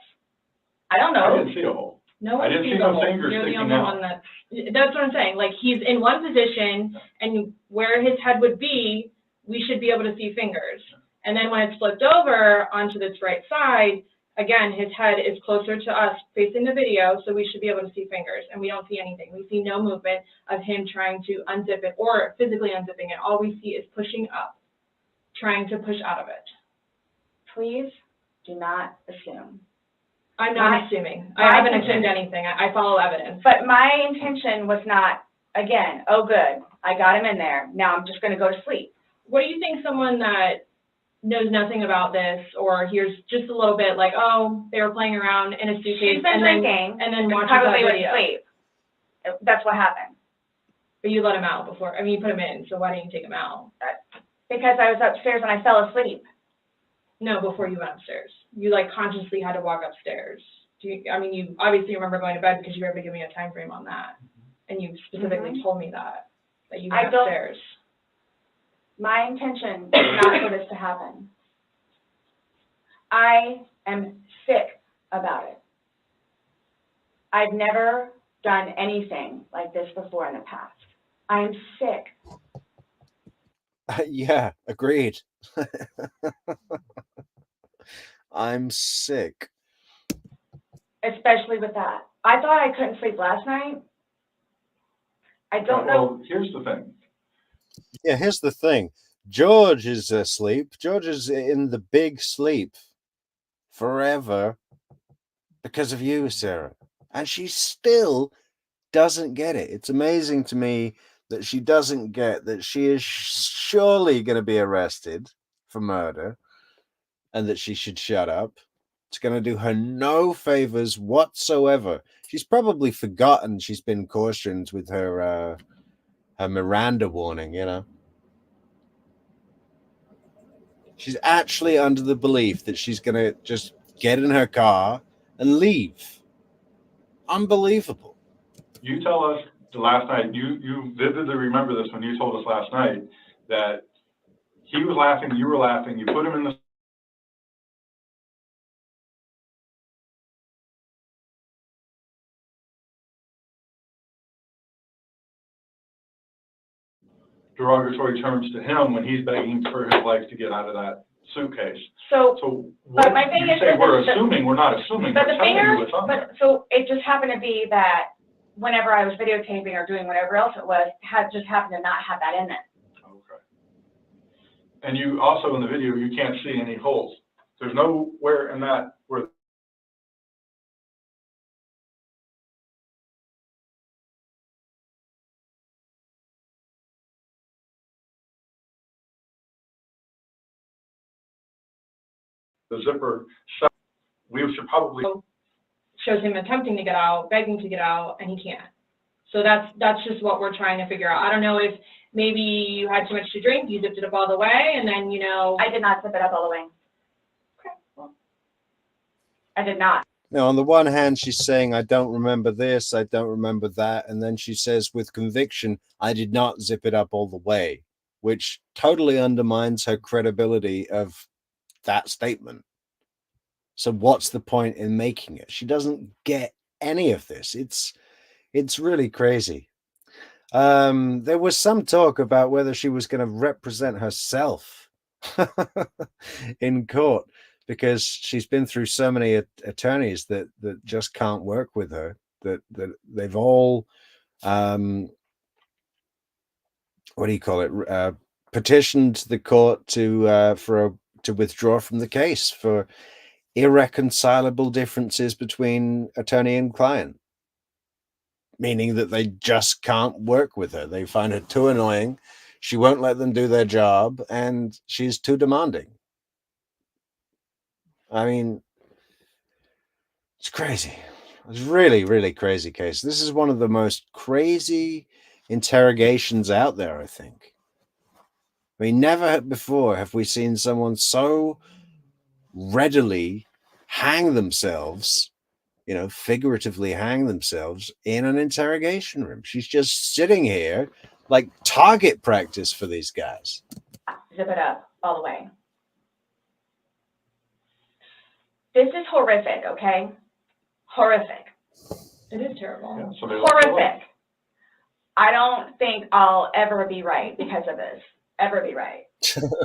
[SPEAKER 3] I don't
[SPEAKER 4] I
[SPEAKER 3] know.
[SPEAKER 4] didn't see a hole.
[SPEAKER 2] No
[SPEAKER 4] I
[SPEAKER 2] one
[SPEAKER 4] didn't
[SPEAKER 2] sees
[SPEAKER 4] see
[SPEAKER 2] the
[SPEAKER 4] no
[SPEAKER 2] hole.
[SPEAKER 4] fingers
[SPEAKER 2] You're the
[SPEAKER 4] sticking
[SPEAKER 2] only
[SPEAKER 4] out.
[SPEAKER 2] one that's what I'm saying. Like, he's in one position, and where his head would be, we should be able to see fingers. And then when it's flipped over onto this right side, again, his head is closer to us facing the video, so we should be able to see fingers, and we don't see anything. We see no movement of him trying to unzip it or physically unzipping it. All we see is pushing up, trying to push out of it.
[SPEAKER 3] Please do not assume.
[SPEAKER 2] I'm not assuming. I haven't assumed anything. I follow evidence.
[SPEAKER 3] But my intention was not, again, oh, good, I got him in there. Now I'm just going to go to sleep.
[SPEAKER 2] What do you think someone that knows nothing about this or hears just a little bit like, oh, they were playing around in a suitcase
[SPEAKER 3] She's been drinking
[SPEAKER 2] and then watches
[SPEAKER 3] probably
[SPEAKER 2] that
[SPEAKER 3] went
[SPEAKER 2] video?
[SPEAKER 3] to sleep. That's what happened.
[SPEAKER 2] But you let him out before. I mean, you put him in, so why didn't you take him out?
[SPEAKER 3] Because I was upstairs and I fell asleep.
[SPEAKER 2] No, before you went upstairs. You like consciously had to walk upstairs. I mean, you obviously remember going to bed because you were able to give me a time frame on that. And you specifically told me that you went upstairs.
[SPEAKER 3] My intention is not for this to happen. I am sick about it. I've never done anything like this before in the past. I'm sick.
[SPEAKER 5] Yeah, agreed. I'm sick.
[SPEAKER 3] Especially with that. I thought I couldn't sleep last night. I don't know.
[SPEAKER 4] Well, here's the thing.
[SPEAKER 5] Yeah, here's the thing. George is asleep. George is in the big sleep forever because of you, Sarah. And she still doesn't get it. It's amazing to me that she doesn't get that she is surely going to be arrested for murder and that she should shut up. It's going to do her no favors whatsoever. She's probably forgotten she's been cautioned with her Miranda warning, you know. She's actually under the belief that she's going to just get in her car and leave. Unbelievable.
[SPEAKER 4] You tell us the last night, you vividly remember this when you told us last night that he was laughing, you were laughing, you put him in the derogatory terms to him when he's begging for his life to get out of that suitcase. So what
[SPEAKER 3] my thing
[SPEAKER 4] you
[SPEAKER 3] is
[SPEAKER 4] say
[SPEAKER 3] that
[SPEAKER 4] we're assuming, we're not assuming,
[SPEAKER 3] but
[SPEAKER 4] we're
[SPEAKER 3] the
[SPEAKER 4] telling you
[SPEAKER 3] fingers,
[SPEAKER 4] what's on there.
[SPEAKER 3] so it just happened to be that whenever I was videotaping or doing whatever else it was, just happened to not have that in it.
[SPEAKER 4] Okay. And you also in the video, you can't see any holes. There's nowhere in that where the zipper, we should probably.
[SPEAKER 2] Shows him attempting to get out, begging to get out, and he can't. So that's just what we're trying to figure out. I don't know if maybe you had too much to drink, you zipped it up all the way, and then, you know.
[SPEAKER 3] I did not zip it up all the way.
[SPEAKER 2] Okay, well.
[SPEAKER 3] I did not.
[SPEAKER 5] Now, on the one hand, she's saying, I don't remember this, I don't remember that. And then she says with conviction, I did not zip it up all the way, which totally undermines her credibility of that statement. So what's the point in making it? She doesn't get any of this. It's really crazy. There was some talk about whether she was going to represent herself in court because she's been through so many attorneys that just can't work with her, that they've all what do you call it, petitioned the court to withdraw from the case for irreconcilable differences between attorney and client. meaning that they just can't work with her. They find her too annoying. She won't let them do their job, and she's too demanding. I mean, it's crazy. It's really, really crazy case. This is one of the most crazy interrogations out there, I think. I mean, never before have we seen someone so readily hang themselves, figuratively hang themselves in an interrogation room. She's just sitting here like target practice for these guys.
[SPEAKER 3] Zip it up all the way. This is horrific, okay? Horrific.
[SPEAKER 2] It is terrible.
[SPEAKER 4] Yeah, somebody left the light.
[SPEAKER 3] Horrific. I don't think I'll ever be right because of this. Ever be right.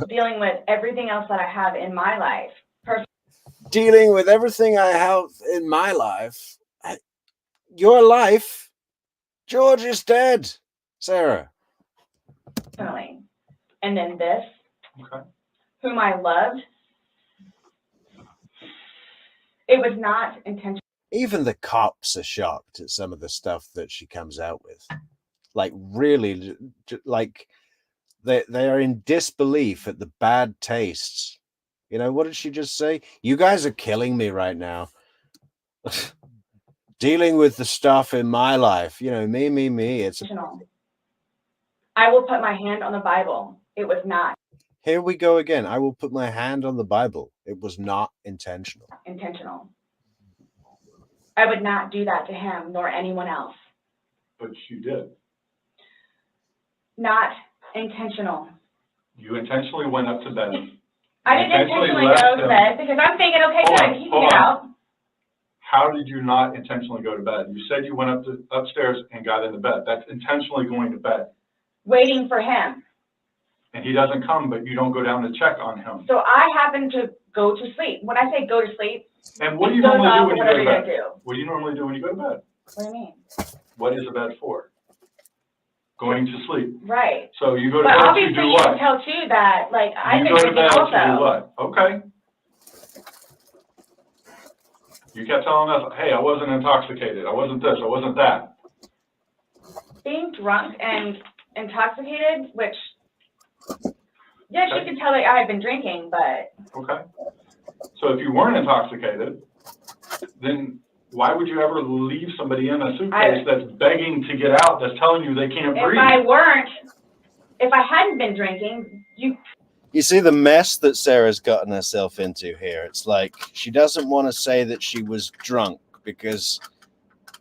[SPEAKER 3] Dealing with everything else that I have in my life.
[SPEAKER 5] Dealing with everything I have in my life. Your life, George is dead, Sarah.
[SPEAKER 3] Personally. And then this,
[SPEAKER 4] Okay.
[SPEAKER 3] whom I loved, it was not intentional.
[SPEAKER 5] Even the cops are shocked at some of the stuff that she comes out with. Like, really, like, they are in disbelief at the bad tastes. What did she just say? You guys are killing me right now. Dealing with the stuff in my life, me. It's
[SPEAKER 3] I will put my hand on the Bible. It was not
[SPEAKER 5] here we go again. I will put my hand on the Bible. It was not intentional.
[SPEAKER 3] intentional. I would not do that to him nor anyone else.
[SPEAKER 4] But you did.
[SPEAKER 3] Not intentional.
[SPEAKER 4] You intentionally went up to bed.
[SPEAKER 3] I didn't intentionally go to bed because I'm thinking, okay, good, he can get out.
[SPEAKER 4] How did you not intentionally go to bed? You said you went upstairs and got into bed. That's intentionally going to bed.
[SPEAKER 3] Waiting for him.
[SPEAKER 4] And he doesn't come, but you don't go down to check on him.
[SPEAKER 3] So I happen to go to sleep. When I say go to sleep,
[SPEAKER 4] and what do you normally do when you go to bed?
[SPEAKER 3] Do.
[SPEAKER 4] What do you normally do when you go to bed?
[SPEAKER 3] What do you mean?
[SPEAKER 4] What is a bed for? Going to sleep.
[SPEAKER 3] Right.
[SPEAKER 4] So you go to
[SPEAKER 3] but
[SPEAKER 4] bed
[SPEAKER 3] obviously
[SPEAKER 4] to do
[SPEAKER 3] you
[SPEAKER 4] what?
[SPEAKER 3] Can tell too that like I've been
[SPEAKER 4] drinking
[SPEAKER 3] drinking also.
[SPEAKER 4] To do what? Okay. You kept telling us, hey, I wasn't intoxicated. I wasn't this. I wasn't that.
[SPEAKER 3] Being drunk and intoxicated, which yes, you could tell that I had been drinking, but
[SPEAKER 4] okay. So if you weren't intoxicated, then why would you ever leave somebody in a suitcase that's begging to get out, that's telling you they can't breathe?
[SPEAKER 3] If I hadn't been drinking,
[SPEAKER 5] You see the mess that Sarah's gotten herself into here. It's like she doesn't want to say that she was drunk because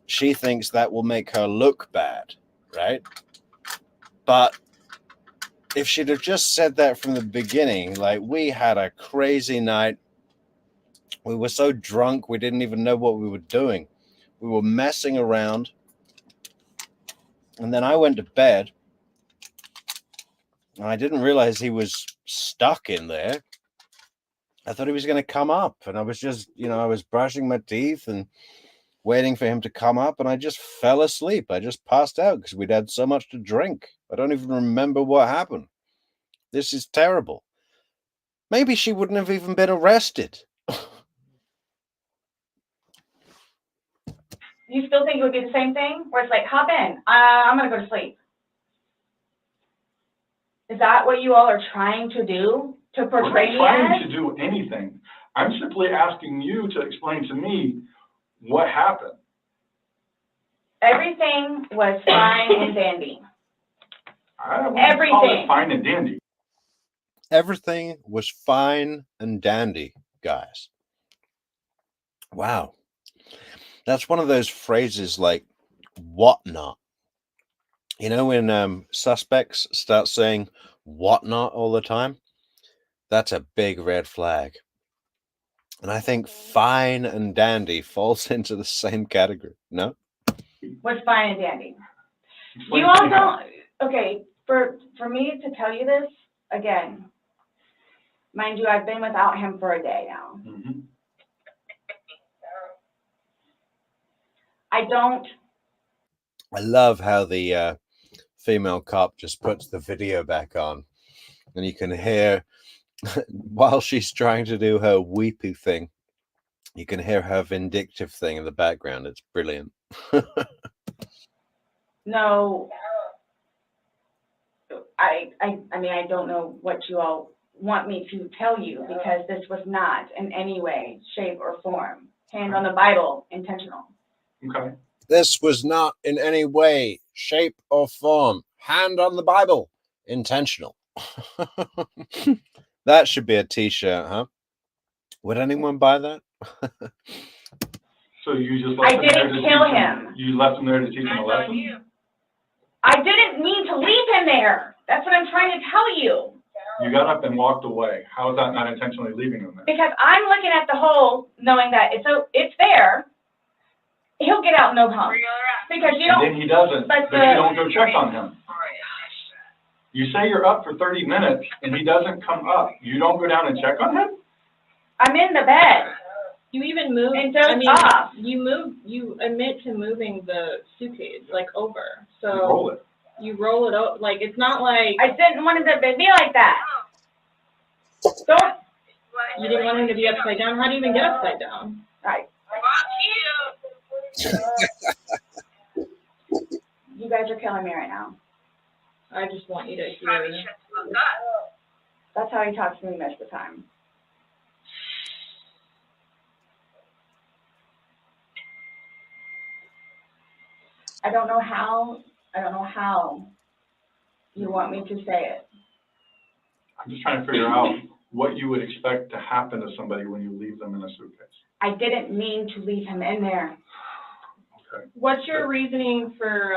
[SPEAKER 5] she thinks that will make her look bad, right? But if she'd have just said that from the beginning, like, we had a crazy night. We were so drunk, we didn't even know what we were doing. We were messing around. And then I went to bed. And I didn't realize he was stuck in there. I thought he was going to come up. And I was just, I was brushing my teeth and waiting for him to come up. And I just fell asleep. I just passed out because we'd had so much to drink. I don't even remember what happened. This is terrible. Maybe she wouldn't have even been arrested.
[SPEAKER 3] You still think it would be the same thing? Where it's like, hop in, I'm going to go to sleep. Is that what you all are trying to do? To portray me as?
[SPEAKER 4] We're not trying to do anything. I'm simply asking you to explain to me what happened.
[SPEAKER 3] Everything was fine and dandy.
[SPEAKER 4] I wouldn't call it fine and dandy.
[SPEAKER 5] Everything was fine and dandy, guys. Wow. That's one of those phrases like whatnot. When suspects start saying whatnot all the time, that's a big red flag. And I think fine and dandy falls into the same category. No?
[SPEAKER 3] What's fine and dandy? You all don't, okay, for me to tell you this, again, mind you, I've been without him for a day now.
[SPEAKER 4] Mm-hmm.
[SPEAKER 5] I love how the female cop just puts the video back on, and you can hear, while she's trying to do her weepy thing, you can hear her vindictive thing in the background. It's brilliant.
[SPEAKER 3] No, I mean, I don't know what you all want me to tell you, because this was not in any way, shape, or form, hand on the Bible, intentional.
[SPEAKER 4] Okay.
[SPEAKER 5] This was not in any way, shape, or form, hand on the Bible, intentional. That should be a t-shirt, huh? Would anyone buy that?
[SPEAKER 4] So you just left
[SPEAKER 3] I
[SPEAKER 4] him there
[SPEAKER 3] didn't
[SPEAKER 4] to
[SPEAKER 3] kill
[SPEAKER 4] teach
[SPEAKER 3] him.
[SPEAKER 4] You left him there to teach him a
[SPEAKER 6] That's on
[SPEAKER 4] lesson?
[SPEAKER 6] you.
[SPEAKER 3] I didn't mean to leave him there. That's what I'm trying to tell you.
[SPEAKER 4] You got up and walked away. How is that not intentionally leaving him there?
[SPEAKER 3] Because I'm looking at the hole, knowing that it's there. He'll get out no
[SPEAKER 6] Where
[SPEAKER 3] problem.
[SPEAKER 6] you at?
[SPEAKER 3] Because you
[SPEAKER 4] And
[SPEAKER 3] don't,
[SPEAKER 4] then he doesn't,
[SPEAKER 3] but
[SPEAKER 4] but you don't go check on him.
[SPEAKER 6] Alright.
[SPEAKER 4] You say you're up for 30 minutes and he doesn't come up. You don't go down and check on him?
[SPEAKER 3] I'm in the bed.
[SPEAKER 2] You even moved,
[SPEAKER 3] And dozed
[SPEAKER 2] I mean,
[SPEAKER 3] off.
[SPEAKER 2] you admit to moving the suitcase, like, over, so.
[SPEAKER 4] You roll it.
[SPEAKER 2] You roll it out, like, it's not like,
[SPEAKER 3] I didn't want it to be like that. Don't,
[SPEAKER 2] you didn't want him to be upside down, how do you even get upside down?
[SPEAKER 3] right.
[SPEAKER 6] Fuck you.
[SPEAKER 3] You guys are killing me right now.
[SPEAKER 2] I just want you to
[SPEAKER 6] Probably
[SPEAKER 2] hear.
[SPEAKER 6] shut the fuck up.
[SPEAKER 3] That's how he talks to me most of the time. I don't know how you want me to say it.
[SPEAKER 4] I'm just trying to figure out what you would expect to happen to somebody when you leave them in a suitcase.
[SPEAKER 3] I didn't mean to leave him in there.
[SPEAKER 4] Okay.
[SPEAKER 2] What's your reasoning for,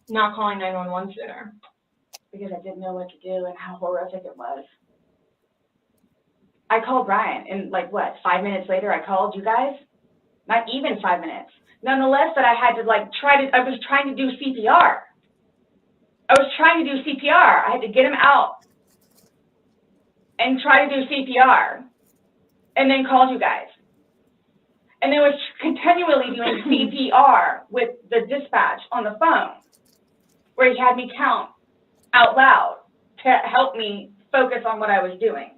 [SPEAKER 2] not calling 911 sooner?
[SPEAKER 3] Because I didn't know what to do and how horrific it was. I called Ryan, and like what, 5 minutes later I called you guys? Not even 5 minutes. Nonetheless, that I had to like I was trying to do CPR. I had to get him out and try to do CPR and then called you guys. And then was continually doing CPR with the dispatch on the phone, where he had me count out loud to help me focus on what I was doing.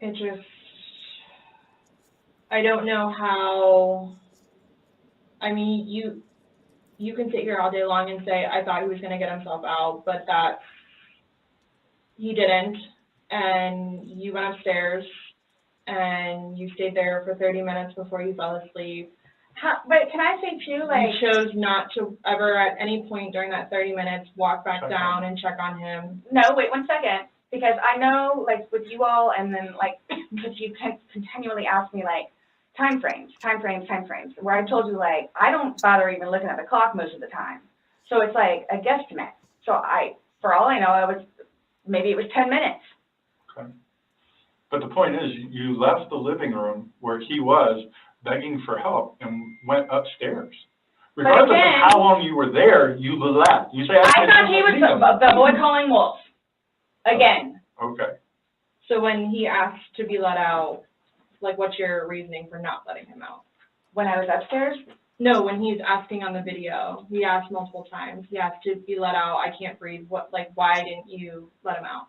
[SPEAKER 2] It just, I don't know how, I mean, you can sit here all day long and say, I thought he was gonna get himself out, but that, he didn't, and you went upstairs, and you stayed there for 30 minutes before you fell asleep.
[SPEAKER 3] But can I say too, like,
[SPEAKER 2] You chose not to ever at any point during that 30 minutes walk back
[SPEAKER 4] Check
[SPEAKER 2] down and check on him.
[SPEAKER 3] no, wait 1 second, because I know, like, with you all, and then, like, because you continually ask me, like, time frames, where I told you, like, I don't bother even looking at the clock most of the time. So it's like a guesstimate. So for all I know, maybe it was 10 minutes.
[SPEAKER 4] Okay. But the point is, you left the living room where he was begging for help and went upstairs. Regardless
[SPEAKER 3] again,
[SPEAKER 4] of how long you were there, you left. You say,
[SPEAKER 3] I thought he was the boy calling wolf. Again.
[SPEAKER 4] Okay.
[SPEAKER 2] So when he asked to be let out, like, what's your reasoning for not letting him out?
[SPEAKER 3] When I was upstairs,
[SPEAKER 2] No, when he's asking on the video, he asked multiple times. He asked to be let out. I can't breathe. What, like, why didn't you let him out?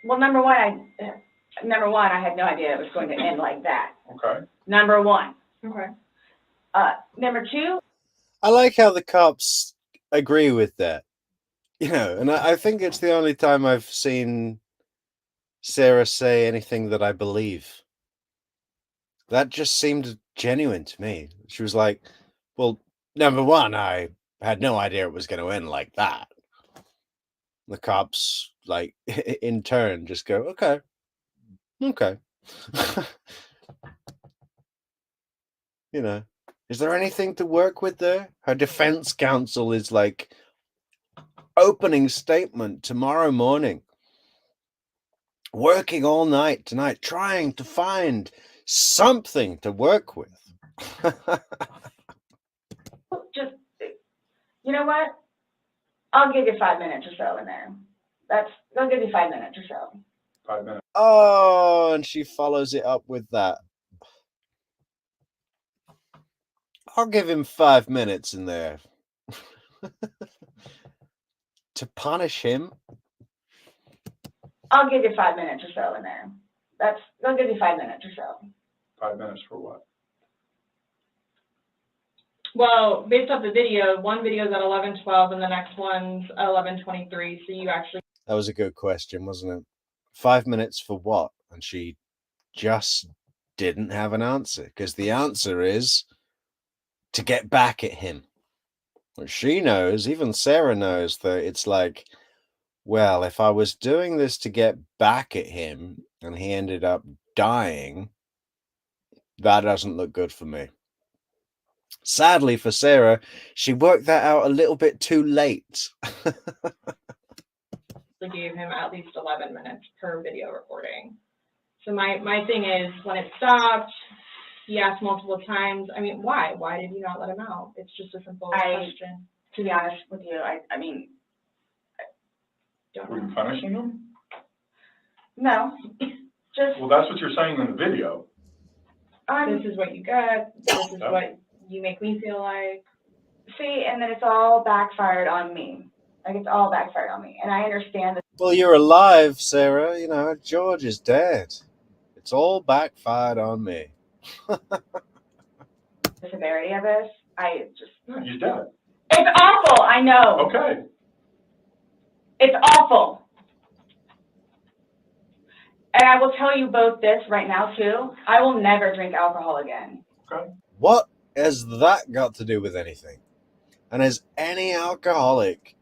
[SPEAKER 3] well, number one, I had no idea it was going to end like that.
[SPEAKER 4] Okay.
[SPEAKER 3] Number one.
[SPEAKER 2] Okay.
[SPEAKER 3] Number two,
[SPEAKER 5] I like how the cops agree with that. You know, and I think it's the only time I've seen Sarah say anything that I believe. That just seemed genuine to me. She was like, well, number one, I had no idea it was going to end like that. The cops, like, in turn, just go, okay. You know, is there anything to work with there? Her defense counsel is like, opening statement tomorrow morning. Working all night tonight, trying to find something to work with.
[SPEAKER 3] just, you know what? I'll give you 5 minutes or so in there. I'll give you 5 minutes or so.
[SPEAKER 4] 5 minutes.
[SPEAKER 5] Oh, and she follows it up with that. I'll give him 5 minutes in there. To punish him?
[SPEAKER 3] I'll give you 5 minutes or so in there. I'll give you 5 minutes or so.
[SPEAKER 4] 5 minutes for what?
[SPEAKER 2] Well, based off the video, one video is at 11:12 and the next one's at 11:23. So you actually.
[SPEAKER 5] That was a good question, wasn't it? 5 minutes for what? And she just didn't have an answer, because the answer is to get back at him. Well, she knows, even Sarah knows, that it's like, well, if I was doing this to get back at him and he ended up dying, that doesn't look good for me. Sadly for Sarah, she worked that out a little bit too late.
[SPEAKER 2] Gave him at least 11 minutes per video recording. So my thing is, when it stopped, he asked multiple times. I mean, why? Why did you not let him out? It's just a simple question.
[SPEAKER 3] To be honest with you, I mean,
[SPEAKER 2] Don't
[SPEAKER 4] Were
[SPEAKER 2] know.
[SPEAKER 4] you punishing him?
[SPEAKER 3] no, just,
[SPEAKER 4] Well, that's what you're saying in the video.
[SPEAKER 2] This is what you get. This is
[SPEAKER 4] Yep.
[SPEAKER 2] what you make me feel like.
[SPEAKER 3] see, and then it's all backfired on me. Like, it's all backfired on me. And I understand that
[SPEAKER 5] Well, you're alive, Sarah. You know, George is dead. It's all backfired on me.
[SPEAKER 3] the severity of this, I just,
[SPEAKER 4] Yeah, he's dead.
[SPEAKER 3] it's awful, I know.
[SPEAKER 4] Okay.
[SPEAKER 3] It's awful. And I will tell you both this right now, too. I will never drink alcohol again.
[SPEAKER 4] Okay.
[SPEAKER 5] What has that got to do with anything? And has any alcoholic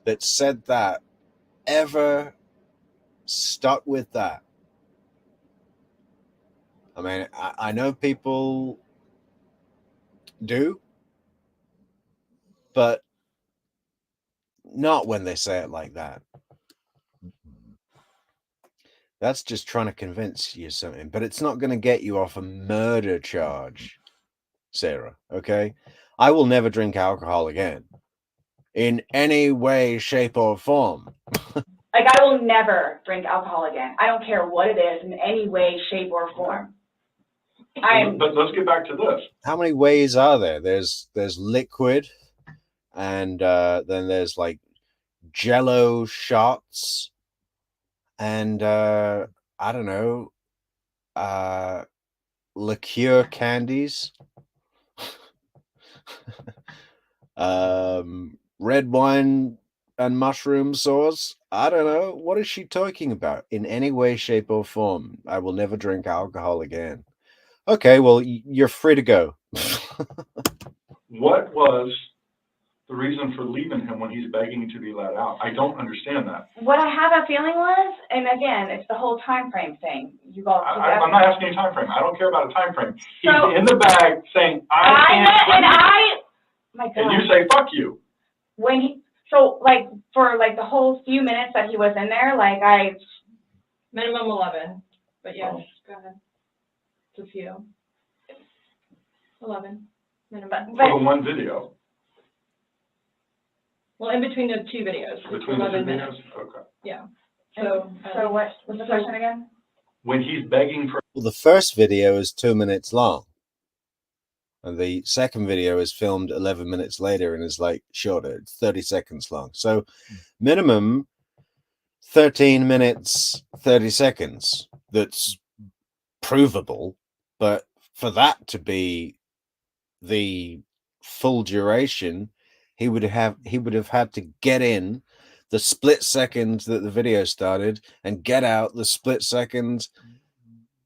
[SPEAKER 5] that said that ever stuck with that? I mean, I know people do, but not when they say it like that. That's just trying to convince you something, but it's not going to get you off a murder charge, Sarah, okay? I will never drink alcohol again in any way, shape, or form.
[SPEAKER 3] Like, I will never drink alcohol again. I don't care what it is in any way, shape, or form.
[SPEAKER 4] But let's get back to this.
[SPEAKER 5] How many ways are there? There's liquid, and then there's like Jello shots, and I don't know, liqueur candies, red wine and mushroom sauce. I don't know. What is she talking about? In any way, shape, or form, I will never drink alcohol again. Okay, well, you're free to go.
[SPEAKER 4] What was the reason for leaving him when he's begging to be let out? I don't understand that.
[SPEAKER 3] What I have a feeling was, and again, it's the whole time frame thing. You've all.
[SPEAKER 4] I'm not asking a time frame. I don't care about a time frame. He's
[SPEAKER 3] So-
[SPEAKER 4] in the bag saying, I can't.
[SPEAKER 3] My God.
[SPEAKER 4] And you say, fuck you.
[SPEAKER 3] When he, so like, for like the whole few minutes that he was in there, like
[SPEAKER 2] Minimum 11. But yes, go ahead. It's a few. 11. Minimum.
[SPEAKER 3] But-
[SPEAKER 4] For the one video.
[SPEAKER 2] Well, in between the two videos. It's
[SPEAKER 4] Between the
[SPEAKER 2] 11
[SPEAKER 4] two
[SPEAKER 2] minutes.
[SPEAKER 4] videos? Okay.
[SPEAKER 2] Yeah.
[SPEAKER 3] so what was the question again?
[SPEAKER 4] When he's begging for,
[SPEAKER 5] Well, the first video is 2 minutes long, and the second video is filmed 11 minutes later and is like shorter. It's 30 seconds long. So minimum 13 minutes, 30 seconds. That's provable. But for that to be the full duration, he would have had to get in the split second that the video started and get out the split second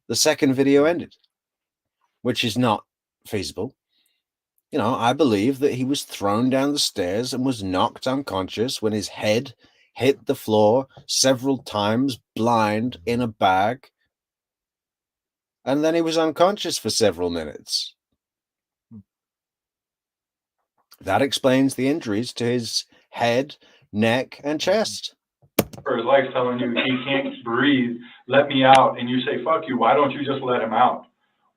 [SPEAKER 5] the second video ended, which is not feasible. You know, I believe that he was thrown down the stairs and was knocked unconscious when his head hit the floor several times, blind, in a bag, and then he was unconscious for several minutes. That explains the injuries to his head, neck, and chest.
[SPEAKER 4] for his life telling you he can't breathe, let me out, and you say, fuck you, why don't you just let him out?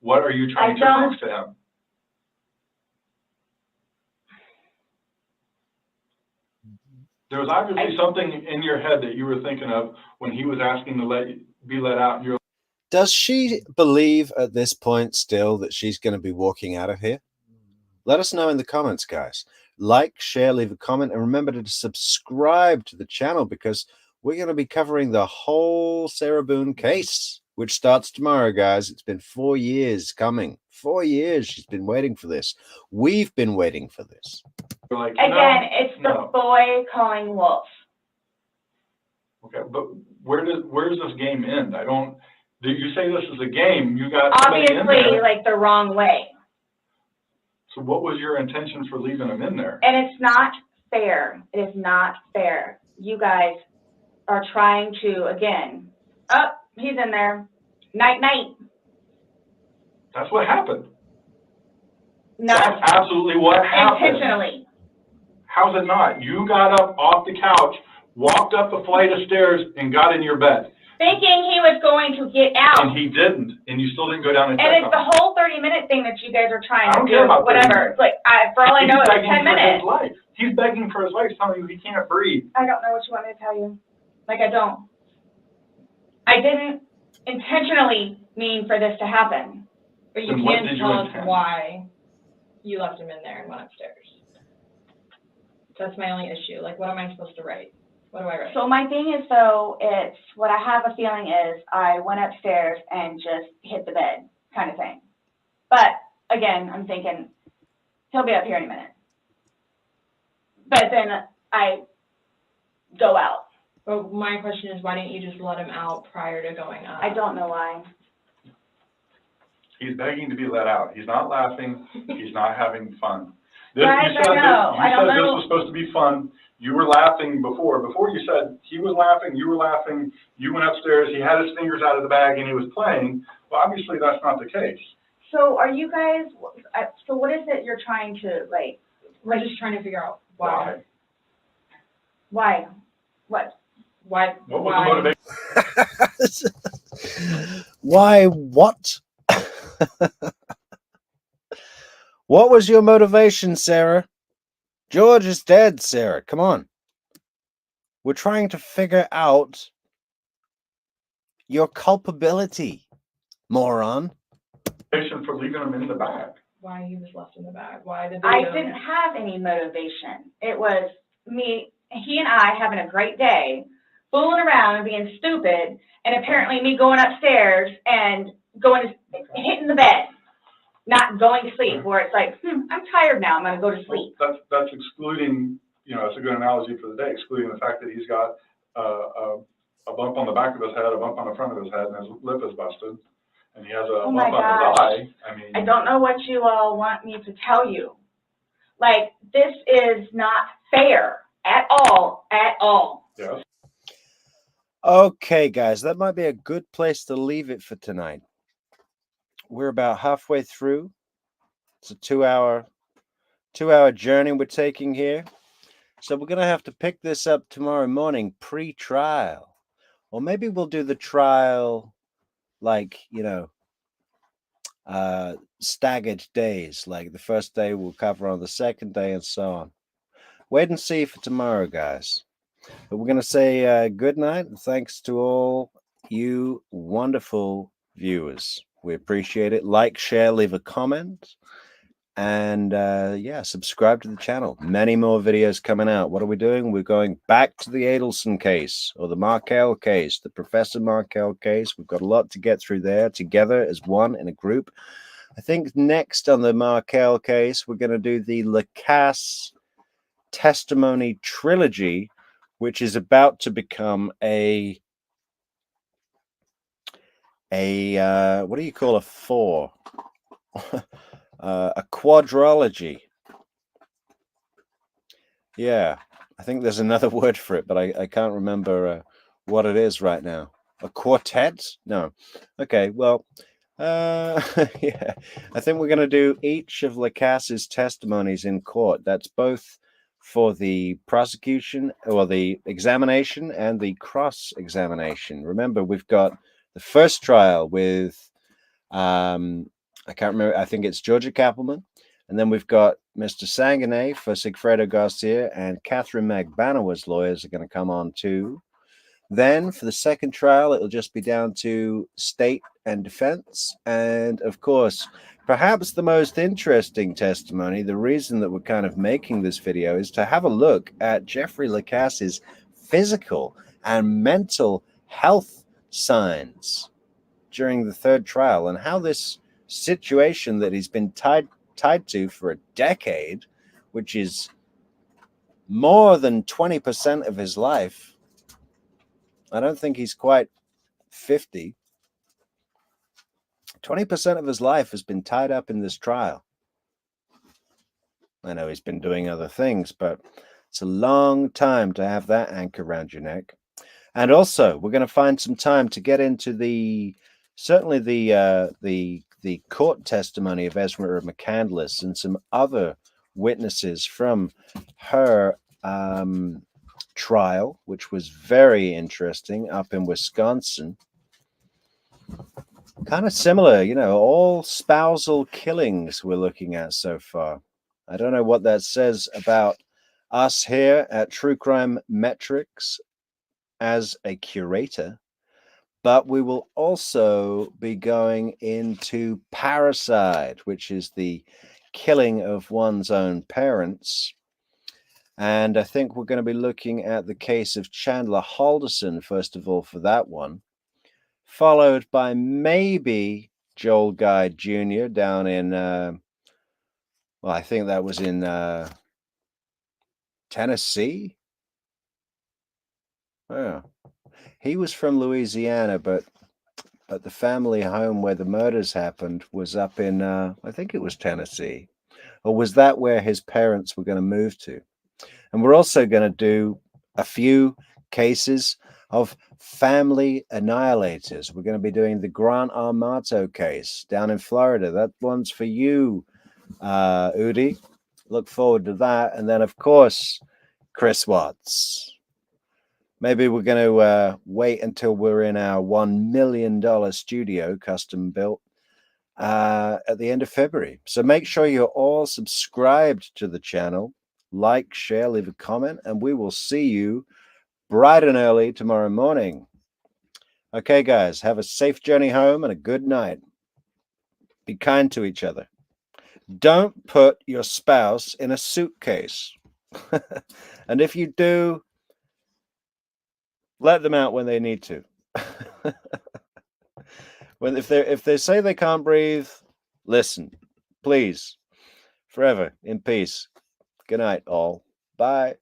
[SPEAKER 4] What are you trying to prove to him? There was obviously something in your head that you were thinking of when he was asking to be let out, and you're
[SPEAKER 5] Does she believe at this point still that she's going to be walking out of here? Let us know in the comments, guys. Like, share, leave a comment, and remember to subscribe to the channel because we're going to be covering the whole Sarah Boone case. which starts tomorrow, guys. It's been 4 years coming. 4 years she's been waiting for this. We've been waiting for this.
[SPEAKER 4] You're like,
[SPEAKER 3] Again,
[SPEAKER 4] no,
[SPEAKER 3] it's the
[SPEAKER 4] no.
[SPEAKER 3] boy calling wolf.
[SPEAKER 4] Okay, but where does this game end? I don't. You say this is a game. You got somebody in
[SPEAKER 3] Obviously,
[SPEAKER 4] there.
[SPEAKER 3] like the wrong way.
[SPEAKER 4] So what was your intention for leaving him in there?
[SPEAKER 3] And it's not fair. It is not fair. You guys are trying to, again, oh, he's in there. Night, night.
[SPEAKER 4] That's what happened.
[SPEAKER 3] No,
[SPEAKER 4] That's absolutely what happened.
[SPEAKER 3] intentionally.
[SPEAKER 4] How's it not? You got up off the couch, walked up a flight of stairs, and got in your bed.
[SPEAKER 3] Thinking he was going to get out.
[SPEAKER 4] And he didn't, and you still didn't go down and check
[SPEAKER 3] And it's
[SPEAKER 4] on him.
[SPEAKER 3] the whole 30-minute thing that you guys are trying
[SPEAKER 4] I
[SPEAKER 3] to
[SPEAKER 4] don't
[SPEAKER 3] do,
[SPEAKER 4] care about 30
[SPEAKER 3] whatever.
[SPEAKER 4] minutes.
[SPEAKER 3] It's like, for all I know,
[SPEAKER 4] He's
[SPEAKER 3] it's
[SPEAKER 4] begging
[SPEAKER 3] 10
[SPEAKER 4] for
[SPEAKER 3] minutes.
[SPEAKER 4] his life. He's begging for his life, telling you he can't breathe.
[SPEAKER 3] I don't know what you want me to tell you. Like, I don't. I didn't intentionally mean for this to happen.
[SPEAKER 2] But you
[SPEAKER 4] Then what
[SPEAKER 2] can
[SPEAKER 4] did you
[SPEAKER 2] tell us
[SPEAKER 4] intend?
[SPEAKER 2] why you left him in there and went upstairs. That's my only issue. Like, what am I supposed to write? What do I write?
[SPEAKER 3] So my thing is, though, it's what I have a feeling is I went upstairs and just hit the bed kind of thing. But again, I'm thinking he'll be up here any minute. But then I go out.
[SPEAKER 2] But my question is, why didn't you just let him out prior to going up?
[SPEAKER 3] I don't know why.
[SPEAKER 4] He's begging to be let out. He's not laughing. He's not having fun.
[SPEAKER 3] Guys,
[SPEAKER 4] you said
[SPEAKER 3] I know. I don't
[SPEAKER 4] this
[SPEAKER 3] know.
[SPEAKER 4] was supposed to be fun. You were laughing before. Before you said he was laughing, you were laughing. You went upstairs. He had his fingers out of the bag and he was playing. Well, obviously that's not the case.
[SPEAKER 3] So are you guys, so what is it you're trying to, like,
[SPEAKER 2] We're just trying to figure out why.
[SPEAKER 3] why? What?
[SPEAKER 2] Why?
[SPEAKER 4] What was the motivation?
[SPEAKER 5] Why? What? What was your motivation, Sarah? George is dead, Sarah. Come on. We're trying to figure out your culpability, moron.
[SPEAKER 4] For leaving him in the bag.
[SPEAKER 2] Why he was left in the bag? Why did they?
[SPEAKER 3] I didn't have any motivation. It was me, he and I having a great day, fooling around and being stupid, and apparently me going upstairs and hitting the bed, not going to sleep, where it's like, I'm tired now, I'm going to go to sleep.
[SPEAKER 4] That's excluding, it's a good analogy for the day, excluding the fact that he's got a bump on the back of his head, a bump on the front of his head, and his lip is busted, and he has a bump on his eye.
[SPEAKER 3] I don't know what you all want me to tell you. Like, this is not fair at all, at all.
[SPEAKER 4] Yes.
[SPEAKER 5] Okay, guys, that might be a good place to leave it for tonight. We're about halfway through. It's a two-hour journey we're taking here. So we're going to have to pick this up tomorrow morning, pre-trial. Or maybe we'll do the trial like, staggered days. Like the first day we'll cover on the second day and so on. Wait and see for tomorrow, guys. But we're going to say good night and thanks to all you wonderful viewers. We appreciate it. Like, share, leave a comment. And subscribe to the channel. Many more videos coming out. What are we doing? We're going back to the Adelson case or the Markel case, the Professor Markel case. We've got a lot to get through there together as one in a group. I think next on the Markel case, we're going to do the Lacasse testimony trilogy, which is about to become a what do you call a four? A quadrology. Yeah, I think there's another word for it, but I can't remember what it is right now. A quartet? No. Okay, well, yeah, I think we're going to do each of Lacasse's testimonies in court. That's both for the prosecution or the examination and the cross-examination. Remember, we've got the first trial with I can't remember. I think it's Georgia Kappelman. And then we've got Mr. Sanguinet for Sigfredo Garcia, and Catherine Magbanowa's lawyers are going to come on too. Then for the second trial, it'll just be down to state and defense. And of course, perhaps the most interesting testimony, the reason that we're kind of making this video is to have a look at Jeffrey Lacasse's physical and mental health signs.
[SPEAKER 1] during the third trial, and how this situation that he's been tied to for a decade, which is more than 20% of his life. I don't think he's quite 50. 20% of his life has been tied up in this trial. I know he's been doing other things, but it's a long time to have that anchor around your neck. And also, we're going to find some time to get into the court testimony of Esmeralda McCandless and some other witnesses from her trial, which was very interesting up in Wisconsin. Kind of similar, you know, all spousal killings we're looking at so far. I don't know what that says about us here at True Crime Metrix as a curator, but we will also be going into parricide, which is the killing of one's own parents. And I think we're going to be looking at the case of Chandler Halderson, first of all, for that one, followed by maybe Joel Guy Jr. down in, well, I think that was in Tennessee. Oh, he was from Louisiana, but the family home where the murders happened was up in, I think it was Tennessee. Or was that where his parents were going to move to? And we're also going to do a few cases of family annihilators. We're going to be doing the Grant Armato case down in Florida. That one's for you, Udi. Look forward to that. And then, of course, Chris Watts. Maybe we're going to wait until we're in our $1 million studio, custom built, at the end of February. So make sure you're all subscribed to the channel. Like, share, leave a comment, and we will see you bright and early tomorrow morning. Okay, guys, have a safe journey home and a good night. Be kind to each other. Don't put your spouse in a suitcase. And if you do, let them out when they need to. If they say they can't breathe, listen, please. Forever in peace. Good night, all. Bye.